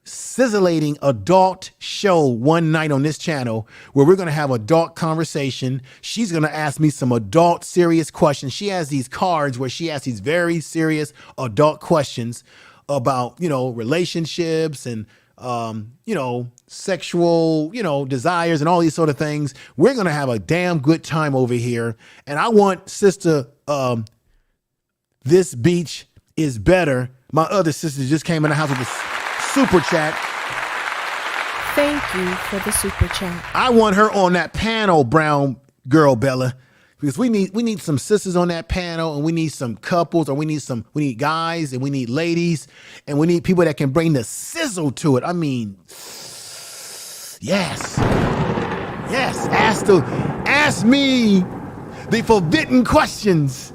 sizzling adult show one night on this channel where we're going to have adult conversation. She's going to ask me some adult serious questions. She has these cards where she asks these very serious adult questions about, relationships and, sexual, desires and all these sort of things. We're going to have a damn good time over here. And I want Sister, This Beach is Better. My other sister just came in the house with a super chat. Thank you for the super chat. I want her on that panel, Brown Girl Bella, because we need some sisters on that panel, and we need some couples, or we need guys, and we need ladies, and we need people that can bring the sizzle to it. I mean, yes. Ask me the forbidden questions,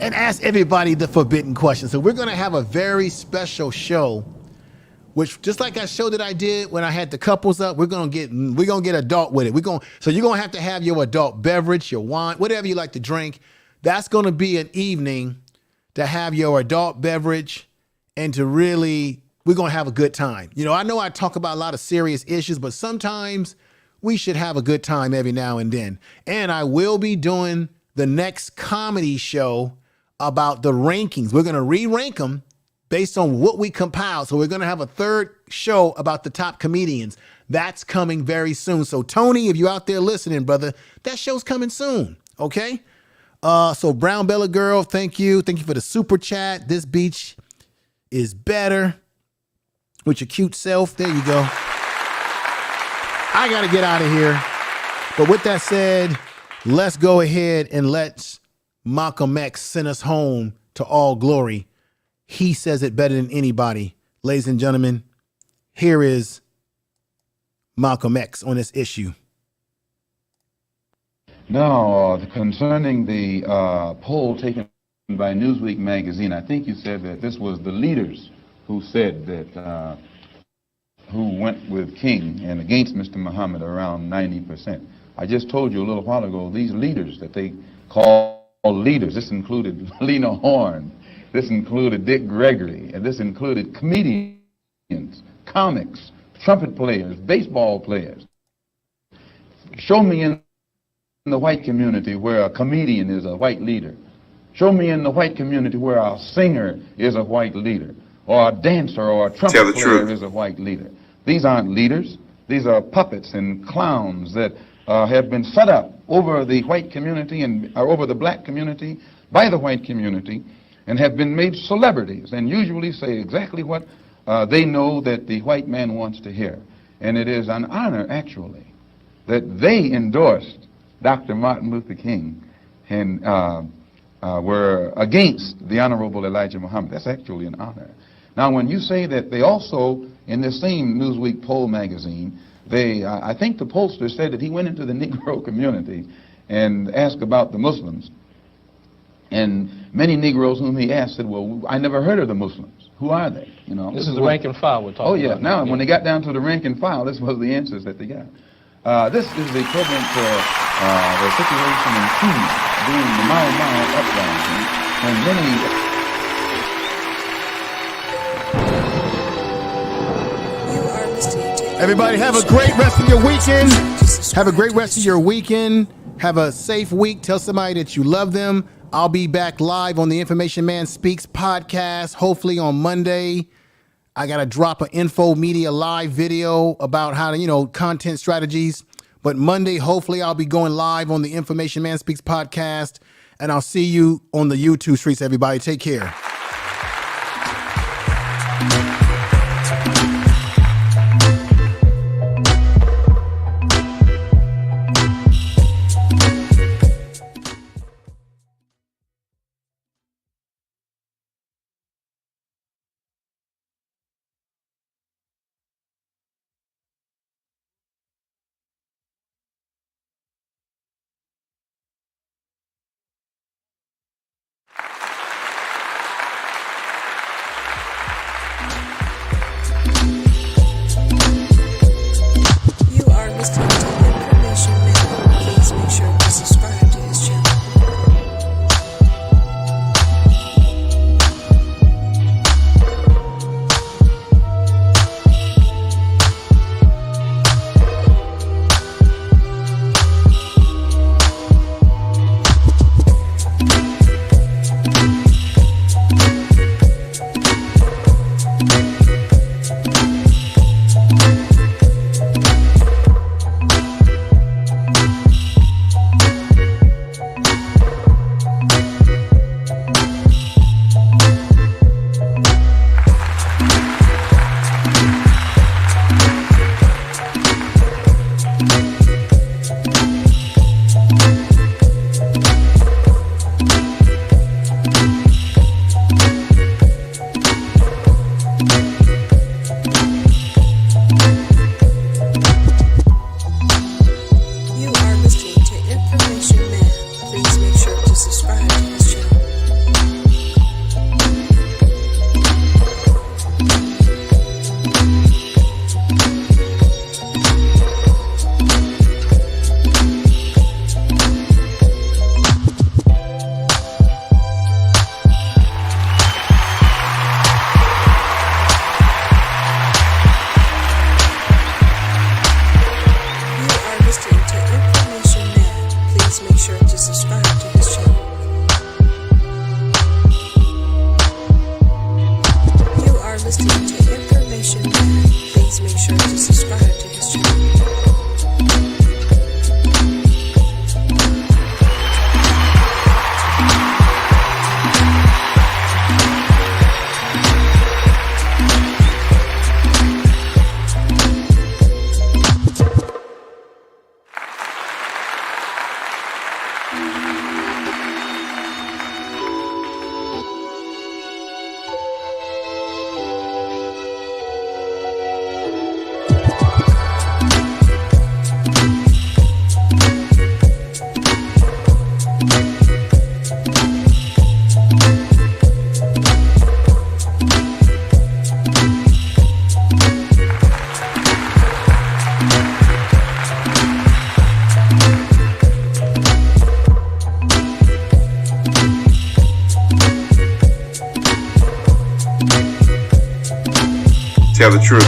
and ask everybody the forbidden questions. So we're gonna have a very special show, which, just like that show that I did when I had the couples up, we're gonna get adult with it. So you're gonna have to have your adult beverage, your wine, whatever you like to drink. That's gonna be an evening to have your adult beverage and we're gonna have a good time. I know I talk about a lot of serious issues, but sometimes we should have a good time every now and then. And I will be doing the next comedy show about the rankings. We're going to re-rank them based on what we compiled. So we're going to have a third show about the top comedians. That's coming very soon. So Tony, if you're out there listening, brother, that show's coming soon. Okay. So Brown Bella Girl, thank you. Thank you for the super chat. This beach is better with your cute self. There you go. I got to get out of here. But with that said, let's go ahead and let Malcolm X send us home to all glory. He says it better than anybody. Ladies and gentlemen, here is Malcolm X on this issue. Now, concerning the poll taken by Newsweek magazine, I think you said that this was the leaders who said that, who went with King and against Mr. Muhammad, around 90%. I just told you a little while ago, these leaders that they call leaders, this included Lena Horne, this included Dick Gregory, and this included comedians, comics, trumpet players, baseball players. Show me in the white community where a comedian is a white leader. Show me in the white community where a singer is a white leader, or a dancer or a trumpet player is a white leader. These aren't leaders. These are puppets and clowns that have been set up over the white community and over the black community by the white community, and have been made celebrities and usually say exactly what they know that the white man wants to hear. And it is an honor, actually, that they endorsed Dr. Martin Luther King and were against the Honorable Elijah Muhammad. That's actually an honor. Now, when you say that they also, in the same Newsweek poll magazine, they, I think the pollster said that he went into the Negro community and asked about the Muslims. And many Negroes whom he asked said, well, I never heard of the Muslims. Who are they? You know, this is the rank and file we're talking about. Oh, yeah. Now, when they got down to the rank and file, this was the answers that they got. This is the equivalent to the situation in Kenya during the Mau Mau uprising, when many... Everybody have a great rest of your weekend. Have a great rest of your weekend. Have a safe week. Tell somebody that you love them. I'll be back live on the Information Man Speaks podcast, hopefully on Monday. I got to drop an Info Media live video about how to, content strategies. But Monday, hopefully I'll be going live on the Information Man Speaks podcast. And I'll see you on the YouTube streets, everybody. Take care. Tell the truth.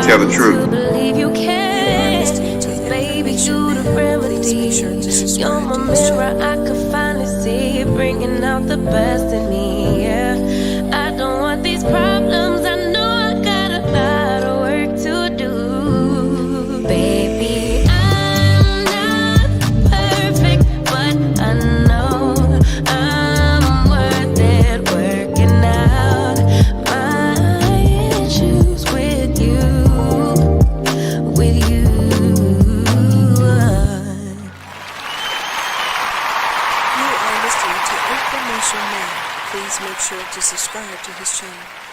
Tell the truth. You're my mirror, I could finally see it, bringing out the best in me, yeah. I don't want these problems, I know I got a lot of work to do. Baby, I'm not perfect, but I know I'm worth it, working out my issues with you, with you. You are listening to Information Man. Please make sure to subscribe to his channel.